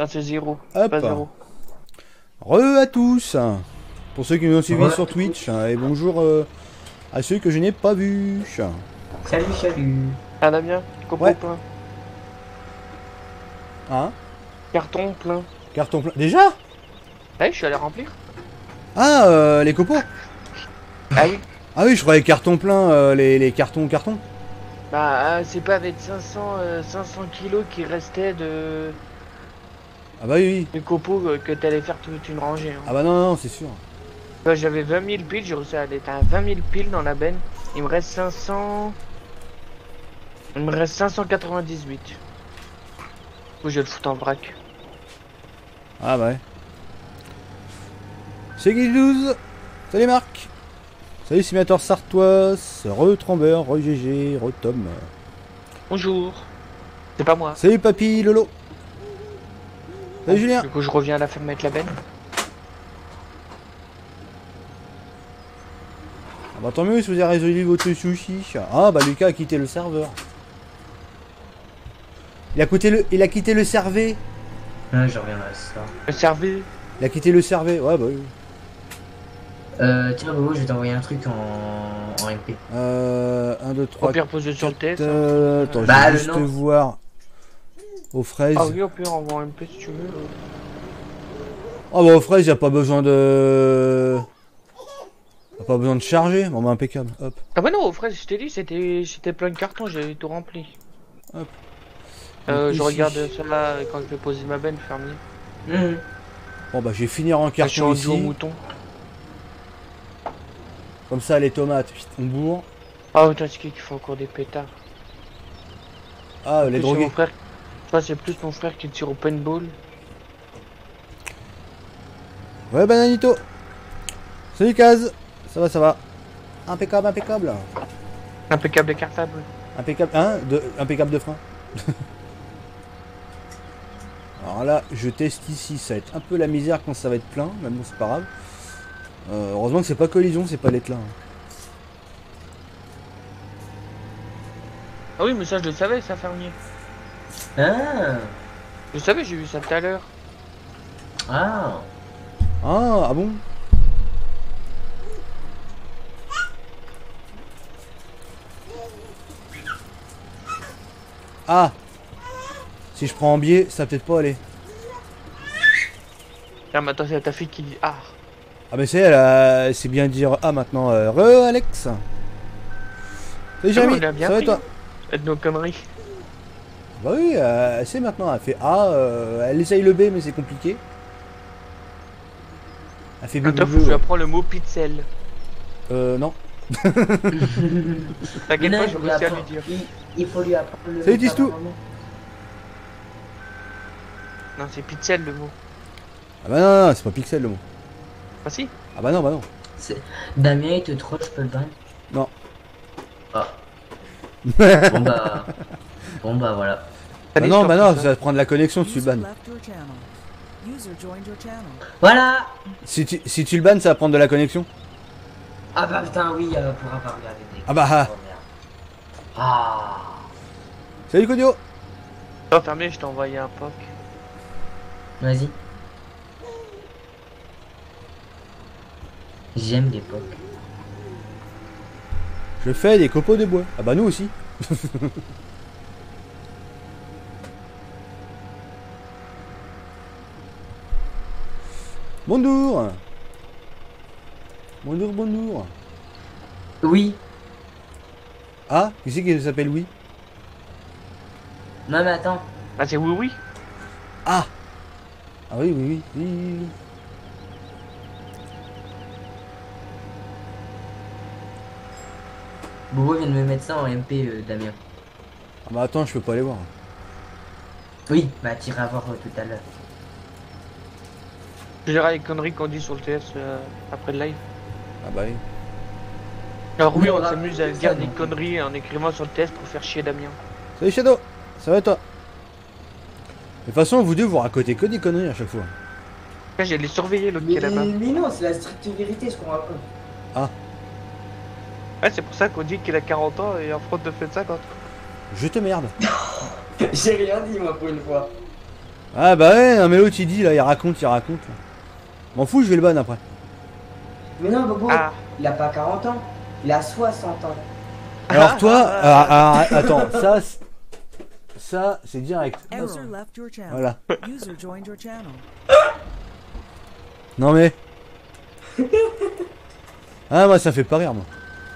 Ah, c'est 0. Hop. Pas 0. Re à tous. Pour ceux qui nous ont suivis sur Twitch. Et bonjour à ceux que je n'ai pas vus. Salut, salut. Ah, Damien, copeau Ouais. plein. Hein? Carton plein. Carton plein. Déjà? Ah oui, je suis allé remplir. Ah, les copeaux. Ah oui. Ah oui, je croyais carton plein, les cartons. Bah, c'est pas avec 500 kilos qui restaient de Ah bah oui. du copeaux que t'allais faire toute une rangée. Hein. Ah bah non, c'est sûr. Bah, j'avais 20 000 piles, j'ai réussi à aller à 20 000 piles dans la benne. Il me reste 500. Il me reste 598. Faut que je le foute en vrac. Ah bah ouais. C'est Guy12. Salut Marc. Salut Simulator Sartois. Re-Trember, re-GG, re-Tom. Bonjour. C'est pas moi. Salut Papy Lolo. Salut Julien. Du coup, je reviens à la ferme avec la benne. Ah bah tant mieux si vous avez résolu votre sushi. Ah bah Lucas a quitté le serveur. Il a quitté le serveur. Ah, je reviendrai à ça. Le serveur. Il a quitté le serveur. Ouais bah oui. Tiens, Bobo, je vais t'envoyer un truc en MP. 1, 2, 3, Au pire, pose sur le test. attends, Bah, je vais le juste nom. voir aux fraises. Ah oui, au pire, envoie un peu si tu veux. Ah bah aux fraises, y a pas besoin de... Y a pas besoin de charger. Bon bah impeccable. Hop. Ah bah non, au frère, je t'ai dit, c'était plein de cartons, j'avais tout rempli. Hop. Je Ici. regarde cela quand je vais poser ma benne, fermier. Mhm. Bon bah je vais finir en Je suis carton rendu au ici. mouton. Comme ça les tomates, vite, on bourre. Ah putain, c'est qui fait encore des pétards. Ah les Plus, c'est drogués. mon frère. Ça, c'est plus mon frère qui tire au paintball. Ouais Bananito. Salut Kaz. Ça va. Impeccable. Impeccable et cartable. Impeccable de frein. Alors là, je teste ici, ça va être un peu la misère quand ça va être plein, mais bon c'est pas grave. Heureusement que c'est pas collision, c'est pas l'éclat. Ah oui, mais ça, je le savais, ça, fermier. Ah. Je le savais, j'ai vu ça tout à l'heure. Ah. Ah bon? Ah! Si je prends en biais, ça va peut-être pas aller. Tiens, mais attends, c'est ta fille qui dit ah. Ah mais c'est c'est bien dire ah maintenant. Re Alex! Salut Jérémy, on a bien ça va et pris. toi? Faites nos conneries. Bah oui, elle sait maintenant, elle fait A, elle essaye le B mais c'est compliqué. Elle fait B, Toi, faut que je lui apprends le mot pixel. non. T'inquiète Non, pas, il je faut vais réussir à lui apprendre- dire. il faut lui apprendre le. Salut, Tistou. Non, c'est pixel le mot. Ah bah non, c'est pas pixel le mot. Ah si? Ah bah non. C'est- Damien, il te troll, je peux le ban? Non. Ah. Bon bah. Bon bah voilà. Bah non, ça va te prendre la connexion si tu le bannes. Voilà. Si tu le bannes, ça va prendre de la connexion. Ah bah putain, oui, pour avoir regardé des. Ah bah ah. Oh, merde. Ah. Salut Codio. Oh, fermier, je t'ai envoyé un POC. Vas-y. J'aime l'époque. Je fais des copeaux de bois. Ah bah nous aussi. Bonjour. Bonjour. Oui. Ah, qui c'est qui s'appelle Oui? Non mais attends. Ah, c'est oui, oui. Ah. Ah oui. Bobo vient de me mettre ça en MP, Damien. Ah bah attends, je peux pas aller voir. Oui, bah t'iras voir tout à l'heure. Je dirais les conneries qu'on dit sur le TS après le live. Ah bah oui. Alors oui, Oui, on on a- s'amuse à ça, dire des donc. conneries en écrivant sur le TS pour faire chier Damien. Salut Shadow. Ça va et toi? De toute façon, vous deux, vous racontez que des conneries à chaque fois. Là, j'ai les surveiller l'autre qui est là-bas. Mais non, c'est la stricte vérité ce qu'on raconte. Ouais, c'est pour ça qu'on dit qu'il a 40 ans et en fraude de fait de 50. Je te merde. J'ai rien dit moi pour une fois. Ah bah ouais, non, mais l'autre il dit là, il raconte, il raconte. M'en fous, je vais le ban après. Mais non, Bobo, Ah. il a pas 40 ans. Il a 60 ans. Alors toi, attends, ça c'est direct. User left your channel. Voilà. User joined your channel. Non mais. Ah moi ça fait pas rire moi.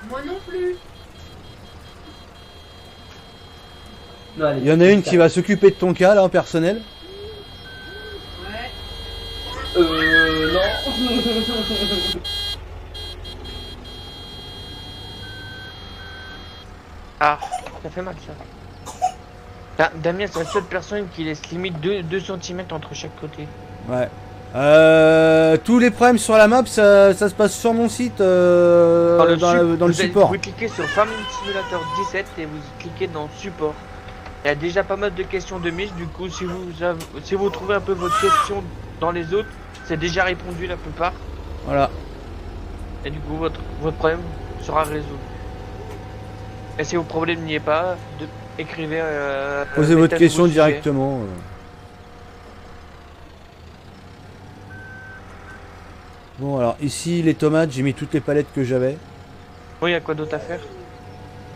Moi non plus. Non, allez, Il y en a une qui va s'occuper de ton cas là en personnel. Ouais. Non. Ah, ça fait mal ça. Ah, Damien, c'est la seule personne qui laisse limite 2 cm entre chaque côté. Ouais. Tous les problèmes sur la map, ça se passe sur mon site dans le support. Vous cliquez sur Farming Simulator 17 et vous cliquez dans support. Il y a déjà pas mal de questions de Miss, du coup si vous trouvez un peu votre question dans les autres, c'est déjà répondu la plupart. Voilà. Et du coup votre problème sera résolu. Et si vos problèmes n'y est pas, écrivez... Posez votre l'état de question vos sujets. directement. Bon alors ici les tomates, j'ai mis toutes les palettes que j'avais. Oui, il y a quoi d'autre à faire?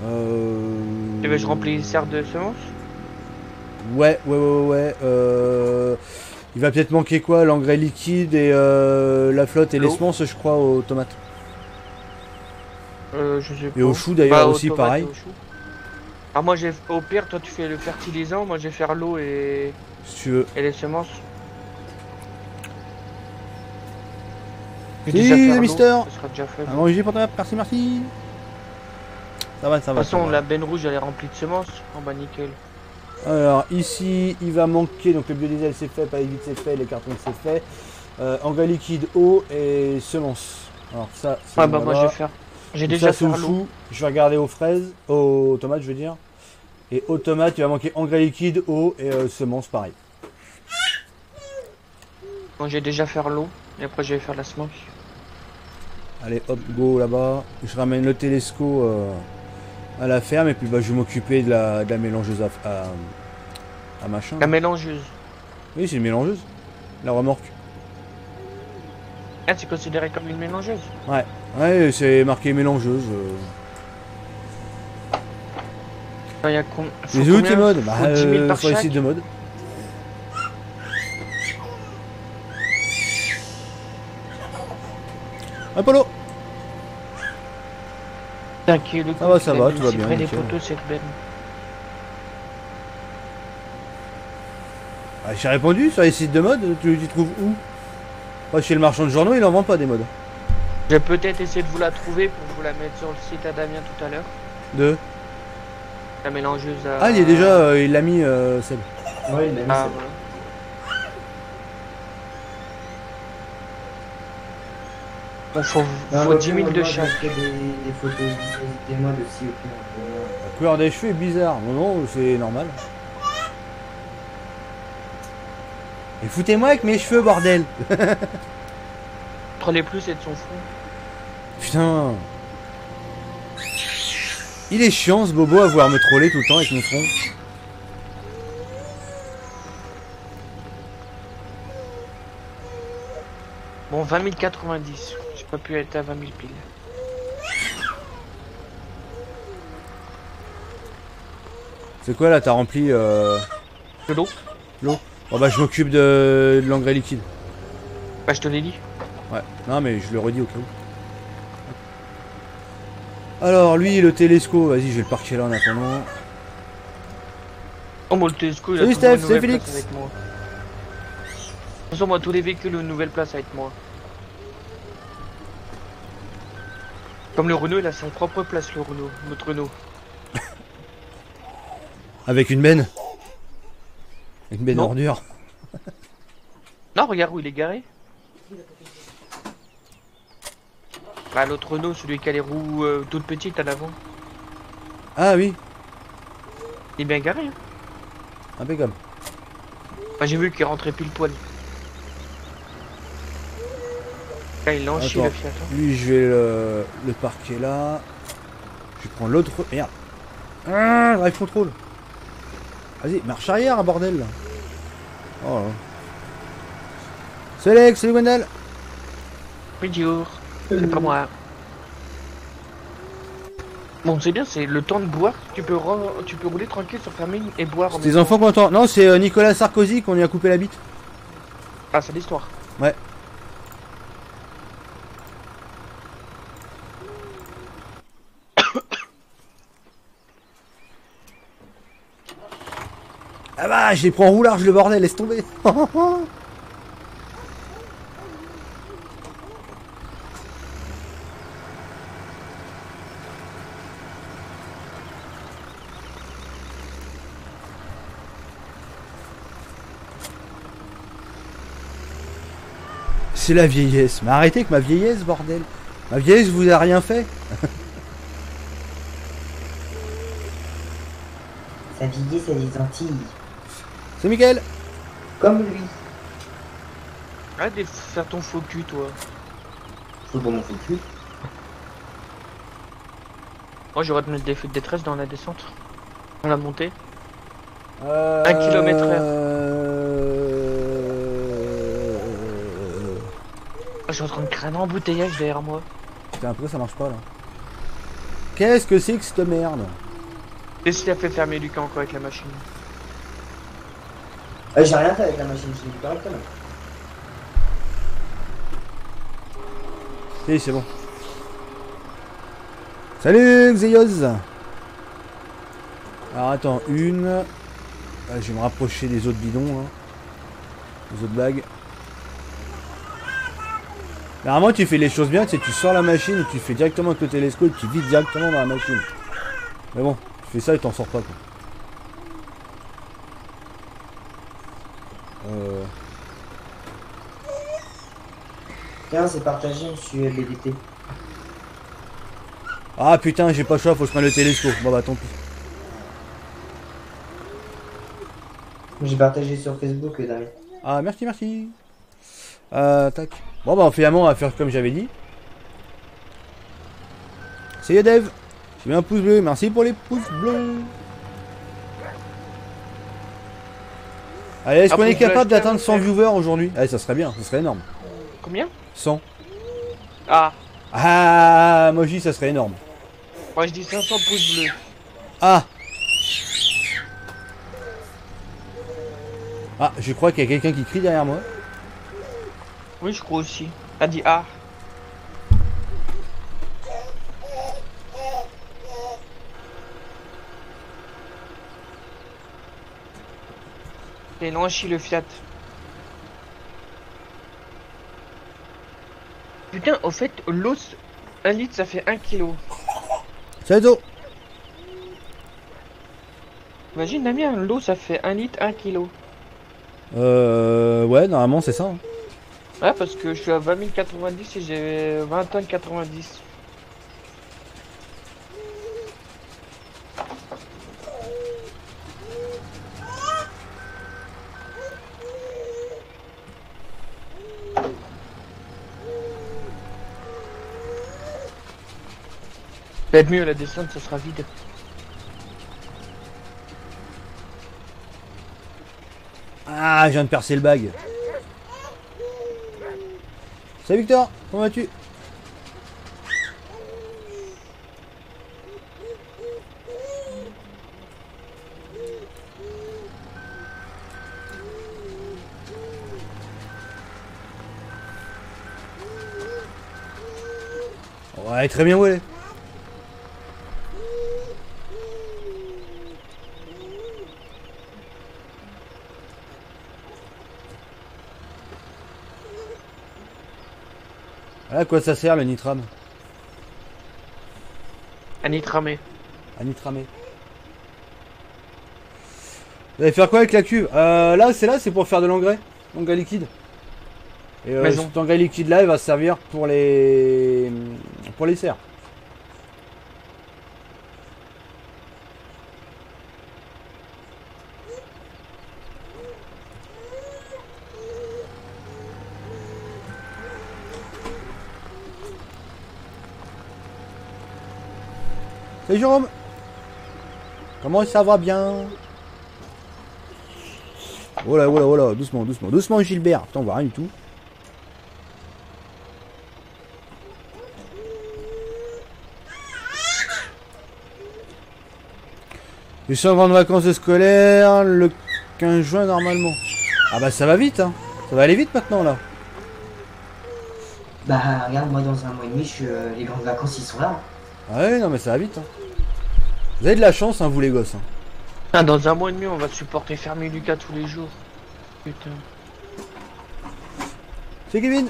Tu veux que je remplisse serre de semences? Ouais. Il va peut-être manquer quoi? L'engrais liquide et la flotte et L'eau. l'essence, je crois, aux tomates. Je sais pas. Et aux choux d'ailleurs Aux aussi, tomates pareil. et aux choux. Ah, moi, au pire, toi, tu fais le fertilisant, moi, je vais faire l'eau et Si tu veux. les semences. Je vais Si, déjà faire le l'eau, mister. ça sera déjà fait. Un manger pour toi, merci. Ça va, ça De va. toute façon, ça va. la benne rouge, elle est remplie de semences. Oh bah, nickel. Alors ici, il va manquer, donc le biodiesel c'est fait, paille vide c'est fait, les cartons c'est fait. Engrais liquide, eau et semences. Alors ça, c'est Ah bah, moi, je vais faire. J'ai déjà fait au l'eau. chou. Je vais regarder aux fraises, aux tomates je veux dire. Et aux tomates, il va manquer engrais liquide, eau et semences pareil. Moi, j'ai déjà fait l'eau. Et après, je vais faire la semence. Allez hop, go là-bas. Je ramène le télesco à la ferme et puis bah, je vais m'occuper de la mélangeuse à machin. La mélangeuse. Oui, c'est une mélangeuse. La remorque. Ah, c'est considéré comme une mélangeuse. Ouais, c'est marqué mélangeuse. Il y a Les où tes modes? Bah, 10 000 par sur les chaque. sites de mode. Apollo. T'inquiète, le Ça va, coup, ça il va, a mis tout va aussi bien, près des nickel. poteaux, cette benne. Ah, j'ai répondu sur les sites de mode, tu trouves où? Moi, chez le marchand de journaux, il en vend pas des modes. Je vais peut-être essayer de vous la trouver pour vous la mettre sur le site à Damien tout à l'heure. De La mélangeuse à... Ah, il y est déjà, il l'a mis, Seb. Ouais, il a mis Ah, ça. voilà. Bon, faut Ah, 10 000 de moi, chaque. j'ai fait des photos des modes aussi au pire. La couleur des cheveux est bizarre. Non, c'est normal. Et foutez-moi avec mes cheveux, bordel. Prenez plus et de son front. Putain. Il est chiant ce bobo à vouloir me troller tout le temps avec mon front. Bon, 20 090. J'ai pas pu être à 20 000 piles. C'est quoi là? T'as rempli De l'eau? l'eau? Oh bah je m'occupe de l'engrais liquide. Bah, je te l'ai dit. Ouais. Non mais je le redis au cas où. Alors lui le télesco, vas-y je vais le parquer là en attendant. Oh, moi, le Tesco, il a Salut, toujours une Steph, nouvelle salut, place Félix. avec moi. De toute façon, moi, tous les véhicules ont une nouvelle place avec moi. Comme le Renault, il a sa propre place, le Renault. Notre Renault. Avec une benne. Une benne Non. ordure. Non, regarde où il est garé. Bah, l'autre Renault, celui qui a les roues toutes petites à l'avant. Ah oui, Il est bien garé, hein. impeccable. Bah, j'ai vu qu'il rentrait pile poil. Là, il lance Attends. le Fiat. Hein. Lui je vais le parquer là. Je vais prendre l'autre. Merde. Ah, drive control. Vas-y, marche arrière, bordel. Là. Oh là. Salut Alex, salut Gwendal. Bonjour. C'est pas moi. Bon, c'est bien, c'est le temps de boire. Tu peux rouler tranquille sur ta mine et boire en Tes même temps. enfants contents. Non, c'est Nicolas Sarkozy qu'on lui a coupé la bite. Ah, c'est l'histoire. Ouais. Ah bah, je les prends en roue large le bordel, laisse tomber. C'est la vieillesse. Mais arrêtez avec ma vieillesse, bordel. Ma vieillesse vous a rien fait. Sa vieillesse, elle est gentille. C'est Mickaël. Comme lui. Arrête de faire ton faux cul, toi. Faut pour mon faux cul. Moi, j'aurais de mettre des feux de détresse dans la descente. Dans la montée. 1 km/h. Je suis en train de créer un embouteillage derrière moi. Putain, pourquoi ça marche pas là? Qu'est-ce que c'est que cette merde? Qu'est-ce qu'il a fait fermer Lucas encore avec la machine? J'ai rien fait avec la machine, je l'ai dit correctement. Si, c'est bon. Salut Xeyoz. Alors attends, une. Ah, je vais me rapprocher des autres bidons hein. Les autres bagues. Normalement tu fais les choses bien, tu sais, tu sors la machine et tu fais directement avec le télescope et tu vides directement dans la machine. Mais bon, tu fais ça et t'en sors pas quoi. Tiens, c'est partagé, je suis BDT. Ah putain, j'ai pas le choix, faut que je prenne le télescope. Bon bah tant pis. J'ai partagé sur Facebook, David. Ah merci, merci. Tac. Bon bah finalement on va faire comme j'avais dit. Salut Dev. J'ai mis un pouce bleu, merci pour les pouces bleus. Allez, est-ce qu'on est capable d'atteindre 100 viewers aujourd'hui? Allez, ça serait bien, ça serait énorme. Combien? 100. Ah, Ah, moi je dis ça serait énorme. moi je dis 500 pouces bleus. Ah. Ah, je crois qu'il y a quelqu'un qui crie derrière moi. Oui, je crois aussi. T'as dit ah. C'est non, chie le Fiat. Putain, au fait, l'eau, 1 litre ça fait 1 kg. Salut Zo. Imagine Damien, l'eau ça fait 1 litre, 1 kg. Ouais, normalement c'est ça. Hein. Ouais, parce que je suis à 20 090 et j'ai 20 tonnes 90. Peut-être mieux la descente, ça sera vide. Ah, je viens de percer le bag. Salut Victor, comment vas-tu? Ouais, très bien où elle est. À quoi ça sert le nitram? À nitramé. À nitramé. Vous allez faire quoi avec la cuve? Là c'est pour faire de l'engrais. Engrais liquide. Et cet engrais liquide là il va servir pour les serres. Salut Jérôme. Comment ça va bien? Oh là, oh là, oh là, doucement, doucement, doucement Gilbert. Putain, on voit rien du tout. Je suis en grande vacances scolaires le 15 juin normalement. Ah bah ça va vite hein. Ça va aller vite maintenant là. Bah regarde, moi dans un mois et demi, les grandes vacances ils sont là. Ah ouais non mais ça va vite hein. Vous avez de la chance hein vous les gosses hein. Ah, dans un mois et demi, on va supporter Fermi Lucas tous les jours. Putain. C'est Kevin.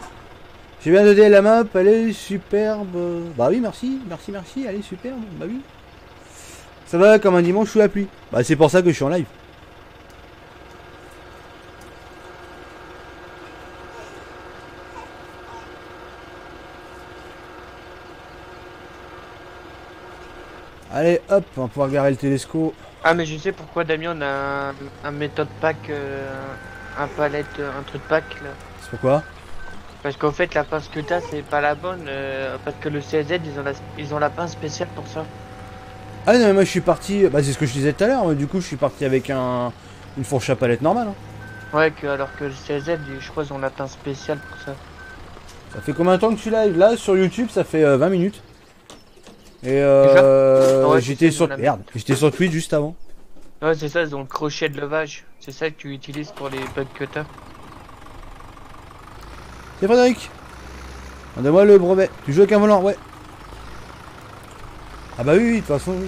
J'ai bien noté la map, elle est superbe. Bah oui merci, merci, merci, elle est superbe, bah oui. Ça va comme un dimanche sous la pluie. Bah c'est pour ça que je suis en live. Allez hop, on va pouvoir garer le télescope. Ah, mais je sais pourquoi Damien on a un méthode pack, un palette, un truc pack là. C'est pourquoi? Parce qu'en fait, la pince que t'as, c'est pas la bonne. Parce que le CZ, ils ont la pince spéciale pour ça. Ah non mais moi je suis parti, bah c'est ce que je disais tout à l'heure, du coup je suis parti avec une fourche à palette normale. Hein. Ouais, alors que le CZ, je crois qu'ils ont la pince spéciale pour ça. Ça fait combien de temps que tu live? Là sur YouTube ça fait 20 minutes. Et ouais, j'étais sur... Merde, j'étais sur Twitch juste avant. Ouais, c'est ça, ils ont le crochet de levage. C'est ça que tu utilises pour les bug cutters. C'est Frédéric. Donne-moi le brevet. Tu joues avec un volant? Ouais. Ah bah oui, de toute façon oui.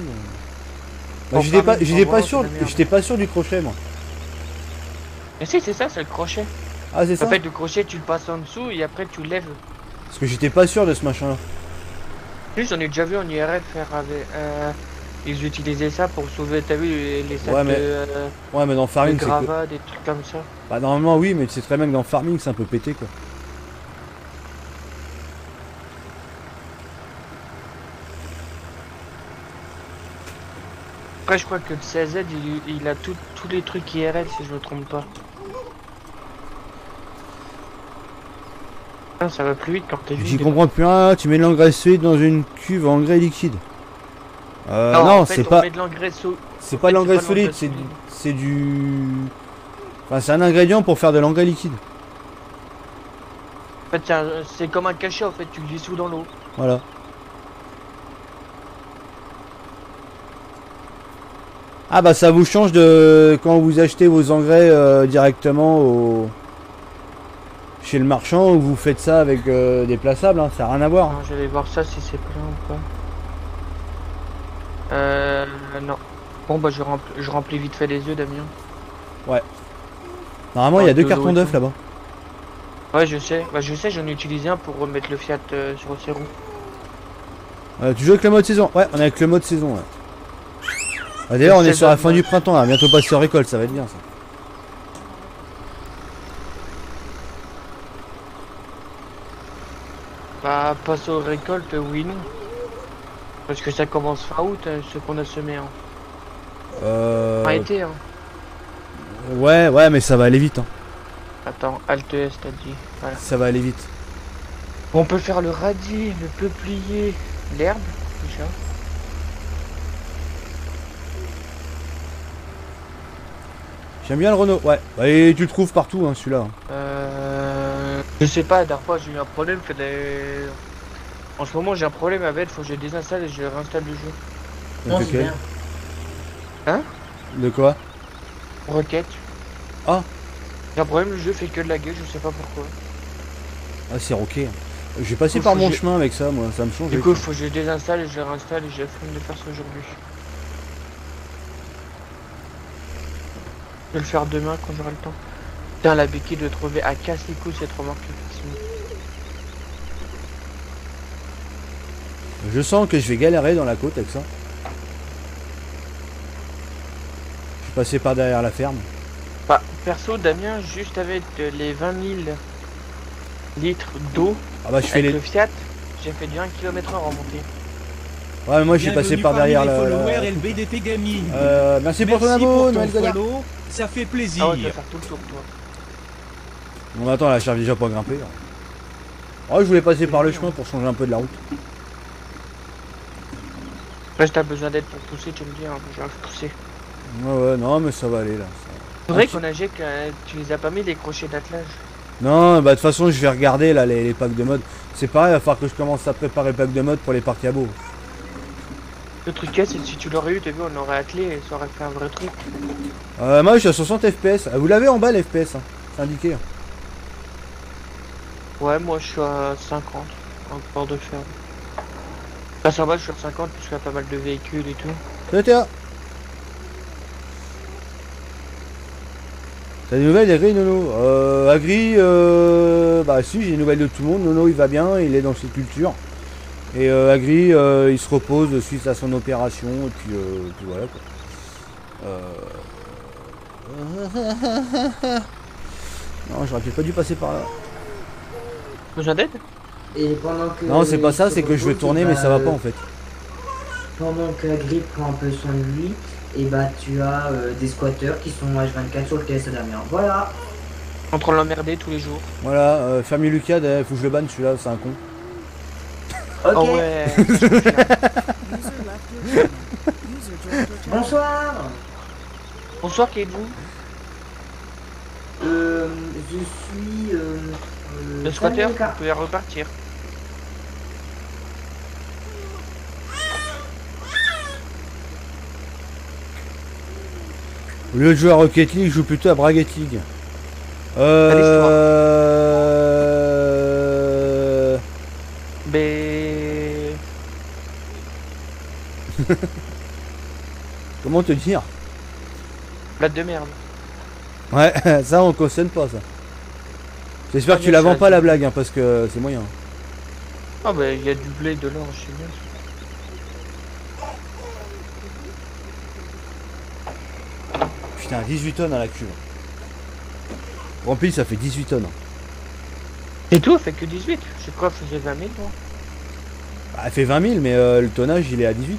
Bah, j'étais pas sûr du crochet moi. Mais si, c'est ça, c'est le crochet. Ah c'est ça? En fait, le crochet, tu le passes en dessous et après tu lèves. Parce que j'étais pas sûr de ce machin là. Plus, j'en ai déjà vu en IRL faire avec... ils utilisaient ça pour sauver, t'as vu, les sacs ouais, mais... ouais, mais dans de Farming c'est gravats, des trucs comme ça. Bah normalement oui, mais tu sais très bien que dans Farming c'est un peu pété quoi. Après, je crois que le CZ, il a tous les trucs IRL, si je me trompe pas. Ah, ça va plus vite quand t'es vide. J'y comprends plus rien, tu mets de l'engrais solide dans une cuve en engrais liquide. Non, en fait, c'est pas... C'est pas de l'engrais solide, c'est du... Enfin, c'est un ingrédient pour faire de l'engrais liquide. En fait, c'est comme un cachet, en fait, tu le dissous dans l'eau. Voilà. Ah bah ça vous change de quand vous achetez vos engrais directement chez le marchand ou vous faites ça avec des plaçables, hein, ça n'a rien à voir. Non, je vais voir ça si c'est plein ou pas. Non. Bon bah je remplis vite fait les yeux, Damien. Ouais. Normalement il y a 2 cartons d'œufs là-bas. Ouais je sais, bah je sais, j'en ai utilisé un pour remettre le Fiat sur le roues. Tu joues avec le mode saison? Ouais, on est avec le mode saison, ouais. Ah, d'ailleurs on est sur la fin du printemps là, bientôt passer en récolte, ça va être bien ça. Bah passer aux récoltes, oui non. Parce que ça commence fin août, ce qu'on a semé. Hein. Fin été hein. Ouais mais ça va aller vite hein. Attends, Alt S t'as dit. Voilà. Ça va aller vite. On peut faire le radis, le peuplier, l'herbe déjà. J'aime bien le Renault, ouais. Bah, et tu le trouves partout, hein, celui-là. Je sais pas, la dernière fois j'ai eu un problème. En ce moment j'ai un problème avec, faut que je désinstalle et je réinstalle le jeu. Non, c'est bien. Hein? De quoi? Requête. Ah. J'ai un problème, le jeu fait que de la gueule, je sais pas pourquoi. Ah c'est ok. J'ai passé par mon chemin avec ça, moi, ça me change. Du coup, faut que je désinstalle et je réinstalle et j'ai la flemme de faire ça aujourd'hui. Je vais le faire demain quand j'aurai le temps. Putain, la béquille de trouver à casse les couilles cette remorque. Je sens que je vais galérer dans la côte avec ça. Je suis passé par derrière la ferme. Bah, perso, Damien, juste avec les 20 000 litres d'eau bah, je fais avec le Fiat, j'ai fait du 1 km/h en montée. Ouais, mais moi j'ai passé par derrière la... LBDT Gaming. Merci pour ton abo, Noël Godard. Ça fait plaisir. Ah ouais, tu vas faire tout le tour, toi. Bon, attends, là, j'arrive déjà pas à grimper. Là. Oh, je voulais passer par le chemin pour changer un peu de la route. Après, si t'as besoin d'aide pour pousser, tu me dis, hein, je vais pousser. Ouais, non, mais ça va aller là. C'est vrai Ok. qu'on a que tu les as pas mis les crochets d'attelage. Non, bah de toute façon, je vais regarder là les packs de mode. C'est pareil, il va falloir que je commence à préparer le pack de mode pour les parcs à beau. Le truc c'est que si tu l'aurais eu, t'as vu, on aurait attelé et ça aurait fait un vrai truc. Moi, je suis à 60 FPS. Ah, vous l'avez en bas, les FPS, hein. C'est indiqué. Ouais, moi je suis à 50 en port de fer. Là, ça va, je suis à 50 parce qu'il y a pas mal de véhicules et tout. Salut Théa. T'as des nouvelles, Agri, Nono? Agri, bah si, j'ai des nouvelles de tout le monde. Nono, il va bien, il est dans ses cultures. Et Agri, il se repose suite à son opération. Et puis voilà quoi. Non, j'aurais peut-être pas dû passer par là. Besoin d'aide? Et pendant que. Non, c'est pas ça, il se c'est que je vais repose, tourner, mais ça va pas en fait. Pendant que Grip prend un peu soin de lui, et bah tu as des squatteurs qui sont H24 sur le KS Damien. Voilà. En train de l'emmerder tous les jours. Voilà, Fermi Lucas, faut que je le banne celui-là, c'est un con. Ok. Oh ouais. User left your channel. User joined your channel. Bonsoir. Bonsoir, qui êtes-vous? Je suis. Le squatter, Samuel vous Car- pouvez repartir. Au lieu de jouer à Rocket League, je joue plutôt à Bracket League. Mais... Comment te dire? Blague de merde. Ouais, ça on cautionne pas ça. J'espère que tu la vends pas la blague, hein, parce que c'est moyen. Ah bah il y a du blé de l'or, je sais bien. Putain, 18 tonnes à la cuve. Rempli, ça fait 18 tonnes. Et tout, elle fait que 18. Je crois que je faisais 20 000 moi. Bah, elle fait 20 000, mais le tonnage il est à 18.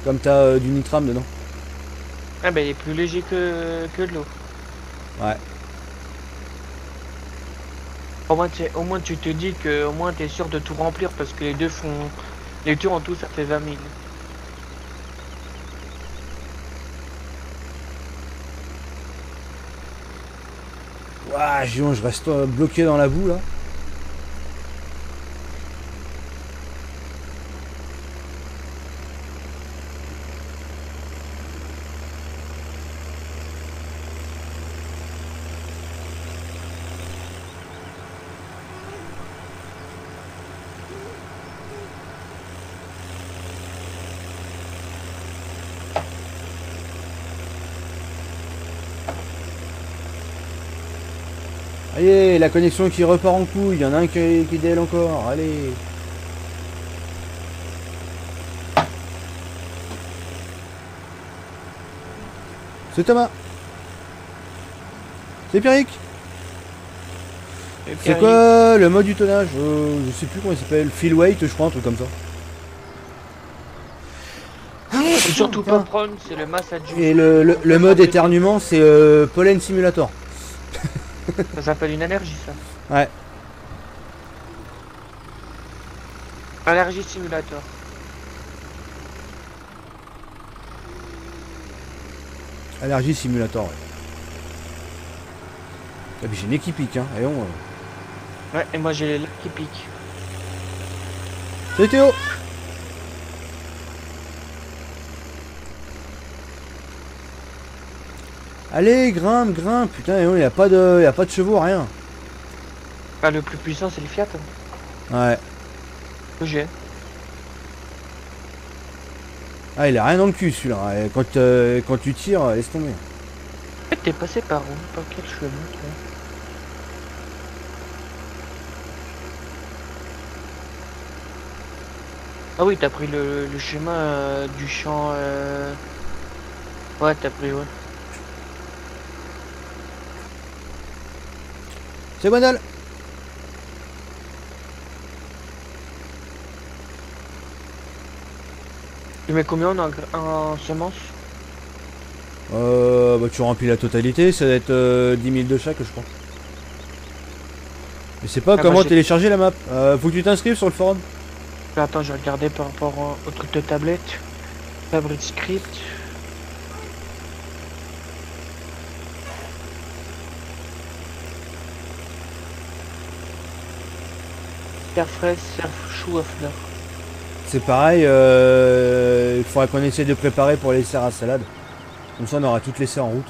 Comme t'as du nitram dedans. Ah bah il est plus léger que de l'eau. Ouais. Au moins tu te dis que au moins t'es sûr de tout remplir parce que les deux font... Les deux en tout ça fait 20 000. Ouah, Gion, je reste bloqué dans la boue là. Allez, la connexion qui repart en couille, il y en a un qui déle encore, allez. C'est Thomas. C'est Pierrick. C'est quoi le mode du tonnage? Je sais plus comment il s'appelle, Feel Weight je crois, un truc comme ça. Faut surtout pas prendre, c'est le mass adjust. Et le mode éternuement c'est Pollen Simulator. Ça s'appelle une allergie ça. Ouais. Allergie simulator. Allergie Simulator, ouais. Ah, puis j'ai une équipe pique, hein. Et on, Ouais, et moi j'ai les lacs qui piquent. Salut Théo. Allez, grimpe, grimpe. Putain, il n'y a pas de chevaux, rien. Ah, le plus puissant c'est le Fiat. Ouais. Que j'ai. Ah, il a rien dans le cul celui-là. Et quand tu tires, laisse tomber. En fait, t'es passé par où? Par quel chemin toi? Ah oui, t'as pris le chemin du champ. Ouais, t'as pris, ouais. C'est Gwendal. Tu mets combien en semences? Bah, tu remplis la totalité, ça va être 10 000 de chaque, je crois. Je sais pas bah, comment j'ai- télécharger la map. Faut que tu t'inscrives sur le forum. Attends, je vais regarder par rapport au truc de tablette. Fabric script. Serre fraise, serre chou à fleurs. C'est pareil, il faudra qu'on essaie de préparer pour les serres à salade. Comme ça on aura toutes les serres en route.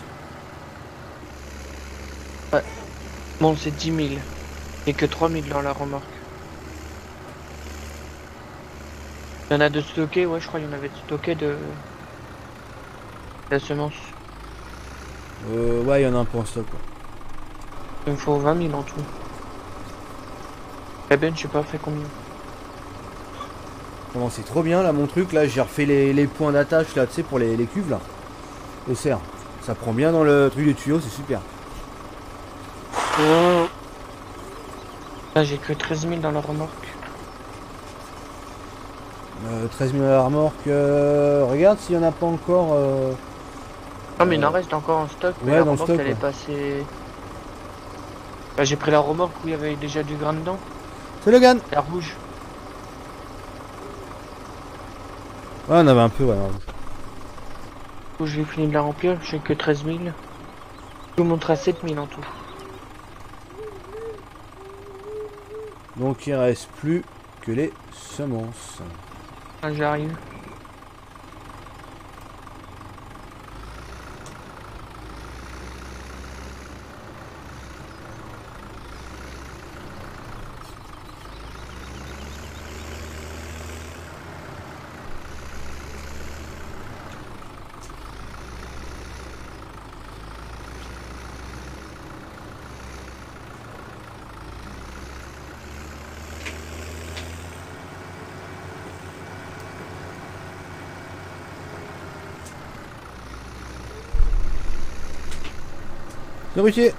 Bon, c'est 10 000. Et que 3 000 dans la remorque. Il y en a de stockés, ouais, je crois qu'il y en avait de stockés de la semence. Ouais, il y en a un peu en stock. Ouais. Il me faut 20 000 en tout. Eh ben, je sais pas fait combien. Comment c'est trop bien là mon truc là, j'ai refait les points d'attache là, tu sais, pour les cuves là. Au cerf. Ça prend bien dans le truc de tuyau, c'est super. Oh. Là, j'ai que 13 000 dans la remorque. 13 000 à la remorque, regarde s'il n'y en a pas encore. Non, mais il en reste encore en stock. Mais ouais, la dans le remorque, stock, elle est ouais. passée. Bah, j'ai pris la remorque où il y avait déjà du grain dedans. C'est Logan. La rouge. Ouais, on avait un peu, ouais. Où j'ai fini de la remplir, j'ai que 13 000. Je vous montre à 7 000 en tout. Donc il reste plus que les semences. Ah, j'arrive. Vérifier.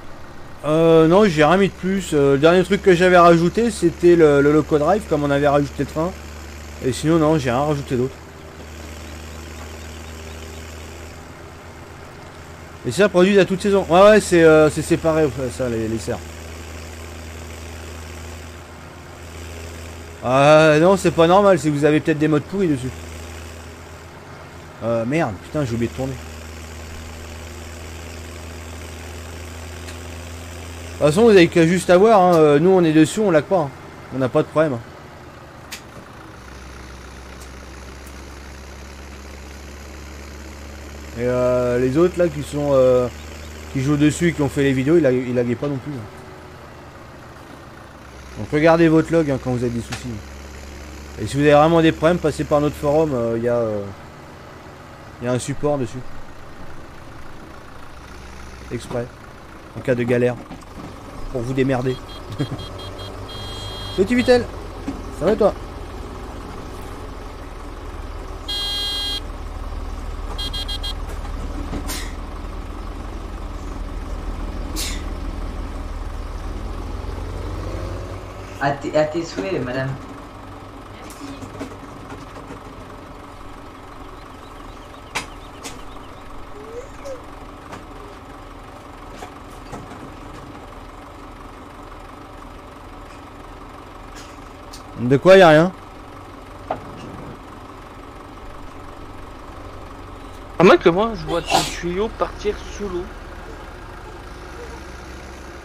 Non, j'ai rien mis de plus. Le dernier truc que j'avais rajouté, c'était le loco drive, comme on avait rajouté le train. Et sinon, non, j'ai rien rajouté d'autre. Les serres produisent à toute saison. Ouais, ouais, c'est séparé, ça, les serres. Ah non, c'est pas normal, c'est que vous avez peut-être des modes pourris dessus. Merde, putain, j'ai oublié de tourner. De toute façon, vous avez qu'à juste à voir, hein. Nous on est dessus, on l'a pas. Hein. On n'a pas de problème. Et les autres là qui sont qui jouent dessus et qui ont fait les vidéos, ils laguaient pas non plus. Hein. Donc regardez votre log hein, quand vous avez des soucis. Et si vous avez vraiment des problèmes, passez par notre forum, il y a un support dessus. Exprès. En cas de galère. Pour vous démerder. Petit Vitel, ça va toi? À tes souhaits, madame. De quoi, y a rien? À moins que moi, je vois tes tuyaux partir sous l'eau.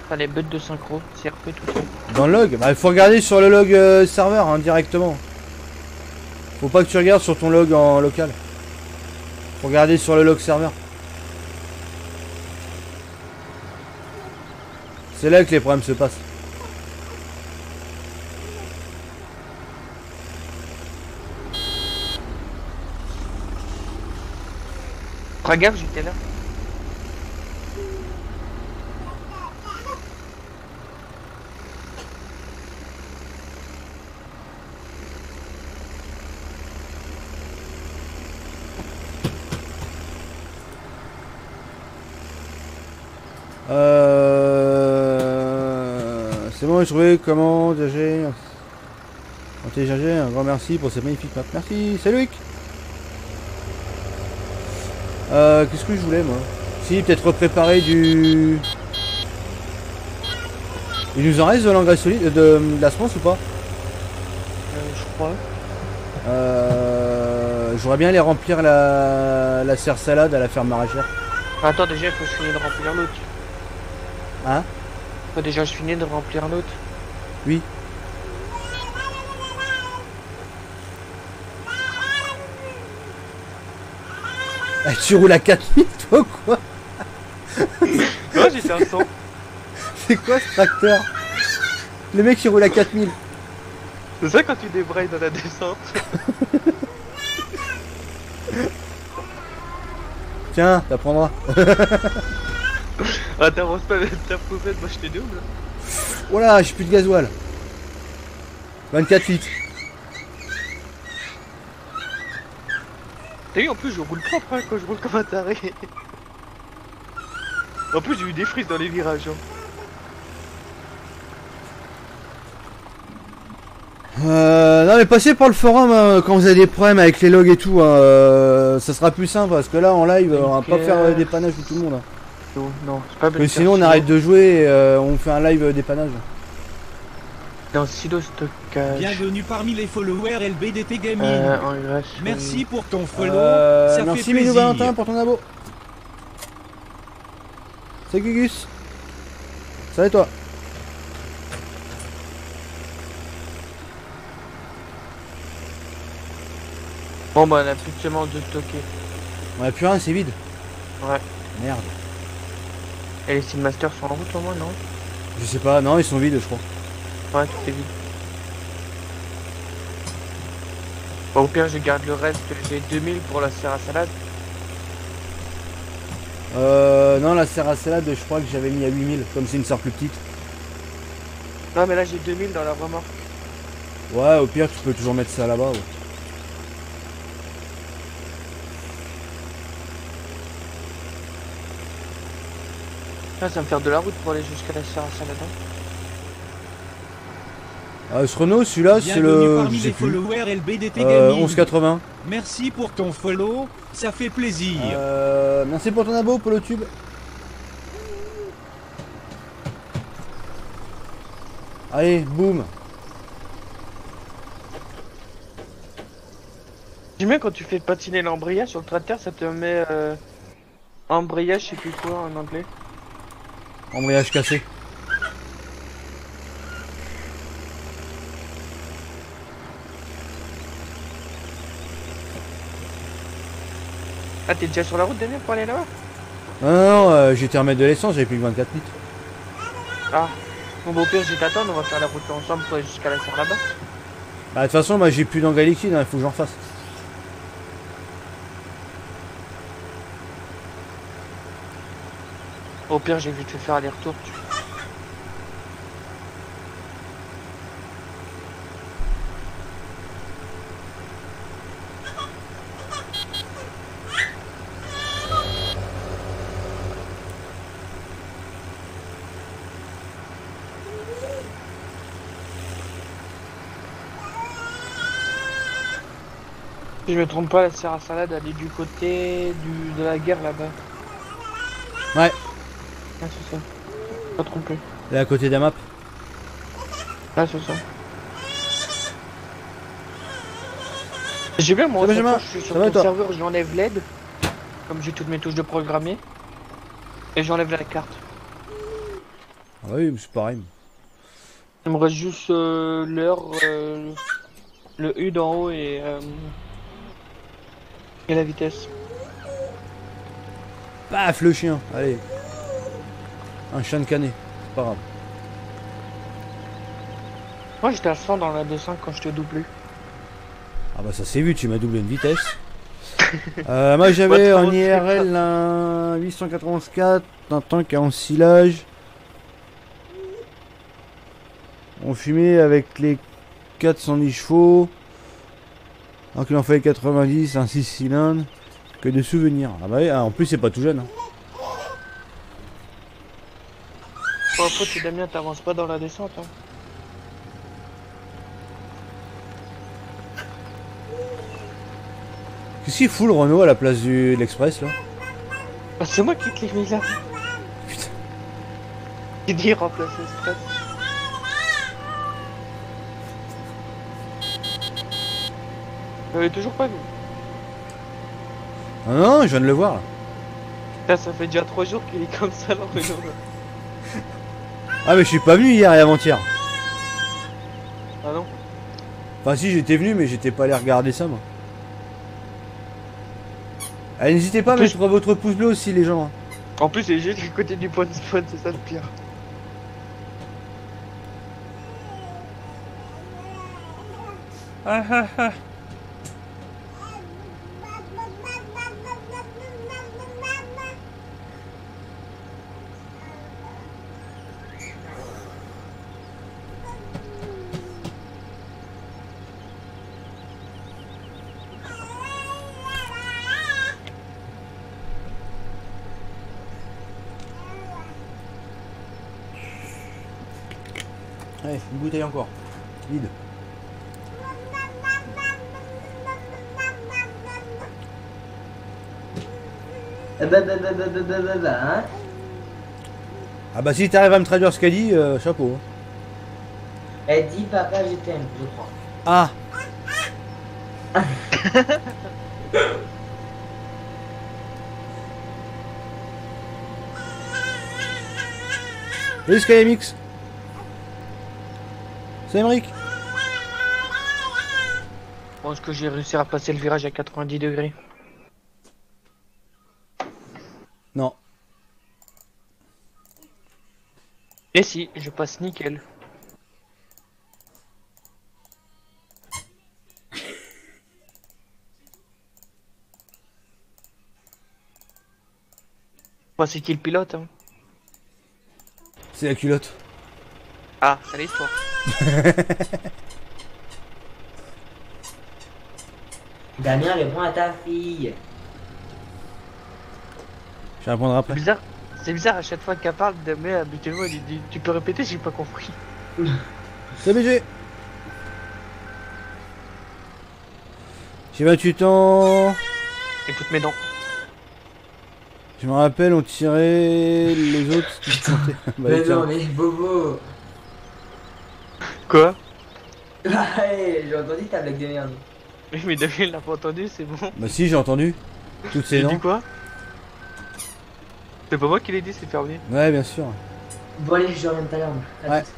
Enfin, les buts de synchro, CRP tout ça. Dans le log? Bah, il faut regarder sur le log serveur hein, directement. Faut pas que tu regardes sur ton log en local. Faut regarder sur le log serveur. C'est là que les problèmes se passent. Regarde, j'étais là. C'est bon, j'ai trouvé comment télécharger. Un grand merci pour cette magnifique map. Merci, salut Luc. Qu'est-ce que je voulais moi? Si, peut-être préparer du... Il nous en reste de l'engrais solide, de la semence ou pas? Je crois. J'aurais bien les remplir la serre salade à la ferme maraîchère. Attends, déjà, il faut que je finisse de remplir l'autre. Hein? Faut déjà que je finisse de remplir l'autre. Oui. Ah, tu roules à 4000 toi ou quoi? Non, j'étais à 100. C'est quoi ce tracteur? Le mec il roule à 4000. C'est ça quand tu débrailles dans la descente. Tiens, t'apprendras. Ah, t'avances pas avec ta poubelle, moi je te double. Voilà, j'ai plus de gasoil. 24 litres. T'as vu, en plus je roule propre hein, quand je roule comme un taré. En plus j'ai eu des frises dans les virages. Hein. Non mais passez par le forum hein, quand vous avez des problèmes avec les logs et tout, hein, ça sera plus simple parce que là en live on va pas faire dépannage de tout le monde. Hein. Non, c'est pas Mais sinon on arrête de jouer et on fait un live dépannage. Dans silo stockage. Bienvenue parmi les followers LBDT Gaming. En Grèce. Merci pour ton follow, ça merci fait Minou plaisir. Valentin pour ton abo. C'est Gugus. Salut toi. Bon bah on a plus de semences de stocker. On a plus rien, c'est vide. Ouais. Merde. Et les Steelmasters sont en route au moins, non? Je sais pas, non ils sont vides je crois. Ouais, tout est vide. Bon, au pire je garde le reste, j'ai 2000 pour la serre à salade. Non la serre à salade je crois que j'avais mis à 8000 comme c'est une serre plus petite. Non mais là j'ai 2000 dans la remorque. Ouais au pire tu peux toujours mettre ça là-bas. Ouais. Là ça va me faire de la route pour aller jusqu'à la serre à salade. Hein. Ce Renault celui-là c'est Bienvenue le... parmi je sais les plus. followers LBDT Gaming. 1180. Merci pour ton follow, ça fait plaisir. Merci pour ton abo Polo Tube. Allez, boum. J'aime bien quand tu fais patiner l'embrayage sur le tracteur, ça te met embrayage, je sais plus quoi en anglais. Embrayage cassé. Ah t'es déjà sur la route Damien pour aller là-bas? Non, j'étais à remettre de l'essence, j'avais plus que 24 litres. Ah. Bon bah au pire je vais t'attendre, on va faire la route ensemble pour aller jusqu'à la serre là-bas. Bah de toute façon, moi j'ai plus d'engrais liquide, hein, il faut que j'en fasse. Au pire j'ai vite fait faire aller-retour. Si je me trompe pas, la serre à salade elle est du côté de la guerre là-bas. Ouais, Ah c'est ça. Pas trompé. là à côté de la map. Ah c'est ça. J'ai bien moi, Ça va, Benjamin je suis sur Ça va, ton toi serveur, j'enlève l'aide. Comme j'ai toutes mes touches de programmer. Et j'enlève la carte. Ah oui, c'est pareil. Il me reste juste l'heure, le U d'en haut et la vitesse. Paf, le chien, allez. Un chien de canet, c'est pas grave. Moi j'étais à 100 dans la 2.5 quand je te doublé. Ah bah ça s'est vu, tu m'as doublé une vitesse. Moi j'avais en IRL un 894, un tank en silage. On fumait avec les 410 chevaux. Donc il en fallait 90, un 6 cylindres. Que de souvenirs. Ah bah oui, en plus c'est pas tout jeune. Hein. Bon, après tu Damien t'avances pas dans la descente. Hein. Qu'est-ce qu'il fout le Renault à la place de l'Express là? Bah, c'est moi qui te l'ai mis là. Putain. Qui dit remplacer Express. J'avais toujours pas vu. Ah non, je viens de le voir là. Là, ça fait déjà 3 jours qu'il est comme ça, le Renault. Ah mais je suis pas venu hier et avant-hier. Ah non? Enfin si j'étais venu mais j'étais pas allé regarder ça moi. Allez, n'hésitez pas à mettre votre pouce bleu aussi, les gens. En plus, c'est juste le côté du point de spawn, c'est ça le pire. Ah ah ah. Allez, une bouteille encore. Vide. Hein. Ah bah si t'arrives à me traduire ce qu'elle dit, chapeau. Hein. Elle dit papa je t'aime, je crois. Ah. Salut Skymix. C'est Emric. Je pense que j'ai réussi à passer le virage à 90 degrés. Non. Et si, je passe nickel. C'est qui le pilote hein? C'est la culotte. Ah, c'est l'histoire. Damien, réponds à ta fille. Je vais répondre après. C'est bizarre à chaque fois qu'elle parle de mais habituellement elle dit tu peux répéter, j'ai pas compris. C'est BG. J'ai 28 ans. Écoute mes dents. Je me rappelle, on tirait les autres qui se comptaient. Bah, Mais tiens. non, mais Bobo. Quoi? Ouais, j'ai entendu ta blague de merde. Mais David il l'a pas entendu, c'est bon. Bah si, j'ai entendu. Toutes ces J'ai dit dents. quoi? C'est pas moi qui l'ai dit, c'est fermier. Ouais, bien sûr. Bon allez, je reviens tout à l'heure. À Ouais. tout.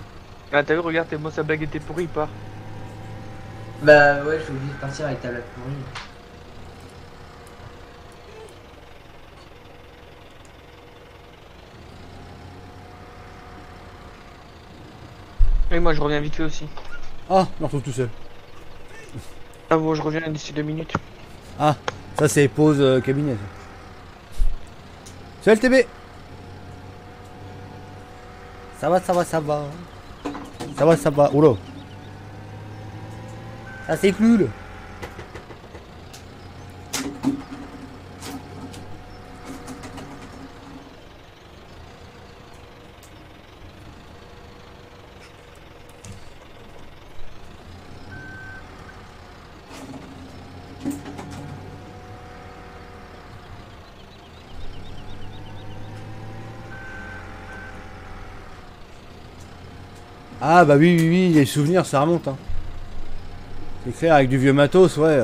Ah t'as vu, regarde tellement sa blague était pourrie, il part. Bah ouais, je suis obligé de partir avec ta blague pourrie. Et moi je reviens vite fait aussi. Ah, je me retrouve tout seul. Ah bon, je reviens d'ici 2 minutes. Ah, ça c'est pause cabinet. Salut LTB. Ça va, ça va, ça va. Ça va, ça va. Oula. Ça c'est cool. Ah bah oui, oui, oui, les souvenirs ça remonte. Hein. C'est clair, avec du vieux matos, ouais.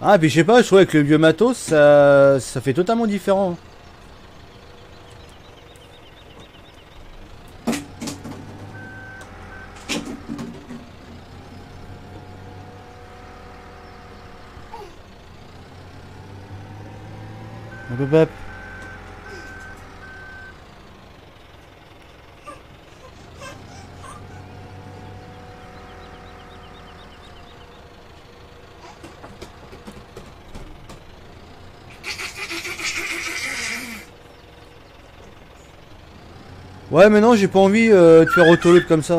Ah, puis je sais pas, je trouvais que le vieux matos, ça fait totalement différent. Hop, hop. Ouais, mais non, j'ai pas envie de faire autoload comme ça.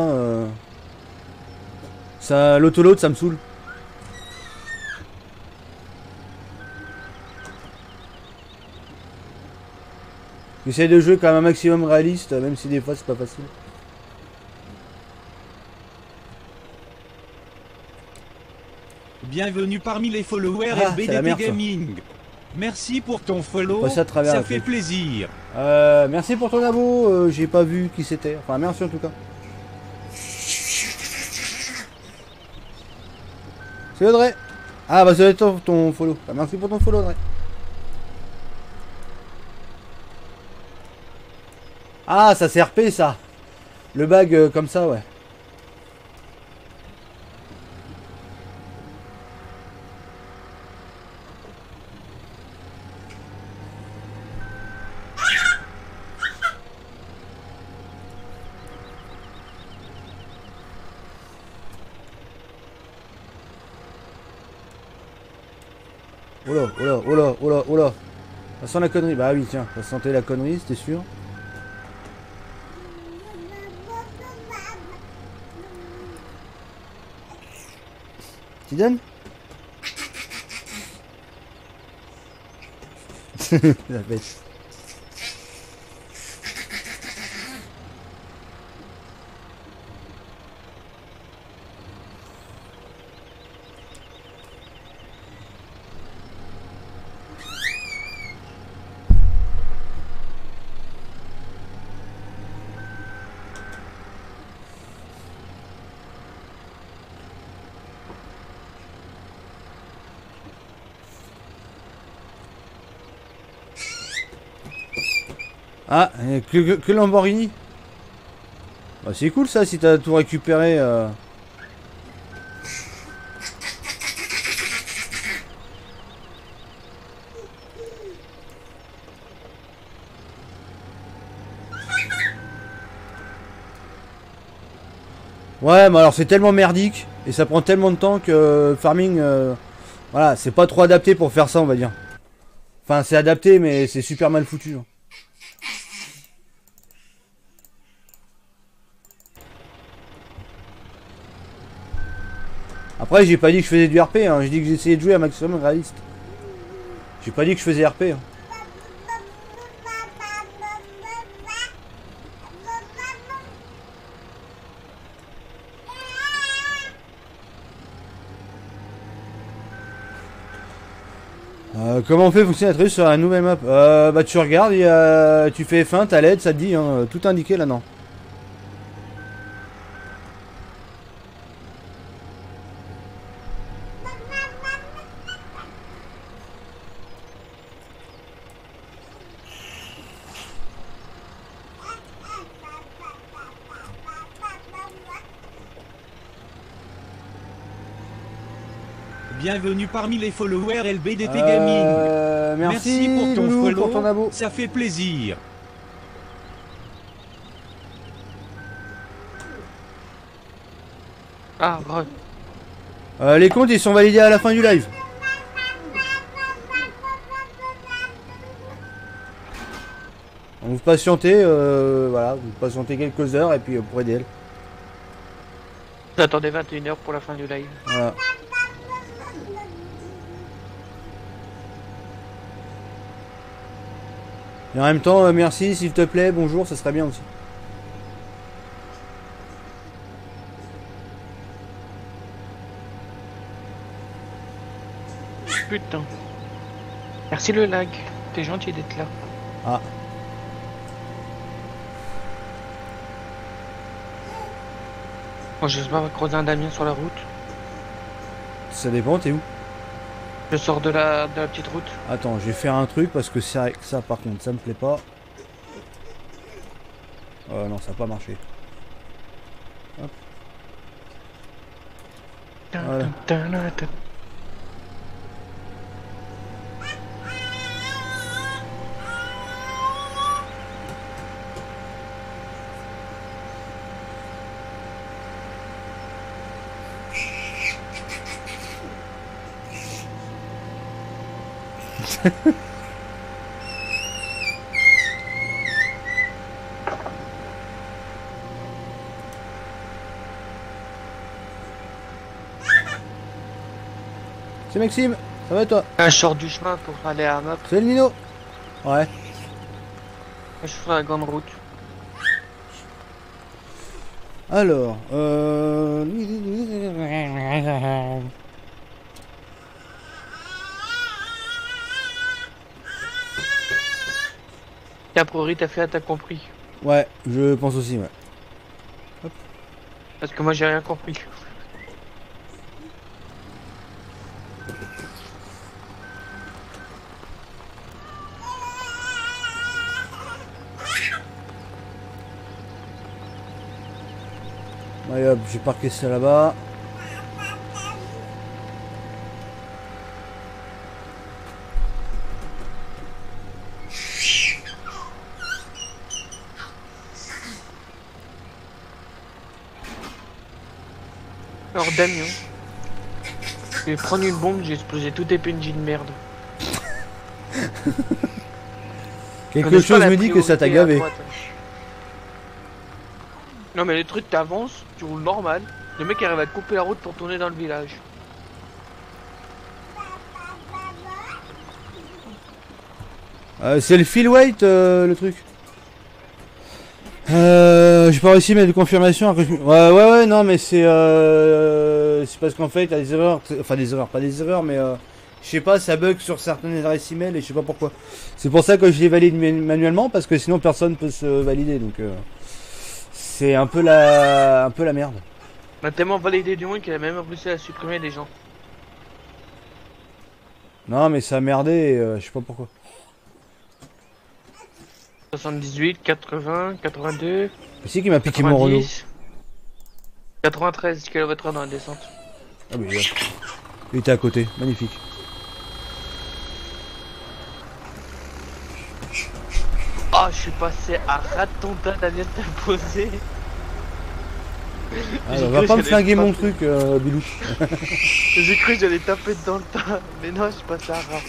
L'autoload, ça me saoule. J'essaie de jouer quand même un maximum réaliste, même si des fois c'est pas facile. Bienvenue parmi les followers Ah, c'est la LBDT merde, ça. Gaming. Merci pour ton follow, Passer à travers ça la fait tête. plaisir. Merci pour ton abo, j'ai pas vu qui c'était. Enfin, merci en tout cas. C'est Audrey. Ah bah ça doit être ton follow. Ah, merci pour ton follow Audrey. Ah, ça c'est RP ça. Le bag comme ça, ouais. Oh là, oh là, oh là, oh là, oh là. Ça sent la connerie. Bah oui, tiens, ça sentait la connerie, c'était sûr. Zidane. La bête. Ah, que Lamborghini. Bah, c'est cool ça si t'as tout récupéré. Ouais, mais alors c'est tellement merdique et ça prend tellement de temps que farming, voilà, c'est pas trop adapté pour faire ça, on va dire. Enfin, c'est adapté, mais c'est super mal foutu. Hein. Après, j'ai pas dit que je faisais du RP, hein. J'ai dit que j'essayais de jouer à maximum réaliste. J'ai pas dit que je faisais RP. Hein. Comment on fait fonctionner la triche sur la nouvelle map? Bah tu regardes, tu fais F1, t'as l'aide, ça te dit, hein, tout indiqué là, non. Bienvenue parmi les followers LBDT Gaming. Merci pour ton Loulou, follow, pour ton abo. ça fait plaisir. Ah, re. Les comptes ils sont validés à la fin du live. Donc vous patientez, voilà, vous patientez quelques heures et puis vous pourrez DL. J'attendais 21h pour la fin du live. Voilà. Et en même temps, merci s'il te plaît, bonjour, ça serait bien aussi. Putain. Merci le lag. T'es gentil d'être là. Ah. Moi, je sais pas, croiser un Damien sur la route. Ça dépend, t'es où? Je sors de la petite route. Attends, je vais faire un truc parce que c'est ça par contre, ça me plaît pas. Non, ça n'a pas marché. Hop. Voilà. C'est Maxime, ça va toi? Je sors du chemin pour aller à Map. C'est le Nino. Ouais. Je ferai la grande route. Alors, Et a priori, t'as fait, t'as compris. ouais, je pense aussi, ouais. Parce que moi, j'ai rien compris. Allez hop, j'ai parqué ça là-bas. Alors Damien, je vais prendre une bombe, j'ai explosé tous tes PNJ de merde. Quelque chose me dit que ça t'a gavé. Non mais les trucs t'avances, tu roules normal. Le mec arrive à te couper la route pour tourner dans le village. C'est le fill weight le truc. J'ai pas réussi à mettre de confirmation. Ouais, non, mais c'est parce qu'en fait, il y a des erreurs. Enfin, des erreurs, pas des erreurs, mais je sais pas, ça bug sur certaines adresses email et je sais pas pourquoi. C'est pour ça que je les valide manuellement parce que sinon personne peut se valider. Donc, c'est un peu la merde. On a tellement validé du monde qu'il a même réussi à supprimer des gens. Non, mais ça a merdé et je sais pas pourquoi. 78, 80, 82. C'est qui m'a piqué mon Renault. 93 km/h dans la descente. Ah, mais il était à côté, magnifique. Oh, je suis passé à ratontin, elle vient de t'imposer. Ah, on va pas me flinguer mon truc, Bilou. J'ai cru que j'allais taper dans le tas, mais non, je suis passé à rat.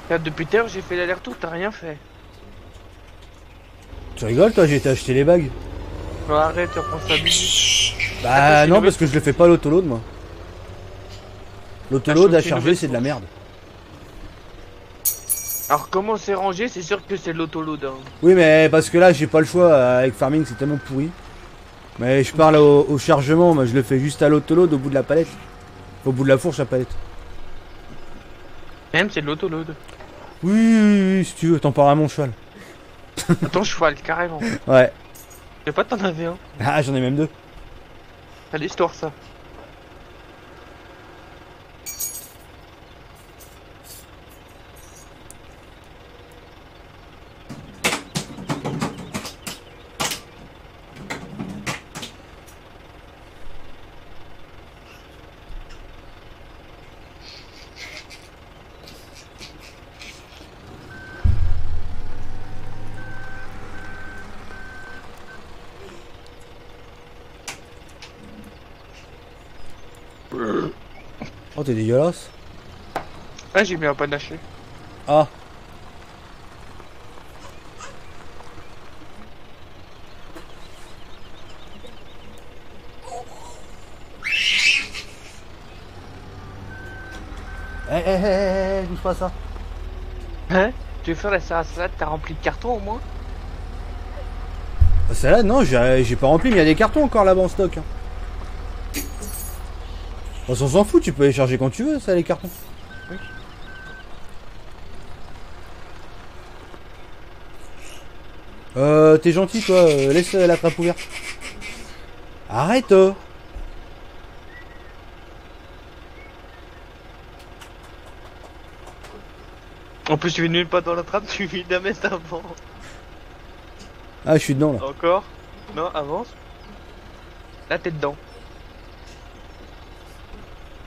Là, depuis tout à l'heure, j'ai fait l'aller-retour, t'as rien fait. Tu rigoles, toi, j'ai été acheter les bagues. Non, arrête, tu reprends ça minutes. Bah Attends, non, parce que je le fais pas l'autoload, moi. L'autoload à charger, c'est de la merde. Alors, comment c'est rangé, c'est sûr que c'est de l'autoload. Hein. Oui, mais parce que là, j'ai pas le choix. Avec Farming, c'est tellement pourri. Mais je parle au chargement, moi, je le fais juste à l'autoload au bout de la palette. Au bout de la fourche à palette. Même, c'est de l'autoload. Oui, si tu veux, t'en parles à mon cheval. Attends, cheval, carrément. Ouais. Je sais pas, t'en avais un. Ah, j'en ai même deux. C'est l'histoire, ça. Oh, t'es dégueulasse. Ah, j'ai mis un panaché. Ah. Bouge pas ça. Hein? Tu veux faire la salade, t'as rempli de carton au moins? Celle-là, non, j'ai pas rempli, mais il y a des cartons encore là-bas en stock. Hein. On s'en fout, tu peux les charger quand tu veux, ça, les cartons. Oui. T'es gentil, toi, laisse la trappe ouverte. Arrête. En plus, tu viens nulle pas dans la trappe, tu viens d'un mètre avant. Ah, je suis dedans, là. Encore? Non, avance. Là, t'es dedans.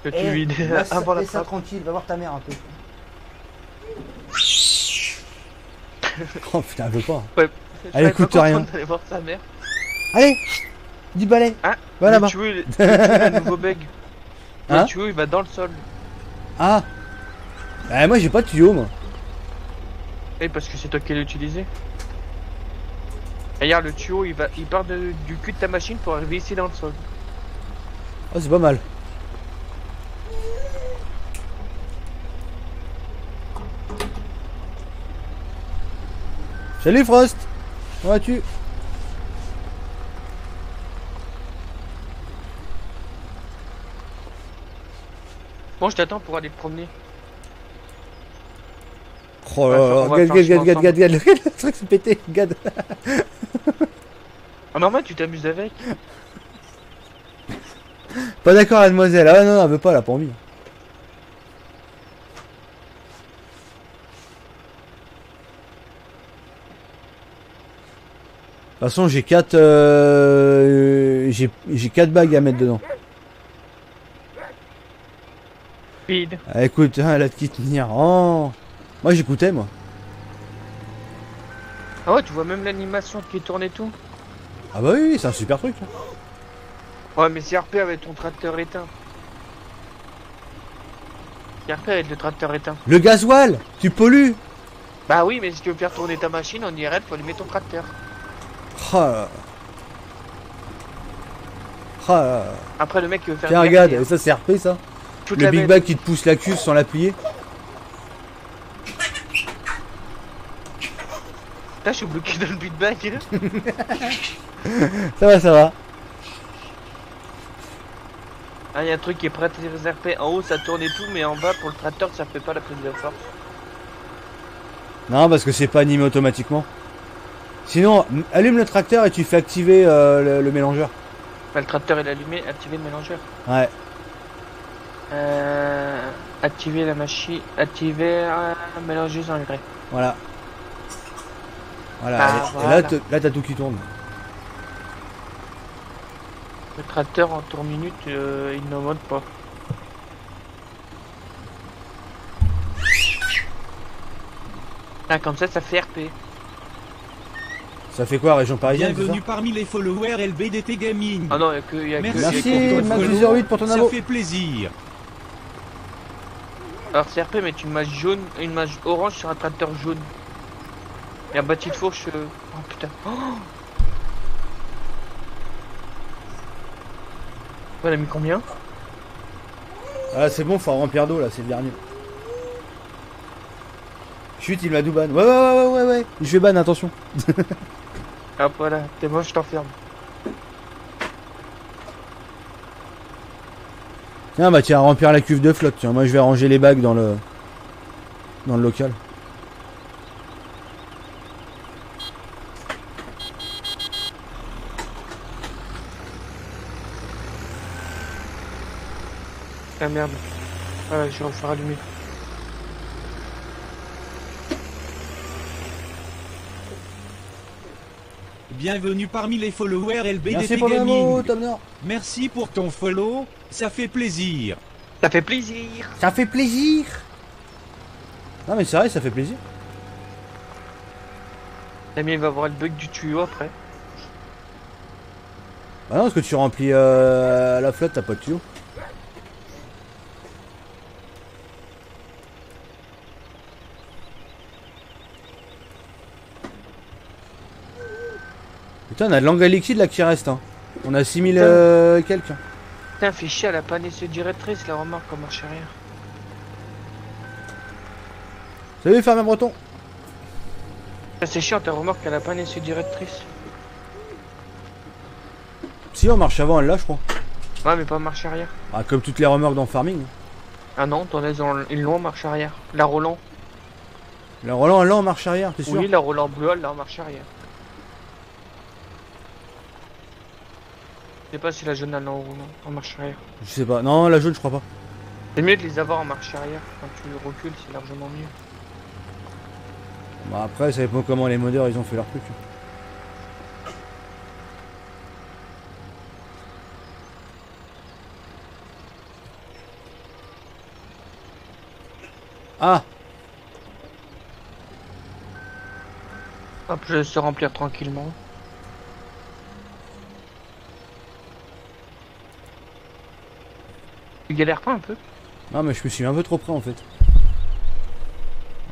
Que tu vides avant la trappe. tranquille, va voir ta mère un peu. Oh putain, elle veut pas. Ouais. Elle écoute rien. D'aller voir sa mère. Allez, 10 balais. Hein? Va là-bas. Le tuyau, il a un nouveau bug. Hein? Le tuyau, il va dans le sol. Ah. Moi, j'ai pas de tuyau, moi. Et parce que c'est toi qui l'as utilisé. Regarde, le tuyau, il part du cul de ta machine pour arriver ici dans le sol. Oh, c'est pas mal. Salut Frost. Comment vas-tu? Bon, je t'attends pour aller te promener. Oh là là, gad, le truc s'est pété, gad. Ah, normal, tu t'amuses avec. Pas d'accord, mademoiselle. Ah non, elle veut pas, elle a pas envie. De toute façon, j'ai 4 j'ai 4 bagues à mettre dedans. Speed. Ah, écoute, hein, elle a de qui tenir. Oh. Moi, j'écoutais, moi. Ah ouais, tu vois même l'animation qui tourne et tout. Ah bah oui, c'est un super truc. Hein. Ouais, mais CRP avec ton tracteur éteint. CRP avec le tracteur éteint. Le gasoil, tu pollues. Bah oui, mais si tu veux faire tourner ta machine en IRL, faut allumer ton tracteur. Ah. Ah. Après, le mec qui veut faire. Tiens, du regarde, RP, hein. ça c'est RP ça. Toute Le la Big bête. Bag qui te pousse la cuve sans la plier. Là, je suis bloqué dans le beatbag. Ça va, ça va. Ah, y a un truc qui est prêt à tirer les RP. En haut, ça tourne et tout, mais en bas, pour le tracteur, ça fait pas la prise de force. Non, parce que c'est pas animé automatiquement. Sinon, allume le tracteur et tu fais activer le mélangeur. Bah, le tracteur est allumé, activer le mélangeur. Ouais. Activer la machine, activer mélangeuse en engrais. Voilà. Voilà. Ah, Et voilà. là, t'as tout qui tourne. Le tracteur en tour minute, il ne monte pas. Ah, comme ça fait RP. Ça fait quoi, région parisienne, c'est ça? Bienvenue parmi les followers LBDT Gaming. Ah non, y a que. Merci, Merci, pour ton Max follow. 08 pour ton Ça abo. fait plaisir. Alors c'est RP, mais une image jaune, une image orange sur un tracteur jaune. Et un bâti de fourche. Oh putain. Oh, elle a mis combien? Ah, c'est bon, faut remplir d'eau là, c'est le dernier. Chut, il m'a tout ban. Ouais. Je vais ban, attention. Hop, voilà, t'es moche, je t'enferme. Tiens, bah tiens, remplir la cuve de flotte. Tiens, moi je vais ranger les bagues dans le local. Ah merde. Ouais, je vais refaire allumer. Bienvenue parmi les followers LBDT Merci pour le Gaming. mot, Tom Nord. Merci pour ton follow, ça fait plaisir. Ça fait plaisir. Ça fait plaisir. Non mais c'est vrai, ça fait plaisir. Damien il va voir le bug du tuyau après. Bah non, parce que tu remplis la flotte, t'as pas de tuyau. Putain, on a de l'engrais liquide là qui reste. Hein. On a 6000 quelques. Putain, fait chier, elle a pas laissé directrice la remarque en marche arrière. Salut, Fabien Breton. C'est chiant, ta remarque, elle a pas laissé directrice. Si, on marche avant, elle là, je crois. Ouais, mais pas marche arrière. Ah, comme toutes les remorques dans Farming. Ah non, t'en as une longue marche arrière. La Roland. La Roland, elle là en marche arrière, t'es sûr? Oui, la Roland bleue, elle là en marche arrière. Je sais pas si la jaune elle est en marche arrière. Je sais pas. Non, la jaune, je crois pas. C'est mieux de les avoir en marche arrière. Quand tu recules, c'est largement mieux. Bah après, ça dépend comment les modeurs ils ont fait leur truc. Ah, Hop, je laisse se remplir tranquillement. Tu galères pas un peu? non mais je me suis mis un peu trop près en fait.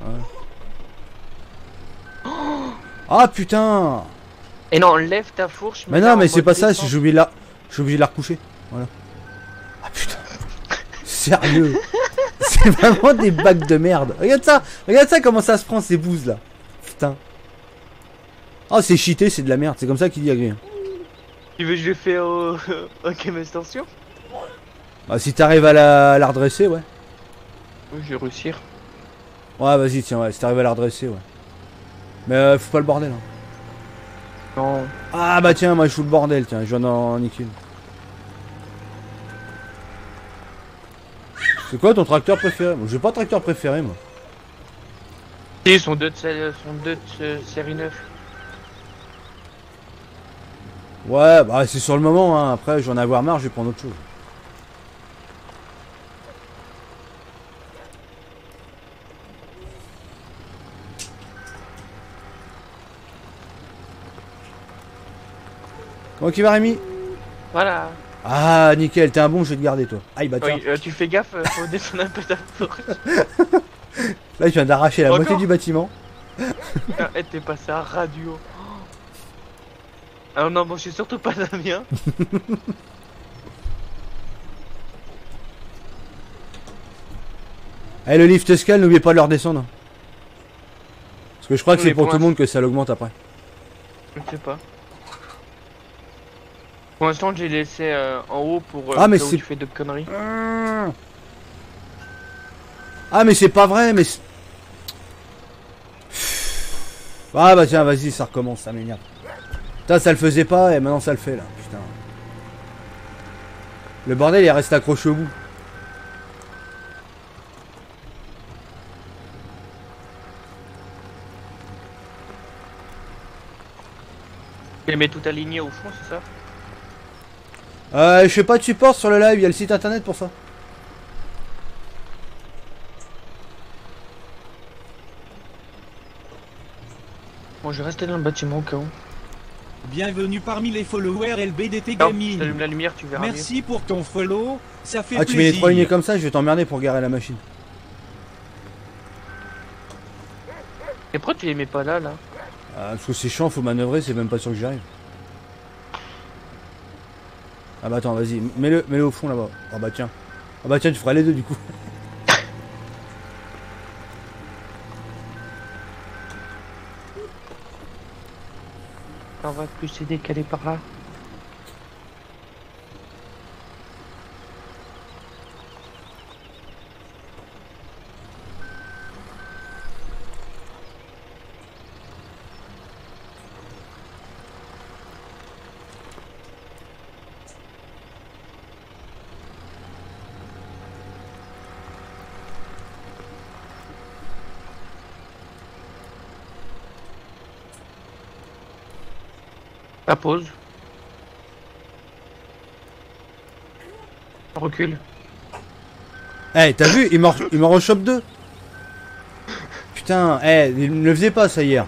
Ouais. Ah putain. Et non, lève ta fourche. Mais mets-la non en mais c'est mode pas ça, descente. j'ai oublié de la... Je suis obligé de la recoucher. Voilà. Ah putain. Sérieux. C'est vraiment des bacs de merde. Regarde ça comment ça se prend ces bouses là. Putain. Oh c'est cheaté, c'est de la merde, c'est comme ça qu'il dit Agri. Tu veux que je le fais au game extension? Bah si t'arrives à la redresser, ouais. Oui, je vais réussir. Ouais vas-y tiens, ouais, si t'arrives à la redresser, ouais. Mais faut pas le bordel. Hein. Non. Ah bah tiens, moi je fous le bordel, tiens, je viens d'en niquer une. C'est quoi ton tracteur préféré? Moi j'ai pas de tracteur préféré moi. Ils sont deux de série 9. Ouais, bah c'est sur le moment, hein. Après je vais en avoir marre, je vais prendre autre chose. Comment qui va Rémi? Voilà. Ah, nickel, t'es un bon, je vais te garder, toi. Aïe, bah tiens. Oui, tu fais gaffe, faut descendre un peu ta force. Là, je viens d'arracher la Encore moitié du bâtiment. Ah, et t'es passé à radio. Ah non, bon, je suis surtout pas Damien. Eh, le lift scale, n'oubliez pas de le redescendre. Parce que je crois que Oui, c'est pour pour tout le monde que ça l'augmente après. Je sais pas. Pour l'instant, j'ai laissé en haut pour Ah, mais là où c'est- tu fais de conneries. Ah, mais c'est pas vrai, mais... Ah bah tiens, vas-y, ça recommence, ça m'énerve. Putain, ça le faisait pas, et maintenant ça le fait, là. Putain. Le bordel, il reste accroché au bout. Tu les mets tout alignés au fond, c'est ça? Je fais pas de support sur le live, il y a le site internet pour ça. Bon, je vais rester dans le bâtiment au cas où. Bienvenue parmi les followers LBDT Non, Gaming. t'allumes la lumière, tu verras mieux. Merci pour ton follow, ça fait Ah, tu mets les plaisir. 3 lignes comme ça, je vais t'emmerder pour garer la machine. Et pourquoi tu les mets pas là, là? Ah, parce que c'est chiant, faut manœuvrer, c'est même pas sûr que j'y arrive. Ah bah attends, vas-y, mets-le au fond là-bas. Ah bah tiens. Ah bah tiens, tu feras les deux du coup. On va plus se décaler par là. La pause. On recule. Eh, t'as vu, il m'en rechoppe deux. Putain, il ne le faisait pas ça hier.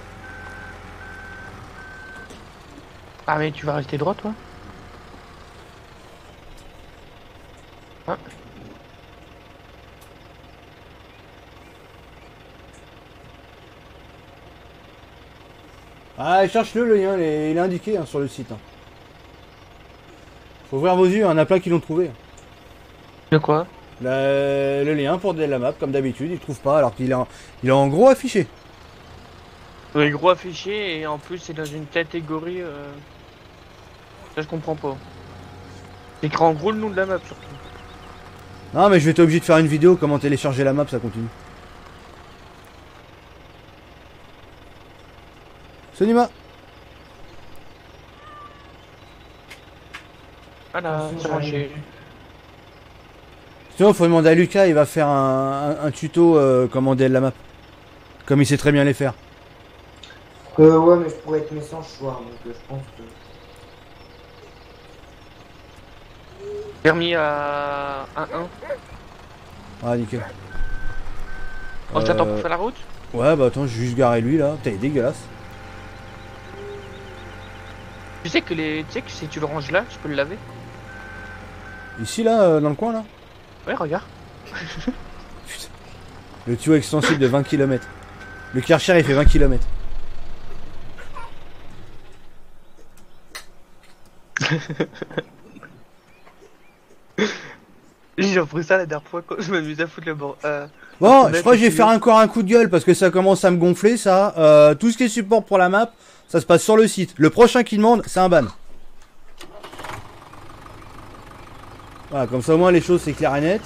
Ah mais tu vas rester droit toi? Ah. Ah, cherche-le, le lien, il est indiqué hein, sur le site. Hein. Faut ouvrir vos yeux, il y en a plein qui l'ont trouvé. De quoi? Le lien pour la map, comme d'habitude, il trouve pas alors qu'il est en gros affiché. Oui, gros affiché et en plus c'est dans une catégorie. Ça je comprends pas. C'est écrit en gros le nom de la map surtout. Non, mais je vais être obligé de faire une vidéo comment télécharger la map, ça continue. Sonima. Voilà, c'est rangé. Sinon, faut demander à Lucas, il va faire un tuto comment DL la map. Comme il sait très bien les faire. Ouais, mais je pourrais être méchant ce soir, donc je pense que... Permis à 1-1. Ah, nickel. On t'attend pour faire la route? Ouais, bah attends, je vais juste garer lui là. Putain, il est dégueulasse. Tu sais que si tu le ranges là, tu peux le laver? Ici là, dans le coin là. Ouais, regarde. Le tuyau extensible de 20 km. Le Karcher il fait 20 km. J'ai repris ça la dernière fois quand je m'amusais à foutre le bord. Bon, je crois que je vais faire encore un coup de gueule parce que ça commence à me gonfler ça. Tout ce qui est support pour la map, ça se passe sur le site. Le prochain qui demande, c'est un ban. Voilà, comme ça au moins les choses c'est clair et net.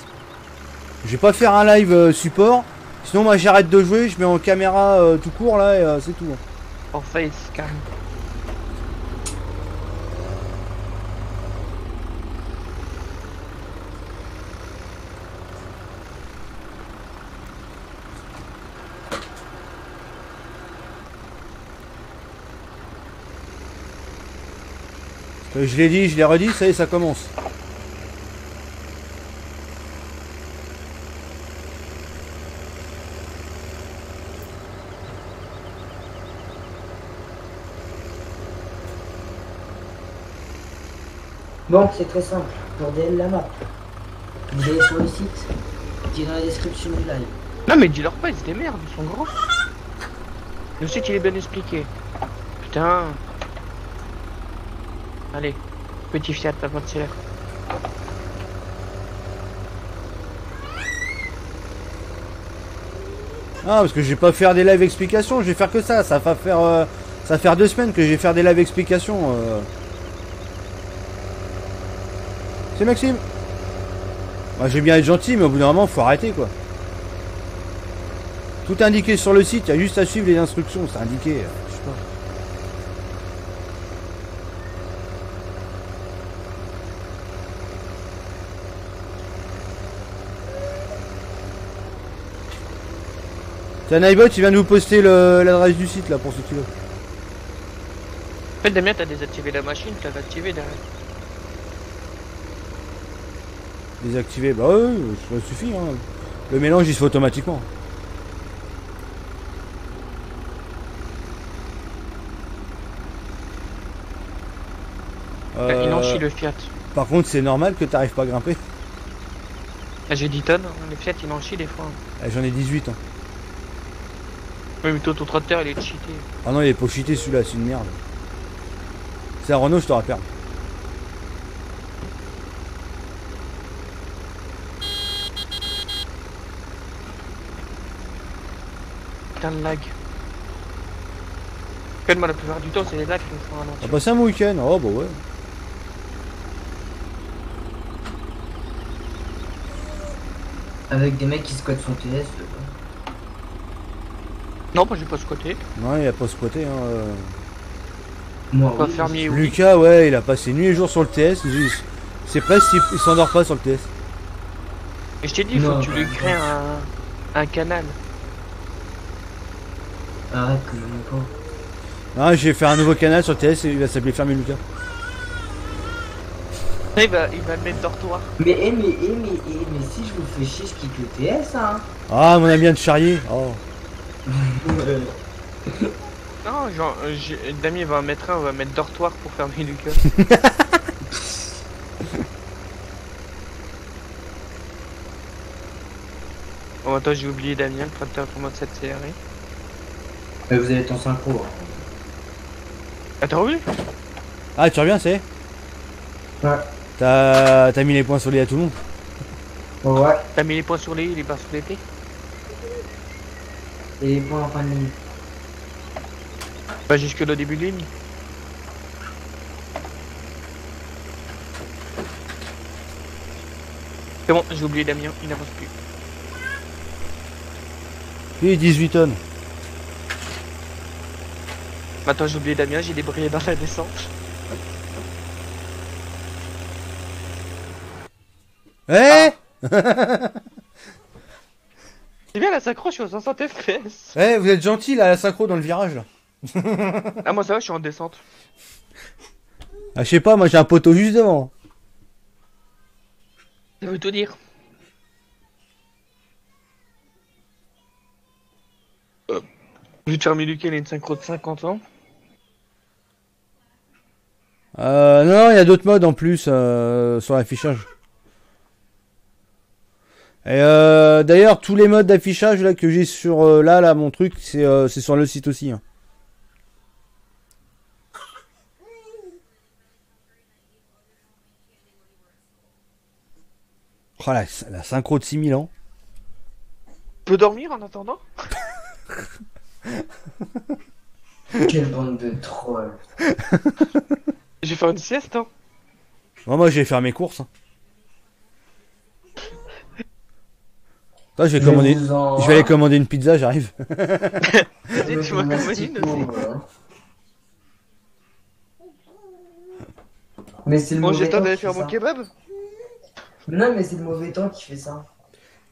Je vais pas faire un live support. Sinon moi j'arrête de jouer, je mets en caméra tout court là et c'est tout. En face, carrément. Je l'ai dit, je l'ai redit, ça y est, ça commence. Bon, c'est très simple. Pour DL la map, vous allez sur le site, qui est dans la description du live. Non mais dis-leur pas, ils se démerdent, ils sont grands. Le site il est bien expliqué. Putain. Allez, petit Fiat, la voiture. Ah, parce que je vais pas faire des live explications, je vais faire que ça. Ça va faire 2 semaines que je vais faire des live explications. C'est Maxime. Moi, j'ai bien être gentil, mais au bout d'un moment, faut arrêter quoi. Tout est indiqué sur le site, il y a juste à suivre les instructions, c'est indiqué. Je sais pas. Tiens, Nightbot, il vient de vous poster l'adresse du site là pour ceux qui veulent. En fait, Damien, t'as désactivé la machine, tu l'avais activé derrière. Désactiver, bah ouais, ça suffit. Hein. Le mélange il se fait automatiquement. Il en chie le Fiat. Par contre, c'est normal que t'arrives pas à grimper. Ah, j'ai 10 tonnes, le Fiat il en chie des fois. J'en ai 18 ans. Oui, mais toi, ton tracteur il est cheaté. Ah non, il est pas cheaté celui-là, c'est une merde. C'est un Renault, je te rappelle. Putain de lag. Moi, la plupart du temps, c'est les lags qui me font On ralentir. va passer un week-end, oh bah ouais. Avec des mecs qui squattent son TS. Non, moi j'ai pas squatté. Non, il a pas squatté. Hein. Moi, Pas oui. fermier, oui. Lucas, ouais, il a passé nuit et jour sur le TS. C'est presque il s'endort pas sur le TS. Et je t'ai dit, il faut Non, que tu lui bah, crées un canal. Arrête, que même pas. Non, je vais faire un nouveau canal sur le TS et il va s'appeler Fermier Lucas. Il va le mettre dortoir. Mais si je vous fais chier, je quitte le TS, hein. Ah, mon ami de Charrier. Oh. Non, genre, Damien va en mettre un, on va mettre dortoir pour fermer Lucas. Bon, attends, j'ai oublié Damien, le tracteur pour moi de cette série. Vous allez être en synchro. Hein. Ah, t'as revu? Ah, tu reviens, c'est? Ouais. T'as mis les points sur les à tout le monde. Ouais. T'as mis les points sur les i, les barres sur les t? Et les points en fin de ligne. Pas jusque le début de ligne. C'est bon, j'ai oublié Damien, il n'avance plus. Et 18 tonnes. Maintenant j'ai oublié Damien, j'ai débrayé dans la descente. Eh C'est bien la synchro, je suis aux 60 FPS. Eh, vous êtes gentil là, à la synchro dans le virage là. Ah, moi ça va, je suis en descente. Ah, je sais pas, moi j'ai un poteau juste devant. Ça veut tout dire. Je vais te faire Lucas, il a une synchro de 50 ans. Non, il y a d'autres modes en plus sur l'affichage. Et d'ailleurs, tous les modes d'affichage là que j'ai sur là, mon truc, c'est sur le site aussi. Hein. Oh, la synchro de 6000 ans. Tu peux dormir en attendant? Quelle bande de trolls. Je vais faire une sieste, hein. Oh, moi, je vais faire mes courses. Hein. Attends, je vais aller commander une pizza, j'arrive. Vas-y, tu m'as commander une aussi. Mais c'est le Bon, j'ai mauvais le temps temps d'aller qui faire fait mon ça. kebab. Non, mais c'est le mauvais temps qui fait ça.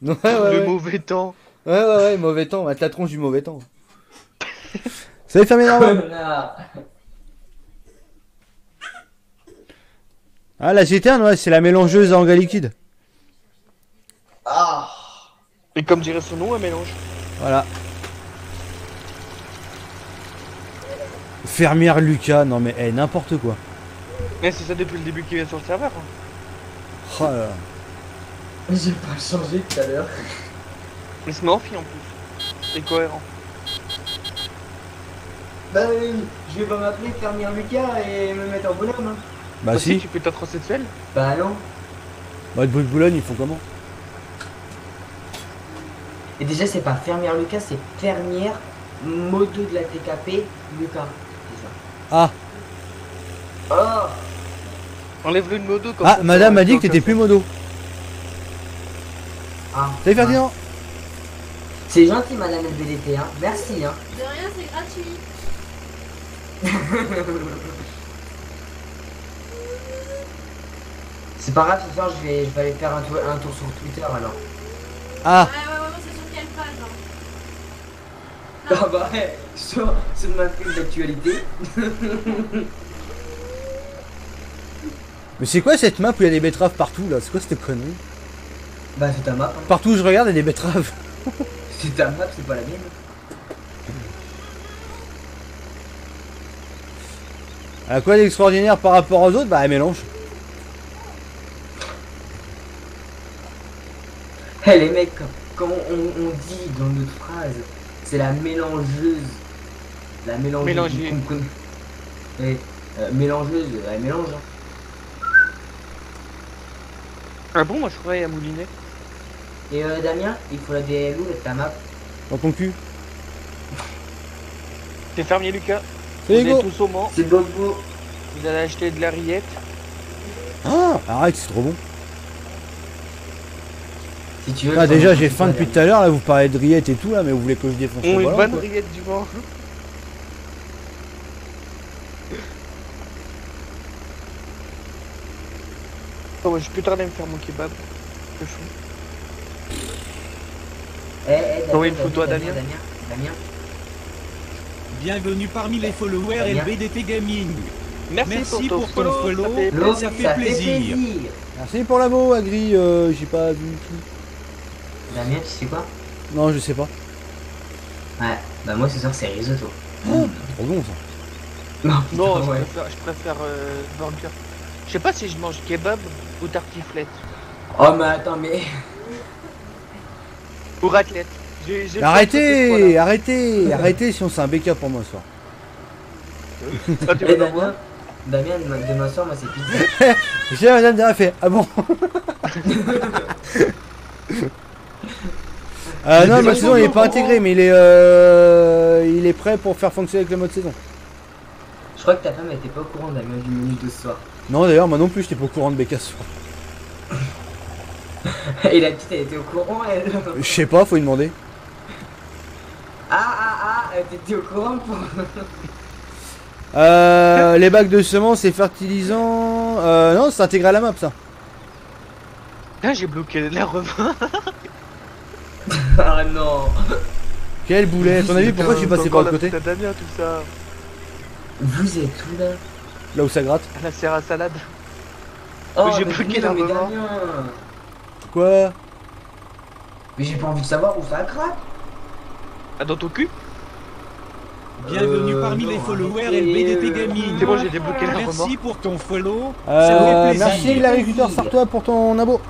Ouais, Le mauvais temps. ouais, mauvais temps, la tronche du mauvais temps. Salut, fermé normal. Connard. Ah, la G-Terne, ouais, c'est la mélangeuse à engrais liquide. Ah. Et comme dirait son nom, un mélange. Voilà. Fermière Lucas, non mais n'importe quoi. Mais c'est ça depuis le début qu'il vient sur le serveur. Hein. Oh là là. J'ai pas changé tout à l'heure. Il se met en fille en plus. C'est cohérent. Bah oui, je vais pas m'appeler Fermier Lucas et me mettre en bonhomme. Hein. Bah Aussi, si. tu peux être sexuel. Bah non. Bah, le bruit de Boulogne, ils font comment? Et déjà, c'est pas Fermière Lucas, c'est Fermière Modo de la TKP Lucas. C'est ça. Ah. Oh. Enlève-le de modo comme Ah, ça, madame ça m'a dit que t'étais plus modo. Ah. Salut Ferdinand. C'est gentil, madame LBDT, hein. Merci, hein. De rien, c'est gratuit. C'est pas grave, ce soir, je vais aller faire un tour sur Twitter alors. Ah. Ouais, c'est sur quelle page, hein? Ah bah ouais, sur ma file d'actualité. Mais c'est quoi cette map où il y a des betteraves partout là? C'est quoi cette connerie? Bah c'est ta map, hein. Partout où je regarde, il y a des betteraves. C'est ta map, c'est pas la mienne. À quoi d'extraordinaire par rapport aux autres? Bah, elle mélange. Eh les mecs, comme on dit dans notre phrase, c'est la mélangeuse. La mélangeuse. Mélangée. vous comprenez. Et, mélangeuse, elle mélange. Hein. Ah bon, moi je croyais à Moulinet. Et Damien, il faut la DLU de ta map. Dans ton cul. C'est Fermier Lucas. Salut Vous go. êtes tous au Mans. C'est Bobo. Vous allez acheter de la rillette. Ah, arrête, c'est trop bon. Si tu veux. Ah, je déjà, t'en- j'ai faim depuis tout à l'heure. Là, vous parlez de rillettes et tout là, mais vous voulez que je défonce le Une ballon, bonne quoi. rillette du Mans. Oh, ouais, je suis plus tardé à me faire mon kebab. Je fous. Damien, Oui, une photo à Damien. Damien. Bienvenue parmi les followers Bien. LBDT Gaming. Merci, pour ton follow. ça fait L'eau, Ça fait plaisir. Merci pour l'amo, Agri. J'ai pas vu tout. Damien, tu sais quoi? Non, je sais pas. Ouais, bah moi ce soir c'est risotto. Trop bon ça. Non, Non, putain, ouais. je préfère burger. Je sais pas si je mange kebab ou tartiflette. Oh mais attends, mais. Ou raclette. J'ai Mais pas arrêtez, arrêtez, arrêtez, sinon c'est un BK pour moi ce soir. ce choix-là. Ah, tu Eh, veux l'envoyer Damien, demain soir, moi c'est pizza. J'ai madame derrière fait. Ah bon? Non, le mode saison il est pas intégré, mais il est prêt pour faire fonctionner avec le mode saison. Je crois que ta femme elle était pas au courant, Damien, du menu de ce soir. Non, d'ailleurs, moi non plus, j'étais pas au courant de BK ce soir. Et la petite elle était au courant, elle. Je sais pas, faut lui demander. T'étais au courant pour. Les bacs de semences et fertilisants. Non, c'est intégré à la map ça. Ah, j'ai bloqué la revanche. Ah non. Quel boulet. À ton avis, pourquoi je suis passé par le côté? T'as Damien, tout ça. Vous êtes tout là. Là où ça gratte. La serre à salade. Oh, j'ai mais bloqué non, la mais maman. Damien. Quoi? Mais j'ai pas envie de savoir où ça craque. Ah, dans ton cul? Bienvenue parmi non, les followers arrêtez, LBDT Gaming. C'est bon, j'ai débloqué la Merci revanche. pour ton follow. Ça fait plaisir. Merci l'agriculteur Sartois pour ton abo.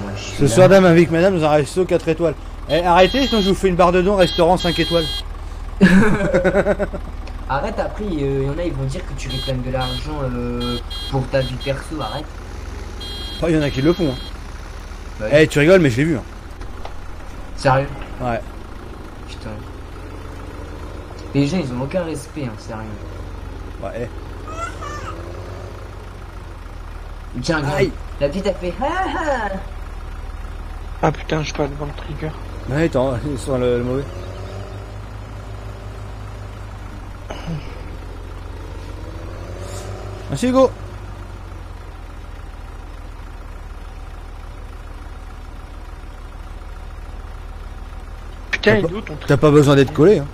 Moi, je suis Ce là. soir, dame avec madame, nous un resto 4 étoiles. Eh, arrêtez, sinon je vous fais une barre de don restaurant 5 étoiles. Arrête, après, il y en a, ils vont dire que tu réclames de l'argent pour ta vie perso, arrête. Oh, il y en a qui le font. Hein. Bah Eh, tu rigoles, mais je l'ai vu. Hein. Sérieux? Ouais. Putain. Les gens, ils ont aucun respect, hein, sérieux. Ouais. Tiens, regarde. Aïe. La petite, elle fait ah. Ah putain, je parle devant le trigger. Ouais, attends, ils sont le mauvais. Merci Hugo. Putain, il T'as est où ton truc? T'as pas besoin d'être collé. Hein.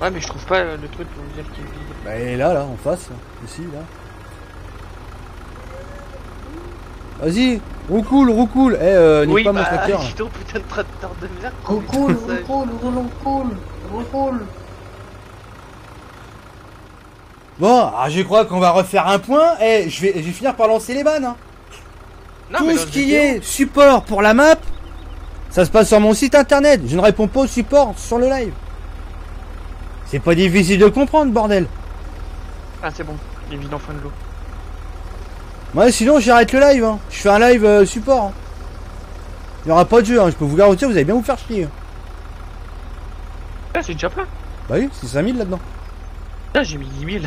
Ouais, mais je trouve pas le truc pour me dire qu'il est vide. Bah, il est là, en face. Ici, là. Vas-y, roucoule. Nique Oui, pas mon bah, tracteur. dis donc, putain de tracteur de merde. Roule, Bon, alors je crois qu'on va refaire un point. Je vais finir par lancer les vannes. Hein. Non, mais Tout dans ce le qui vidéo. est support pour la map, ça se passe sur mon site internet. Je ne réponds pas au support sur le live. C'est pas difficile de comprendre, bordel. Ah, c'est bon, il est vide en fin de l'eau. Ouais, sinon j'arrête le live. Hein. Je fais un live support. Hein. Il n'y aura pas de jeu. Hein. Je peux vous garantir, vous allez bien vous faire chier. Ah, c'est déjà plein. Bah oui, c'est 5000 là-dedans. Ah, j'ai mis 10 000.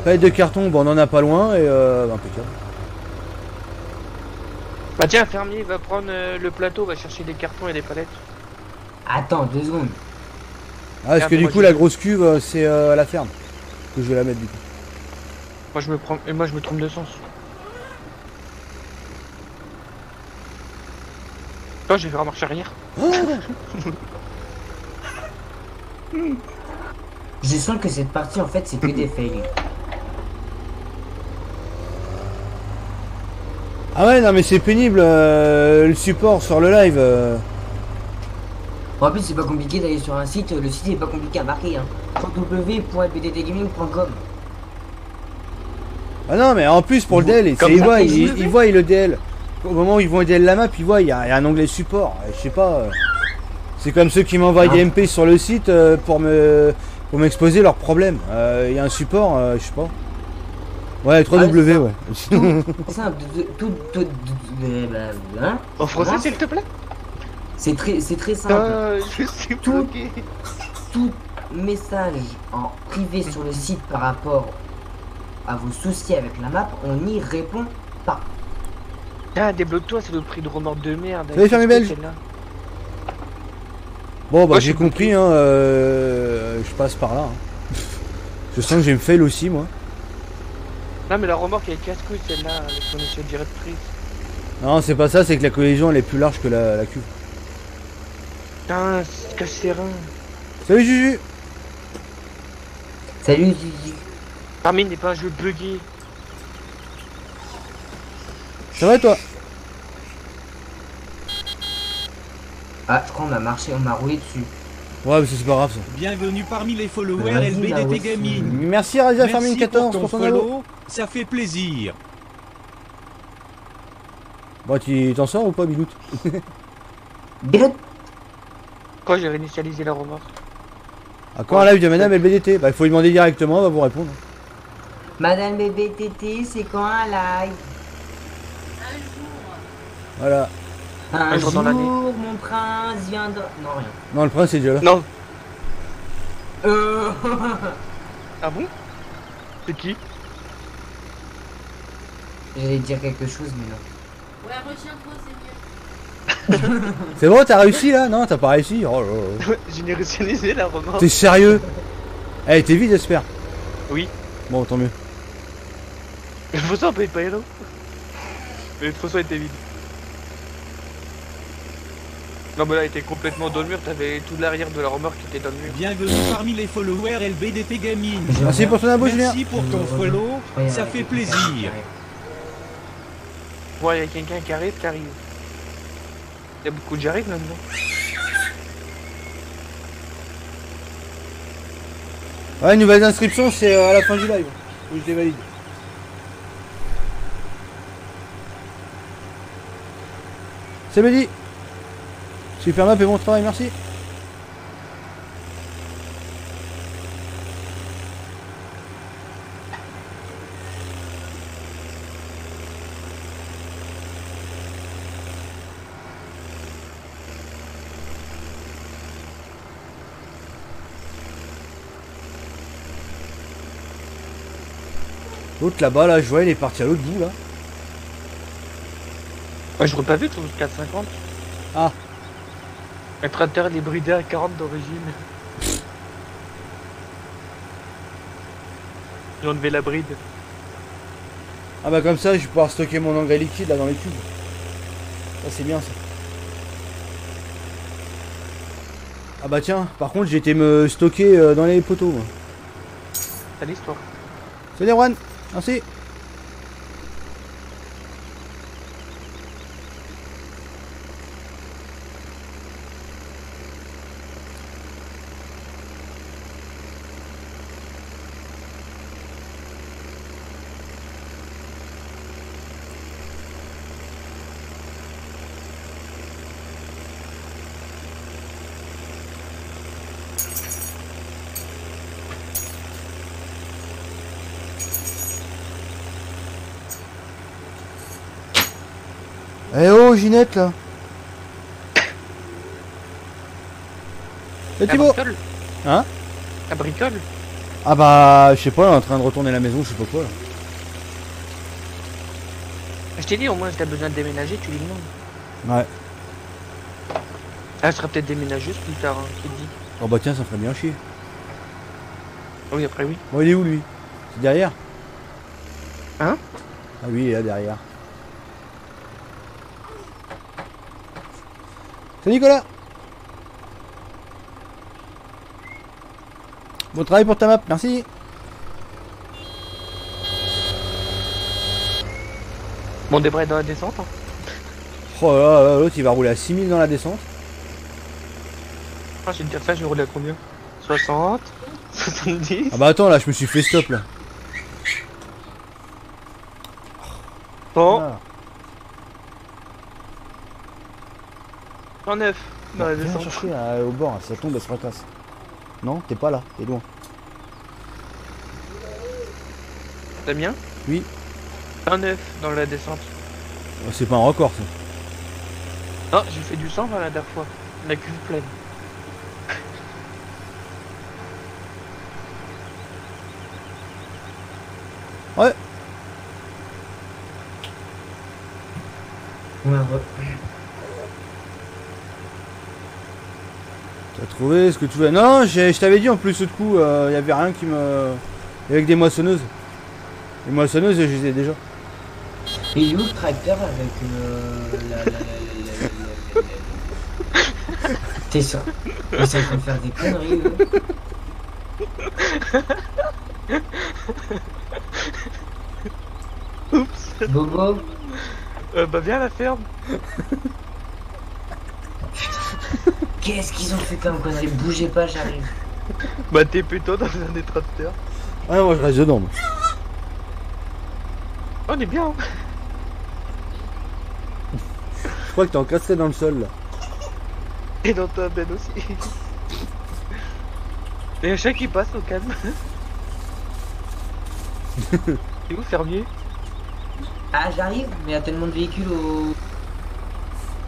Palette de carton, bon, on en a pas loin et impeccable. Bah tiens, fermier va prendre le plateau, va chercher des cartons et des palettes. Attends, 2 secondes. Ah, parce que du moi, coup, je- la grosse cuve, c'est à la ferme. Que je vais la mettre du coup. Moi je me trompe de sens. Toi, je vais faire marche arrière. Je sens que cette partie, en fait, c'est que des fails. Ah ouais, non mais c'est pénible, le support sur le live. En plus, c'est pas compliqué d'aller sur un site. Le site est pas compliqué à marquer. Hein. www.bddgaming.com. Ah non, mais en plus pour le DL, Comme ils ça, voient, ils ils, le ils font. voient le DL. Au moment où ils voient le DL la map, ils voient, il y a un onglet support. Je sais pas. C'est comme ceux qui m'envoient des MP sur le site pour m'exposer leurs problèmes. Il y a un support, je sais pas. Ouais, 3W, ouais. Tout simple. Hein. En français, Hein s'il te plaît. C'est très simple. Je suis Tout. bloqué. Tout message en privé sur le site par rapport à vos soucis avec la map, on n'y répond pas. Ah, débloque-toi, c'est le prix de remorque de merde. Salut, fermier belge. Celle-là. Bon, bah Moi, je j'ai suis compris, hein, je passe par là. Hein. Je sens que j'ai me fail aussi, moi. Non, mais la remorque elle est casse-couille celle-là, avec son échelle directrice. Non, c'est pas ça, c'est que la collision elle est plus large que la cuve. Putain, c'est casse ses reins. Salut Juju. Salut Gigi. Parmi n'est pas un jeu buggé. Ça va toi? Ah, je crois qu'on m'a marché, on m'a roulé dessus. Ouais, mais c'est pas grave ça. Bienvenue parmi les followers Vas-y, là LBDT aussi. Gaming. Merci Razia Merci Farming pour 14 ton pour ton alo. follow, ça fait plaisir. Bon, tu t'en sors ou pas, Bilout? Bilout. Quand j'ai réinitialisé la remorque. Ah, quand un live de Madame LBDT? Bah, il faut lui demander directement, elle va vous répondre. Madame BBTT, c'est quand un live? Voilà. Un jour jour, dans l'année. mon prince viendra... Non, rien. Non, le prince est déjà là. Non. Euh... Ah bon? C'est qui? J'allais dire quelque chose, mais non. Ouais, retiens-toi, c'est mieux. C'est bon, t'as réussi là? Non, t'as pas réussi. Oh là là. J'ai réinitialisé la remorque. T'es sérieux? Eh, t'es vide, j'espère. Oui. Bon, tant mieux. Le faux on peut être pas héros. Mais le faux était vide. Non, mais là, il était complètement dans le mur. T'avais tout l'arrière de la remorque qui était dans le mur. Bienvenue parmi les followers LBDT Gaming. Merci pour ton abo, Julien. Merci pour ton follow, Ouais, ça ouais, fait ouais, plaisir. Ouais, il y a quelqu'un qui arrive, Il y a beaucoup de j'arrive là-dedans. Ouais, nouvelles inscriptions, c'est à la fin du live. Où je les valide. C'est Mehdi. Super map et bon travail, merci. L'autre là-bas, là, je vois, il est parti à l'autre bout, là. Ouais, je pas vu tout le 450. Ah. Un tracteur il est bridé à 40 d'origine. J'ai enlevé la bride. Ah bah comme ça, je vais pouvoir stocker mon engrais liquide, là, dans les cubes. Ça, c'est bien, ça. Ah bah tiens, par contre, j'ai été me stocker dans les poteaux, moi. C'est l'histoire. Salut Erwan, merci. Eh oh Ginette là. Et La Thibaut. bricole. Hein? La bricole. Ah bah je sais pas, on est en train de retourner à la maison, je sais pas quoi là. Je t'ai dit, au moins si t'as besoin de déménager, tu lui demandes. Ouais. Elle sera peut-être déménageuse plus tard, hein, qui te dit. Oh bah tiens, ça ferait bien chier. Oui, après oui. Bon il est où lui? C'est derrière? Hein? Ah oui, il est là derrière. C'est Nicolas. Bon travail pour ta map, merci. Bon, on devrait être dans la descente. Hein. Oh là là, l'autre il va rouler à 6000 dans la descente. Ah, je vais te dire ça, je vais rouler à combien? 60 70 Ah bah attends là, je me suis fait stop là. Bon, Ah. 109 dans la Viens descente. chercher là, au bord, ça tombe, elle se fracasse. Non, t'es pas là, t'es loin. Damien? Oui. 109 dans la descente. Oh, c'est pas un record ça. Non, j'ai fait du 100 la dernière fois. La cuve pleine. Ouais. Ouais, T'as trouvé ce que tu veux? Non, je t'avais dit en plus, ce coup, il y avait rien qui me... Avec des moissonneuses. Les moissonneuses, je les ai déjà. Et il est où le tracteur avec T'es ça. Ils sont en train de faire des conneries. Oups. Bobo, Bah viens à la ferme. qu'est-ce qu'ils ont fait comme conneries? Bougez pas, j'arrive. Bah t'es plutôt dans un des tracteurs. Ah non, moi je reste dedans. Moi. On est bien. Hein. Je crois que t'es encastré dans le sol là. Et dans ta benne aussi. Et un chat qui passe au calme. C'est où fermier? Ah, j'arrive, mais il y a tellement de véhicules au.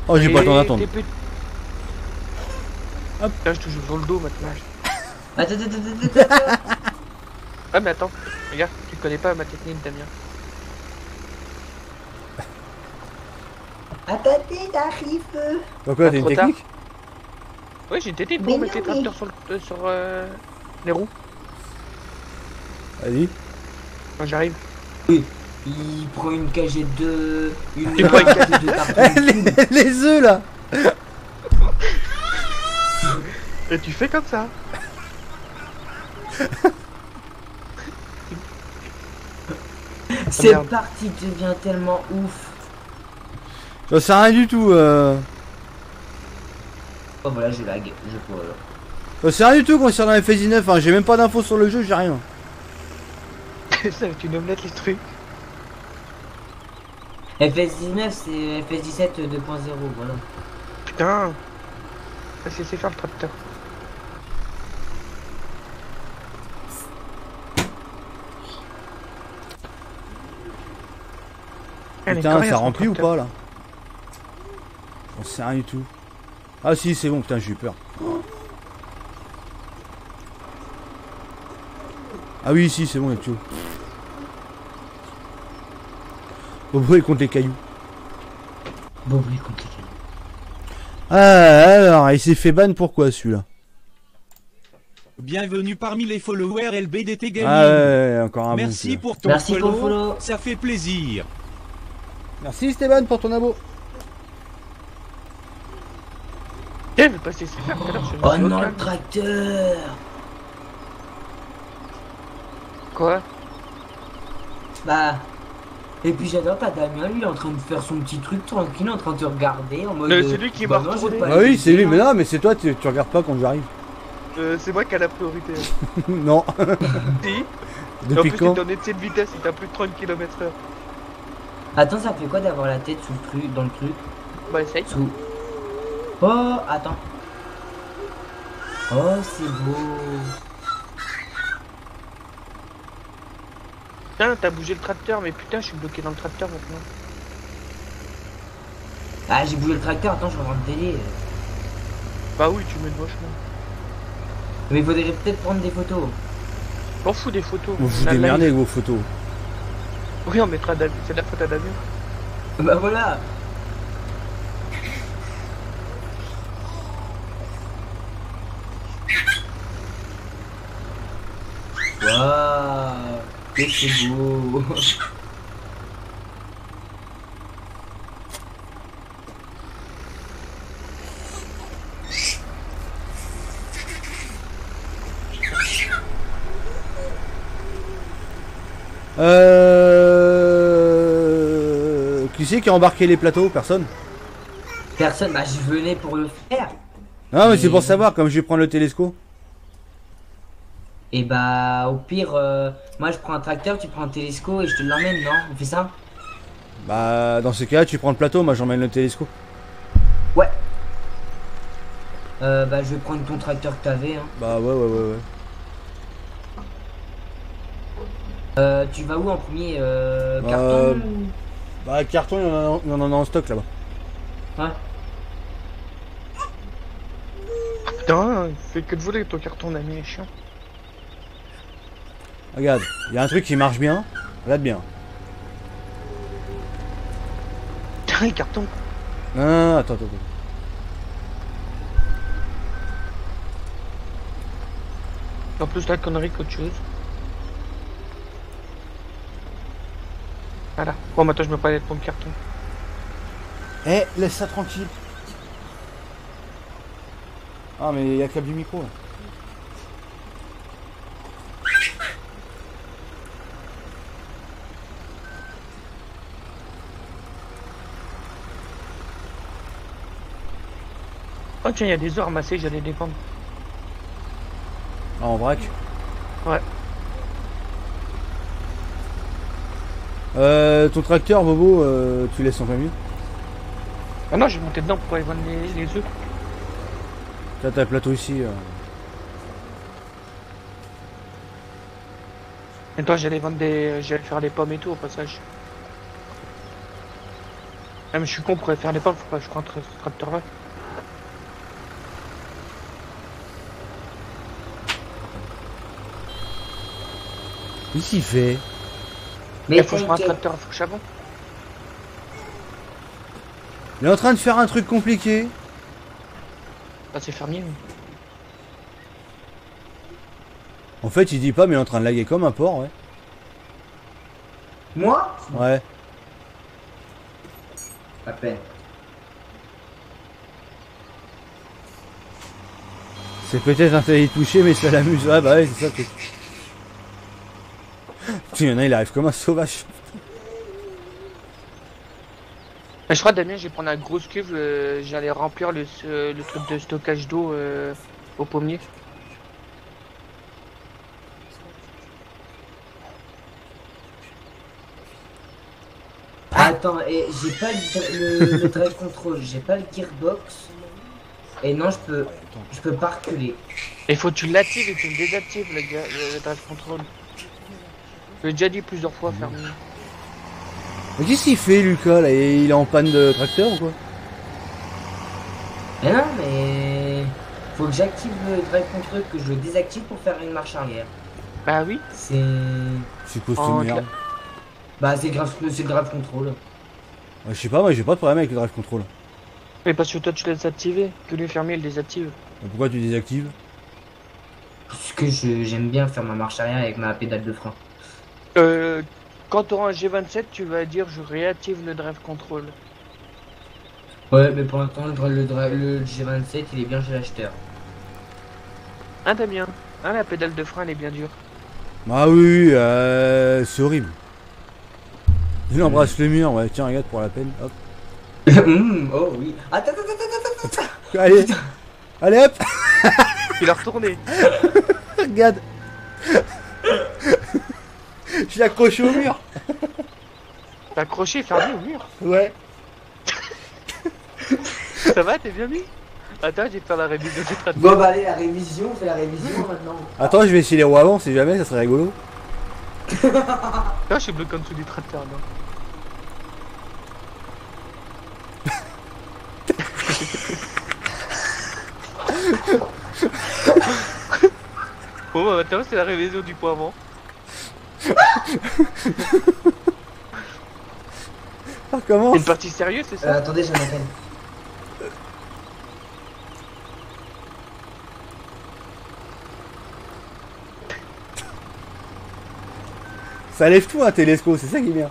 Oh, j'ai pas le temps d'attendre. Hop, là je touche dans le dos maintenant. Attends. Ah mais attends, regarde, tu connais pas ma technique Damien. Attendez, t'arrives. Donc là, Pas t'as une trop tard. technique? Ouais, j'ai une technique Mais pour non, mettre les mais- tracteurs sur les roues. Vas-y. Quand j'arrive. Il prend une cagette de. Une Tu prends une cagette de carton. Les œufs là. Et tu fais comme ça. C'est Merde. parti, devient tellement ouf. Ça sert à rien du tout. Oh voilà, j'ai lag. Je peux. Ça sert à rien du tout concernant FS19. Hein. J'ai même pas d'infos sur le jeu, j'ai rien. Ça va être une omelette les trucs. FS19, c'est FS17 2.0, voilà. Putain. C'est faire le tracteur. Putain, ça remplit ou pas là? J'en sais rien du tout. Ah si, c'est bon, putain, j'ai eu peur. Ah oui, si, c'est bon, il y a tout. Bobo, il compte les cailloux. Bon, oui, compliqué. Ah, alors, il s'est fait ban pourquoi celui-là? Bienvenue parmi les followers LBDT Gaming. Ah ouais, encore un Merci bon. pour ton Merci pour follow, le follow. ça fait plaisir. Merci Stéban pour ton abo. Eh, mais passer c'est faire tout à l'heure, je me Oh suis au non, le calme. tracteur. Quoi? Bah. Et puis j'adore ta Damien, lui il est en train de faire son petit truc tranquille, en train de te regarder en mode. C'est lui qui bah m'a non, je retourné. vais pas Bah oui, aller c'est lui, dire, mais hein. non, mais c'est toi, tu regardes pas quand j'arrive. C'est moi qui a la priorité. Non. Si. Et en Depuis plus, quand t'es en excès de vitesse, il t'a plus de 30 km/h. Attends, ça fait quoi d'avoir la tête sous le truc, dans le truc? Bah, essaye. Sous. Oh, attends. Oh, c'est beau. Putain, t'as bougé le tracteur, mais putain, je suis bloqué dans le tracteur maintenant. Ah, j'ai bougé le tracteur, attends, je vais rendre télé. Bah oui, tu mets le vachement. Mais il faudrait peut-être prendre des photos. M'en fous des photos. Vous vous La démerdez live. avec vos photos. Oui, on mettra David, c'est de la faute à Damien. Bah voilà. Waouh, que c'est beau. Qui c'est qui a embarqué les plateaux? Personne? Personne, bah je venais pour le faire. Non, mais c'est pour Mais- savoir, comme je vais prendre le télescope. Et bah au pire, moi je prends un tracteur, tu prends un télescope et je te l'emmène, non? On fait ça? Bah, dans ce cas-là, tu prends le plateau, moi j'emmène le télescope. Ouais. Bah je vais prendre ton tracteur que t'avais, hein. Bah, ouais. Tu vas où en premier? Euh, Carton Bah, carton, il y en a en stock là-bas. Ouais. Putain, il fait que de voler ton carton d'ami, il est chiant. Regarde, il y a un truc qui marche bien. Regarde bien. Putain, le carton. Non, attends. En plus, la connerie qu'autre chose. Voilà. Bon, maintenant, je me parlais de ton carton. Eh, laisse ça tranquille. Ah, mais il y a le câble du micro là. Oh, tiens, il y a des œufs ramassés, j'allais les vendre. Ah, en vrac. Ouais. Ton tracteur, Bobo, tu laisses en plein milieu. Ah non, j'ai monté dedans pour aller vendre les œufs. T'as le plateau ici. Et toi, j'allais vendre j'allais faire les pommes et tout au passage. Ah, mais je suis con pour aller faire les pommes, faut pas que je rentre ce tracteur là. Qu'est-ce qu'il fait? Mais Il faut que je prenne un t'inquiète. tracteur à fourche avant. Il est en train de faire un truc compliqué. Ah, c'est fermier. Oui. En fait, il dit pas, mais il est en train de laguer comme un porc, ouais. Moi? Ouais. À peine. C'est peut-être un taille touché, mais ça l'amuse. Ouais, bah ouais, c'est ça. Il y en a, il arrive comme un sauvage. Je crois, Damien, je vais prendre la grosse cuve, j'allais remplir le truc de stockage d'eau au pommier. Attends, et j'ai pas le drive control, j'ai pas le gearbox. Et non, je peux pas reculer. Il faut que tu l'actives et que tu le désactives, le drive control. Je l'ai déjà dit plusieurs fois, fermier. Mais qu'est-ce qu'il fait, Lucas, là? Il est en panne de tracteur ou quoi? Mais non, mais faut que j'active le drive control, que je le désactive pour faire une marche arrière. Bah oui. C'est. C'est quoi En cette merde? Bah, c'est le drive control. Ouais, je sais pas, moi j'ai pas de problème avec le drive control. Mais parce que toi tu l'as désactivé, que le fermier le désactive. Mais pourquoi tu désactives? Parce que j'aime bien faire ma marche arrière avec ma pédale de frein. Quand tu auras un G27, tu vas dire je réactive le drive control. Ouais, mais pour l'instant, le G27, il est bien chez l'acheteur. Hein, Damien? Hein, la pédale de frein elle est bien dure. Ah oui, c'est horrible. Il embrasse le mur, ouais, tiens, regarde pour la peine. Hop. Oh oui. Attends, attends, attends, attends, attends. Allez, allez hop. Il a retourné. Regarde. Je l'ai accroché au mur. T'as accroché fermé au mur. Ouais. Ça va, t'es bien mis? Attends, je vais te faire la révision des traitements. Bon bah allez, la révision, on fait la révision maintenant. Attends, je vais essayer les roues avant, si jamais, ça serait rigolo. Là, je suis bloqué en dessous du tracteur, non? Bon, bah maintenant, c'est la révision du point avant. Ah, comment? C'est une partie sérieuse, c'est ça? Attendez, j'en appelle. Ça lève tout un télescope, c'est ça qui est bien.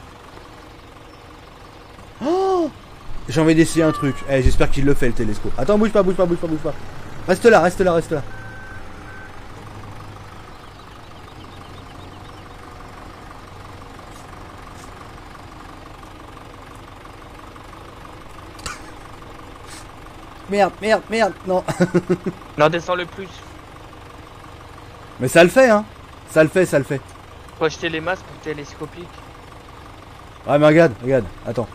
Oh, j'ai envie d'essayer un truc. Eh, j'espère qu'il le fait le télescope. Attends, bouge pas, bouge pas, bouge pas, bouge pas. Reste là, reste là, reste là. Merde, merde, merde, non. Non, descends le plus. Mais ça le fait, hein. Ça le fait, ça le fait. Faut acheter les masques pour télescopique. Ah, mais regarde, regarde, attends.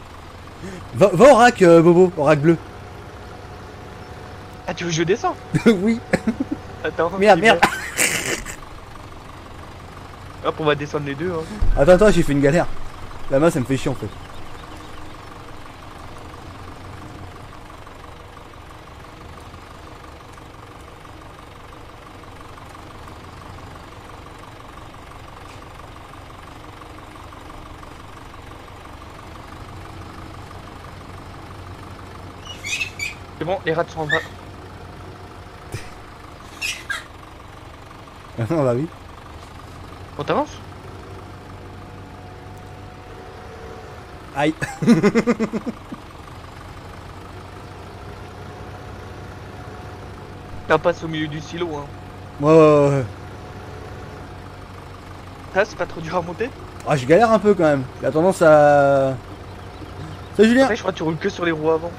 Va au rack, Bobo, au rack bleu. Ah, tu veux que je descends? Oui. Attends. Merde, j'y merde. vais. Hop, on va descendre les deux. Hein. Attends, attends, j'ai fait une galère. La main, ça me fait chier en fait. C'est bon, les rats sont en bas. Ah bah oui. On t'avance? Aïe. On passe au milieu du silo. Hein. Ouais. Ah, c'est pas trop dur à monter? Ah, je galère un peu quand même. J'ai tendance à... Salut Julien. Après, je crois que tu roules que sur les roues avant.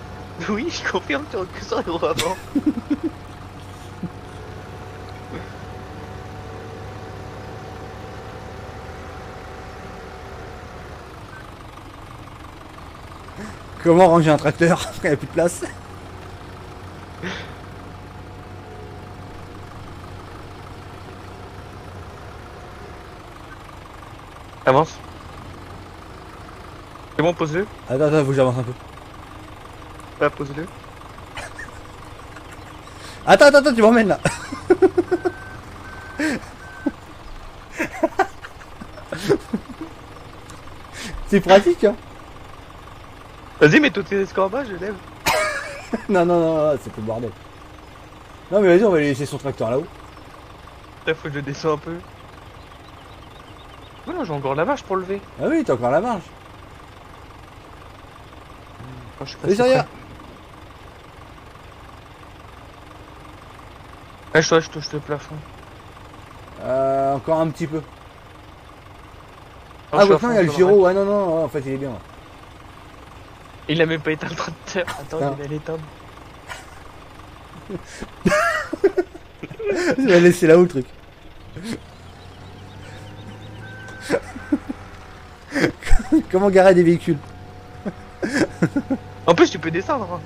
Oui, je confirme, tu roules que sur les roues avant. Comment ranger un tracteur quand il n'y a plus de place? Avance. C'est bon, pose-le. Attends, faut que j'avance un peu. Ouais, pose-le. Attends, tu m'emmènes là. C'est pratique, hein. Vas-y, mets toutes tes escos en bas, je lève. Non, c'est tout le bordel. Non mais vas-y, on va lui laisser son tracteur là-haut. Là, faut que je descends un peu. Oh non, j'ai encore la marche pour lever. Ah oui, t'as encore la marge. Quand je suis Salut passé Saria. près. Ah, je touche le plafond. Encore un petit peu. Oh, Ah je suis ouais, à fond non, il y a le sur le gyro. rack. Ouais, non, en fait, il est bien. Il a même pas éteint le tracteur. Attends, Non. il va l'éteindre. Je vais laisser là-haut le truc. Comment garer des véhicules? En plus, tu peux descendre. Hein.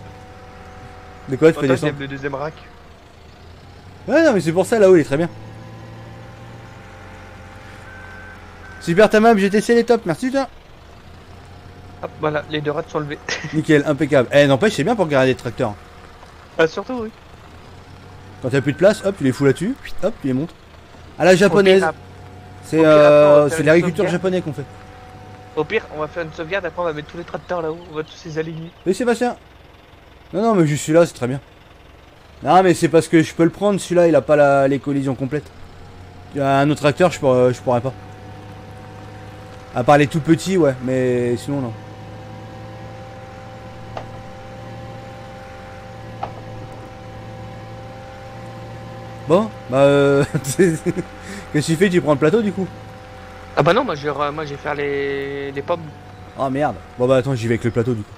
De quoi tu Oh, peux toi, descendre? lève le deuxième rack. Ouais, non, mais c'est pour ça là-haut, il est très bien. Super Tamam, GTC, les top, merci tiens. Hop, voilà, les deux rats sont levés. Nickel, impeccable. Eh, n'empêche, c'est bien pour garer des tracteurs. Ah, surtout, oui. Quand t'as plus de place, hop, tu les fous là-dessus, hop, tu les montes. À la japonaise. Au pire, après, on va faire C'est une l'agriculture sauvegarde. japonais qu'on fait. Au pire, on va faire une sauvegarde, après on va mettre tous les tracteurs là-haut, on va tous les aligner. Salut Sébastien. Non, mais juste celui-là, c'est très bien. Non, mais c'est parce que je peux le prendre, celui-là, il a pas les collisions complètes. Il y a un autre tracteur, je pourrais pas. À part les tout petits, ouais, mais sinon, non. Bon, bah qu'est-ce que tu fais? Tu prends le plateau du coup? Ah bah non, moi je vais faire les pommes. Ah merde. Bon bah attends, j'y vais avec le plateau du coup.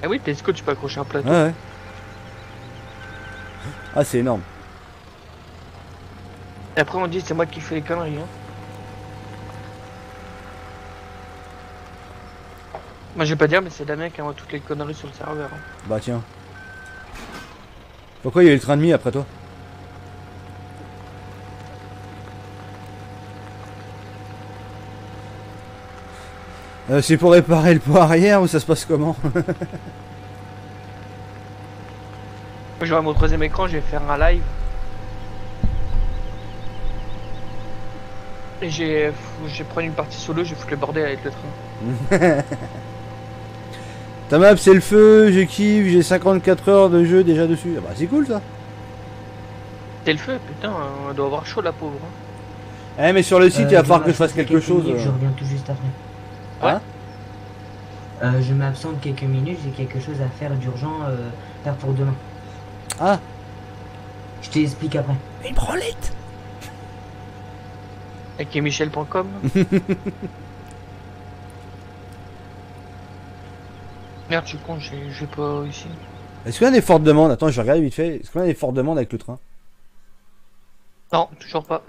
Ah oui, est-ce que tu peux accrocher un plateau? Ah ouais. Ah c'est énorme. Et après on dit c'est moi qui fais les conneries. Hein. Moi je vais pas dire mais c'est Damien qui envoie toutes les conneries sur le serveur. Hein. Bah tiens. Pourquoi il y a eu le train de nuit après toi? C'est pour réparer le pont arrière ou ça se passe comment? Moi j'aurai mon troisième écran, je vais faire un live. Et je vais prendre une partie solo, je vais foutre le bordel avec le train. Ta map c'est le feu, je kiffe, j'ai 54 heures de jeu déjà dessus. Ah bah c'est cool ça. C'est le feu, putain, on doit avoir chaud la pauvre. Hein. Eh mais sur le site il va falloir que je m'absente fasse quelque quelques chose. minutes, je reviens tout juste après. Hein? Je m'absente quelques minutes, j'ai quelque chose à faire d'urgent, faire pour demain. Ah. Je t'explique après. Une branlette. Avec michel.com. Merde, je suis con, j'ai pas ici. Est-ce qu'on a des fortes demandes? Attends, je vais regarder vite fait. Est-ce qu'on a des fortes demandes avec le train? Non, toujours pas.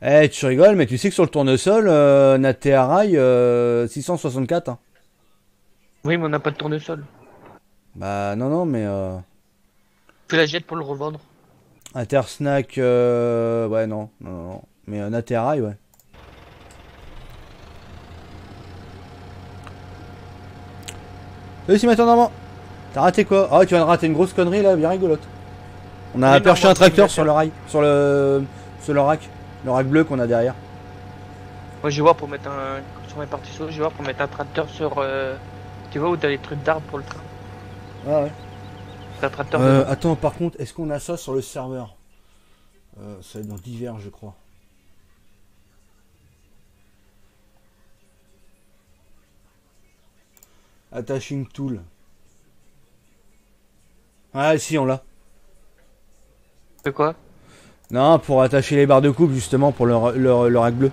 Eh, tu rigoles, mais tu sais que sur le tournesol, Natea Rail 664. Hein. Oui, mais on n'a pas de tournesol. Bah non, non, mais... Tu la jettes pour le revendre. Intersnack, ouais, non, non, non. Mais Natea Rail, ouais. Si maintenant, t'as raté quoi? Ah, tu viens de rater une grosse connerie là, bien rigolote. On a Oui, perché non, un tracteur moi, sur le rail, sur le rack bleu qu'on a derrière. Moi, je vais voir pour mettre un. Sur mes parties solo, je vais voir pour mettre un tracteur sur. Tu vois où t'as les trucs d'arbres pour le train. Ah ouais. T'as un tracteur dedans. Attends, par contre, est-ce qu'on a ça sur le serveur? Ça va être dans divers, je crois. Attaching tool. Ah si, on l'a. C'est quoi? Non, pour attacher les barres de coupe, justement, pour le rack bleu.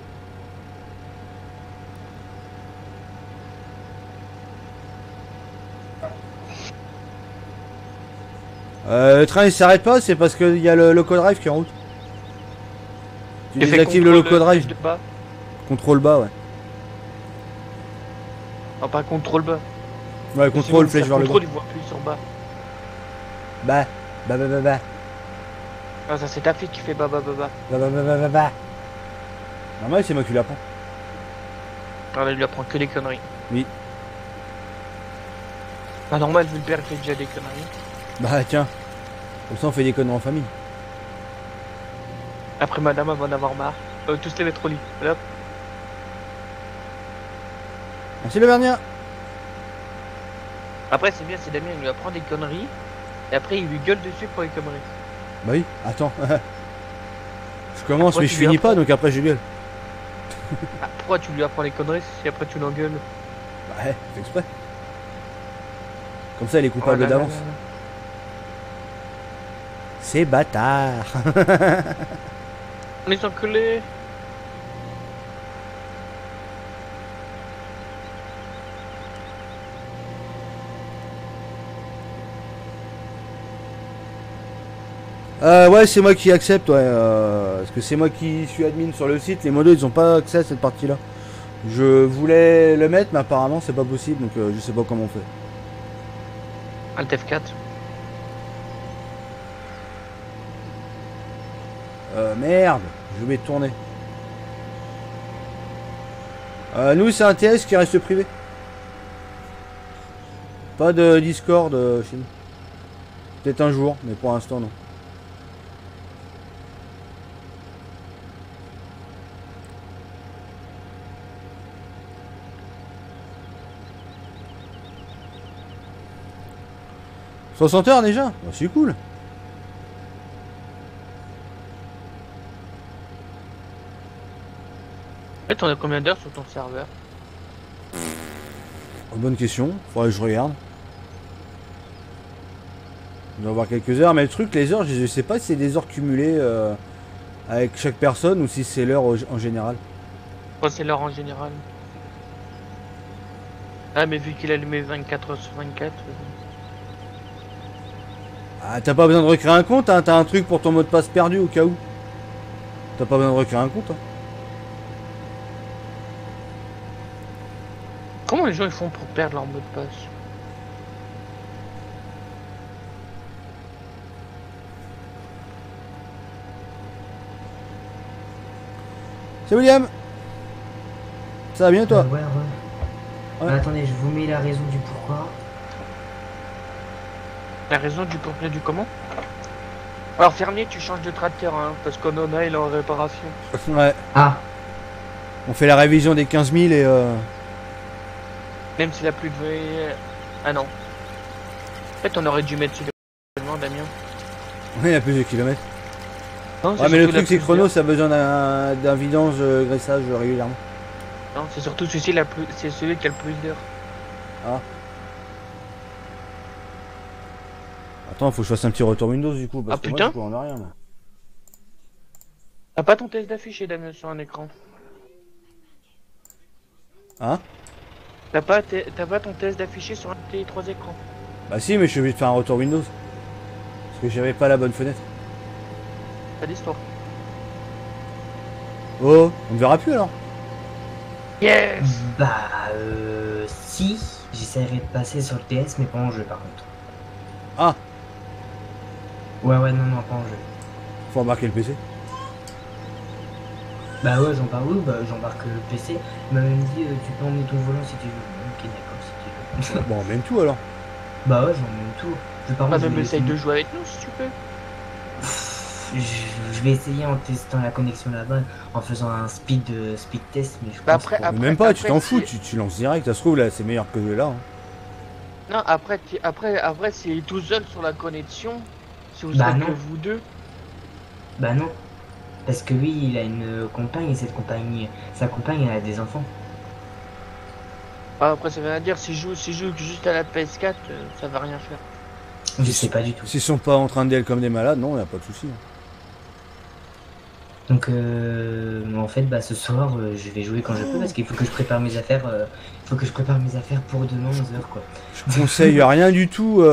Le train il s'arrête pas, c'est parce qu'il y a le loco drive qui est en route. Tu J'ai fait désactives le loco drive. flèche de bas. Contrôle bas, ouais. Non, pas contrôle bas. Ouais, contrôle, flèche vers le bas. Contrôle, il voit plus sur bas. Bah. Ah, ça, c'est ta fille qui fait bah. Bah. Normal, c'est moi qui l'apprends. Ah, elle lui apprend que des conneries. Oui. Ah, normal, vu le père qui fait déjà des conneries. Bah, tiens. Comme ça, on fait des conneries en famille. Après, madame, elle va en avoir marre. Tous les mettre au lit. Hop. Merci le Vernia. Après, c'est bien, c'est Damien, il lui apprend des conneries. Et après, il lui gueule dessus pour les conneries. Bah oui, attends. Je commence, Après, mais tu je lui finis pas, apprends. donc après je gueule. Ah, pourquoi tu lui apprends les conneries si après tu l'engueules? Bah, fais exprès. Comme ça, elle est coupable Oh là là d'avance. là là. C'est bâtard. On est enculés. Ouais, c'est moi qui accepte, ouais. Parce que c'est moi qui suis admin sur le site. Les modos, ils ont pas accès à cette partie-là. Je voulais le mettre, mais apparemment, c'est pas possible. Donc, je sais pas comment on fait. Alt F4. Merde, je vais tourner. Nous, c'est un TS qui reste privé. Pas de Discord chez nous. Peut-être un jour, mais pour l'instant, non. « 60 heures déjà, oh, c'est cool. En fait, on a combien d'heures sur ton serveur? Bonne question, faudrait que je regarde. On doit avoir quelques heures, mais le truc, les heures, je sais pas si c'est des heures cumulées avec chaque personne ou si c'est l'heure en général. Oh, c'est l'heure en général. Ah, mais vu qu'il a allumé 24 heures sur 24. Ah, t'as pas besoin de recréer un compte, hein, t'as un truc pour ton mot de passe perdu au cas où. T'as pas besoin de recréer un compte. Hein. Comment les gens ils font pour perdre leur mot de passe? C'est William. Ça va bien toi? Ouais. Ouais. Attendez, je vous mets la raison du pourquoi. La raison du pourquoi du comment? Alors fermier, tu changes de tracteur, hein, parce qu'on en a, il est en réparation. Ouais. Ah, On fait la révision des 15 000 et Même s'il a plus de... Ah non. En fait, on aurait dû mettre celui de Damien. ouais, il y a plus de kilomètres. Non, Ouais, mais le surtout la truc c'est plus chrono, d'heures. ça a besoin d'un vidange graissage régulièrement. Non, c'est surtout celui-ci, c'est celui qui a le plus d'heures. Attends, faut que je fasse un petit retour Windows du coup. Parce Ah, que putain. moi, je vois en rien. Moi. T'as pas ton test d'affiché, Damien, sur un écran? Hein? T'as pas ton test d'affiché sur un de tes 3 écrans? Bah si, mais je suis obligé de faire un retour Windows. Parce que j'avais pas la bonne fenêtre. Pas d'histoire. Oh, on ne verra plus alors. Yes! bah si, j'essaierai de passer sur le TS, mais pas en jeu par contre. Ah, Ouais, non, pas en jeu. faut embarquer le PC. Bah ouais, j'embarque le PC. Il m'a même dit, tu peux emmener ton volant si tu veux. Ok, d'accord, si tu veux. Bon, même tout alors. Bah ouais, j'emmène tout. Par Ah, contre, même essaye de jouer avec nous si tu peux. je vais essayer en testant la connexion là-bas, en faisant un speed test, mais je Bah pense après, que- Mais après- même pas, tu après, t'en fous, si- tu lances direct. Ça se trouve là, c'est meilleur que là. Hein. Non, après, s'il est tout seul sur la connexion, si vous Bah êtes non. que vous deux, Bah non. Parce que lui, il a une compagne, et sa compagne, elle a des enfants. après ça veut rien dire, s'il joue juste à la PS4, ça va rien faire. Je sais pas du tout. S'ils sont pas en train d'elle comme des malades, non, y a pas de souci. Hein. Donc en fait, bah ce soir, je vais jouer quand je peux, parce qu'il faut que je prépare mes affaires. Pour demain 11h quoi. Je conseille rien du tout.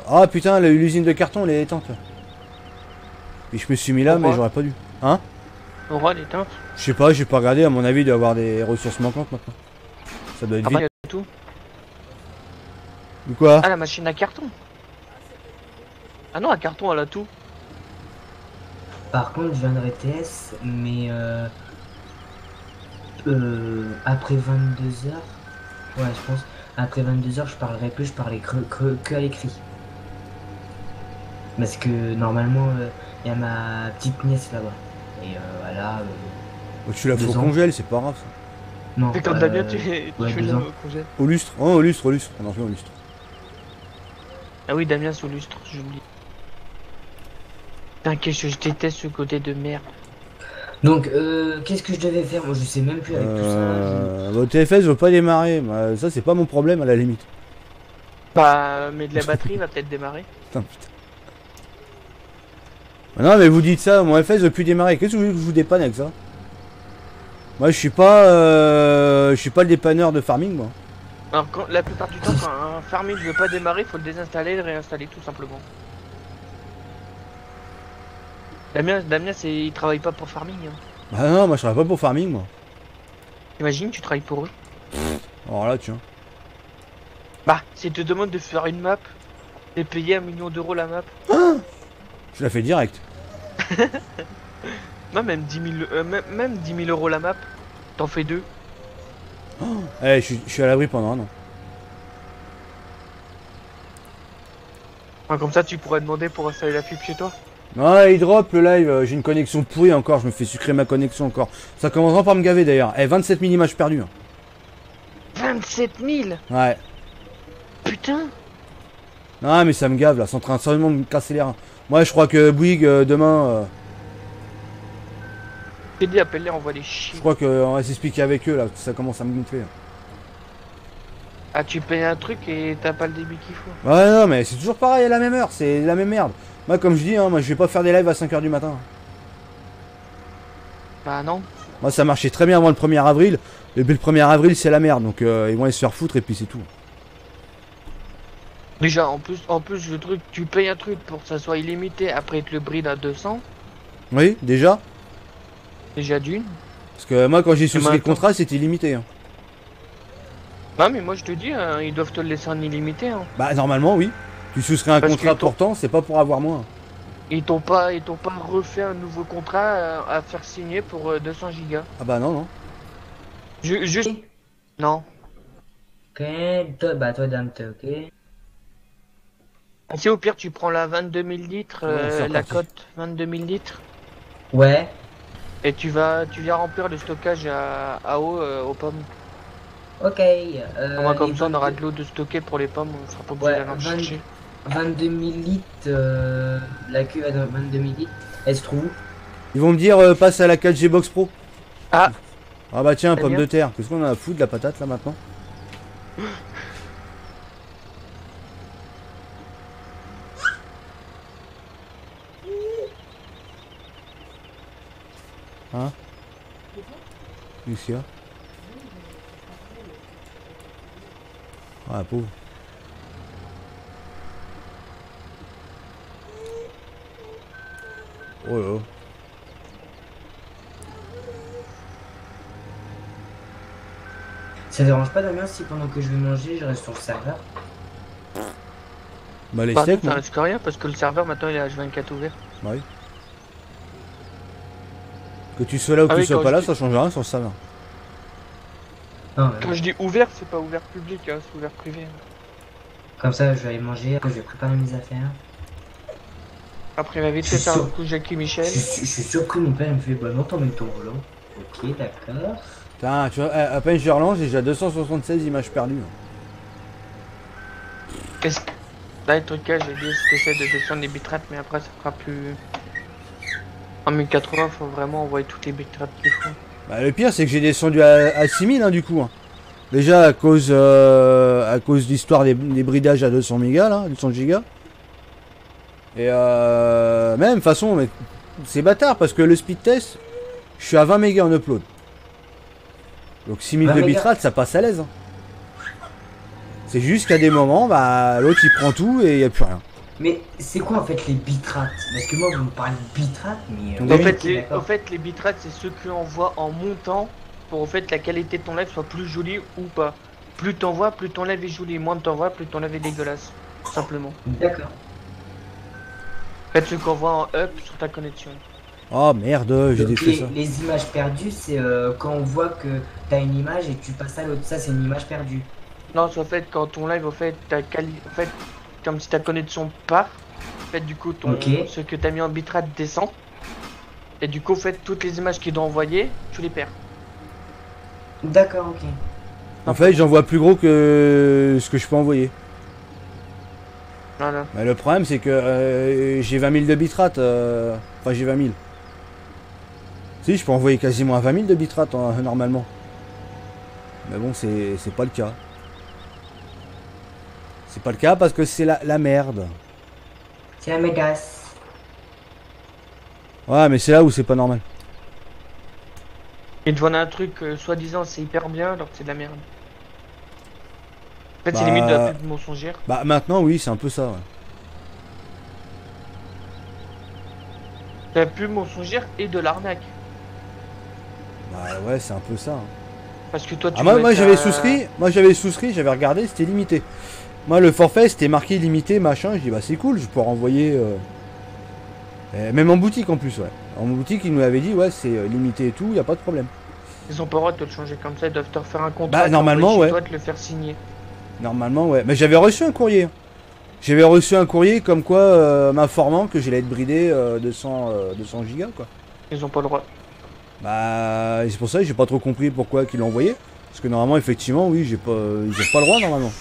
Ah putain, l'usine de carton elle est éteinte. Et je me suis mis là, Pourquoi mais j'aurais pas dû. Hein? Aura l'éteinte. Je sais pas, j'ai pas regardé. À mon avis, il doit y avoir des ressources manquantes maintenant. Ça doit être Ah bah, vite. y a tout. Ou quoi? Ah, la machine à carton. Ah non, à carton, elle a tout. Par contre, je viendrai TS, mais après 22h, ouais, je pense, après 22h, je parlerai plus, je parlerai que à l'écrit. Parce que normalement, il y a ma petite nièce là-bas. Et voilà, Tu la fous 2 au ans. congèle, c'est pas grave ça. non. C'est comme Damien, tu ouais, fais 2 le ans. congé. Au lustre. Oh, au lustre, au lustre. On en fait au lustre. Ah oui, Damien sous lustre, j'oublie. Putain, qu'est-ce que je déteste ce côté de merde. Donc, qu'est-ce que je devais faire? Moi, je sais même plus avec tout ça. Votre TFS veut pas démarrer. Bah, ça, c'est pas mon problème à la limite. Bah, mais de la batterie va peut-être démarrer. Putain, putain. Ah non, mais vous dites ça, mon FS veut plus démarrer. Qu'est-ce que vous voulez que je vous dépanne avec ça? Moi, je suis pas le dépanneur de farming, moi. Alors, la plupart du temps, quand un farming ne veut pas démarrer, faut le désinstaller et le réinstaller tout simplement. Damien, il travaille pas pour farming. Hein. Bah non, moi, je travaille pas pour farming, moi. Imagine, tu travailles pour eux. Alors là, tiens. Bah, s'ils te demandent de faire une map, et payer 1 million d'euros la map, Je la fais direct. non, même 10 000, même 10 000 euros la map, t'en fais 2. Eh, je suis à l'abri pendant un an. Enfin, comme ça, tu pourrais demander pour installer la fibre chez toi. Non, il drop le live. J'ai une connexion pourrie encore. Je me fais sucrer ma connexion encore. Ça commencera par me gaver d'ailleurs. Eh, 27 000 images perdues. Hein. 27 000. Ouais. Putain. Non, mais ça me gave là. C'est en train sérieusement de me casser les reins. Moi, je crois que Bouygues, demain. T'es dit, appelle-les, envoie les chiens. Je crois qu'on va s'expliquer avec eux là. Ça commence à me gonfler. Là. Ah, tu payes un truc et t'as pas le débit qu'il faut. Ouais, non, mais c'est toujours pareil à la même heure. C'est la même merde. Moi, comme je dis, hein, moi, je vais pas faire des lives à 5h du matin. Bah non. Moi ça marchait très bien avant le 1er avril. Et puis le 1er avril c'est la merde. Donc ils vont aller se faire foutre et puis c'est tout. Déjà, en plus, le truc, tu payes un truc pour que ça soit illimité, après ils te le brident à 200, Oui, déjà. déjà d'une. Parce que moi quand j'ai souscrit le maintenant contrat c'était illimité. Hein. Non, mais moi je te dis, ils doivent te le laisser en illimité. Hein. Bah normalement oui. Tu souscris un Parce contrat que portant, c'est pas pour avoir moins. Ils t'ont pas refait un nouveau contrat à faire signer pour 200 gigas. Ah bah non, non. Juste. Non. Ok, toi, dame, t'es ok. Si au pire tu prends la 22 000 litres, Ouais, c'est la reparti. cote 22 000 litres, Ouais, et tu viens remplir le stockage à eau aux pommes. ok. Moi, comme les ça on aura 22 de l'eau de stocker pour les pommes, on sera pas obligé Ouais, d'aller en 20 chercher. 22 000 litres, la cuve à 22 000 litres, elle se trouve. Ils vont me dire passe à la 4G Box Pro. Ah, Ah bah tiens, Très pomme bien. de terre. Qu'est-ce qu'on a à foutre de la patate là maintenant? Hein? Qu'est-ce qu'il y a? Ah pauvre. Oh là là. Ça dérange pas Damien si pendant que je vais manger, je reste sur le serveur? Bah les par steaks, contre, ça non? risque rien parce que le serveur maintenant il est H24 ouvert. Bah oui. Que tu sois là ou que Ah tu oui, sois quand pas je là, dis- ça change rien sur le serveur. Non, Quand je dis ouvert, c'est pas ouvert public, hein, c'est ouvert privé. comme ça, je vais aller manger, après je vais préparer mes affaires. Après, il va vite Je fait suis faire un sûr- coup Jackie Je Michel. suis surpris, mon père il me fait bah non, t'emmènes ton volant. Ok, d'accord. Putain, tu vois, à peine je relance, j'ai déjà 276 images perdues. Qu'est-ce que... Là, le truc que j'ai dit, c'est que t'essaies de descendre les bitrates, mais après, ça fera plus... En 1080, faut vraiment envoyer toutes les bitrates qu'il faut. Bah, le pire, c'est que j'ai descendu à 6000 hein, du coup. Hein. Déjà à cause de l'histoire des bridages à 200 mégas, là, 200 gigas. Et même, de toute façon, mais c'est bâtard parce que le speed test, je suis à 20 mégas en upload. Donc 6000 20 de mégas. bitrate, ça passe à l'aise. Hein. C'est juste qu'à des moments, bah, l'autre il prend tout et il n'y a plus rien. Mais c'est quoi en fait les bitrates? Parce que moi vous me parlez de bitrates, mais. Donc, En oui, fait, d'accord. en fait, les bitrates, c'est ceux que l'envoie en montant pour en fait la qualité de ton live soit plus jolie ou pas. Plus t'envoies, plus ton live est joli. Moins t'envoies, plus ton live est dégueulasse. Tout simplement. D'accord. En fait, ceux qu'on voit en up sur ta connexion. Oh merde, j'ai Donc, défait ça. les images perdues, c'est quand on voit que t'as une image et tu passes à l'autre. Ça, c'est une image perdue. Non, c'est en fait quand ton live, en fait, en fait, comme si ta connexion part, en fait, du coup, Ok. ce que t'as mis en bitrate descend. Et du coup, en fait, toutes les images qu'il doit envoyer, tu les perds. D'accord, ok. En fait, j'en vois plus gros que ce que je peux envoyer. Voilà. Mais le problème, c'est que j'ai 20 000 de bitrate. Enfin, j'ai 20 000. Si, je peux envoyer quasiment à 20 000 de bitrate normalement. Mais bon, c'est pas le cas. C'est pas le cas parce que c'est la merde. C'est la mégasse. Ouais, mais c'est là où c'est pas normal. Ils te vendent un truc, soi-disant, c'est hyper bien, alors que c'est de la merde. En fait, c'est Bah, limite de la pub mensongère. Bah, maintenant, oui, c'est un peu ça. Ouais. De la pub mensongère et de l'arnaque. Bah, ouais, c'est un peu ça. Hein. Parce que toi, tu Ah, moi, dois moi être j'avais à- souscrit, j'avais regardé, c'était limité. Moi, le forfait, c'était marqué limité, machin. Je dis, bah, c'est cool, je peux renvoyer. Même en boutique en plus, ouais. En boutique, ils nous avaient dit, ouais, c'est limité et tout, y a pas de problème. Ils ont pas le droit de te le changer comme ça, ils doivent te refaire un contrat. Bah, normalement, t'envoyer chez ouais. toi, te le faire signer. Normalement, ouais. Mais j'avais reçu un courrier. J'avais reçu un courrier comme quoi m'informant que j'allais être bridé 200 gigas, quoi. Ils ont pas le droit. Bah, c'est pour ça que j'ai pas trop compris pourquoi qu'ils l'ont envoyé. Parce que normalement, effectivement, oui, ils ont pas le droit, normalement.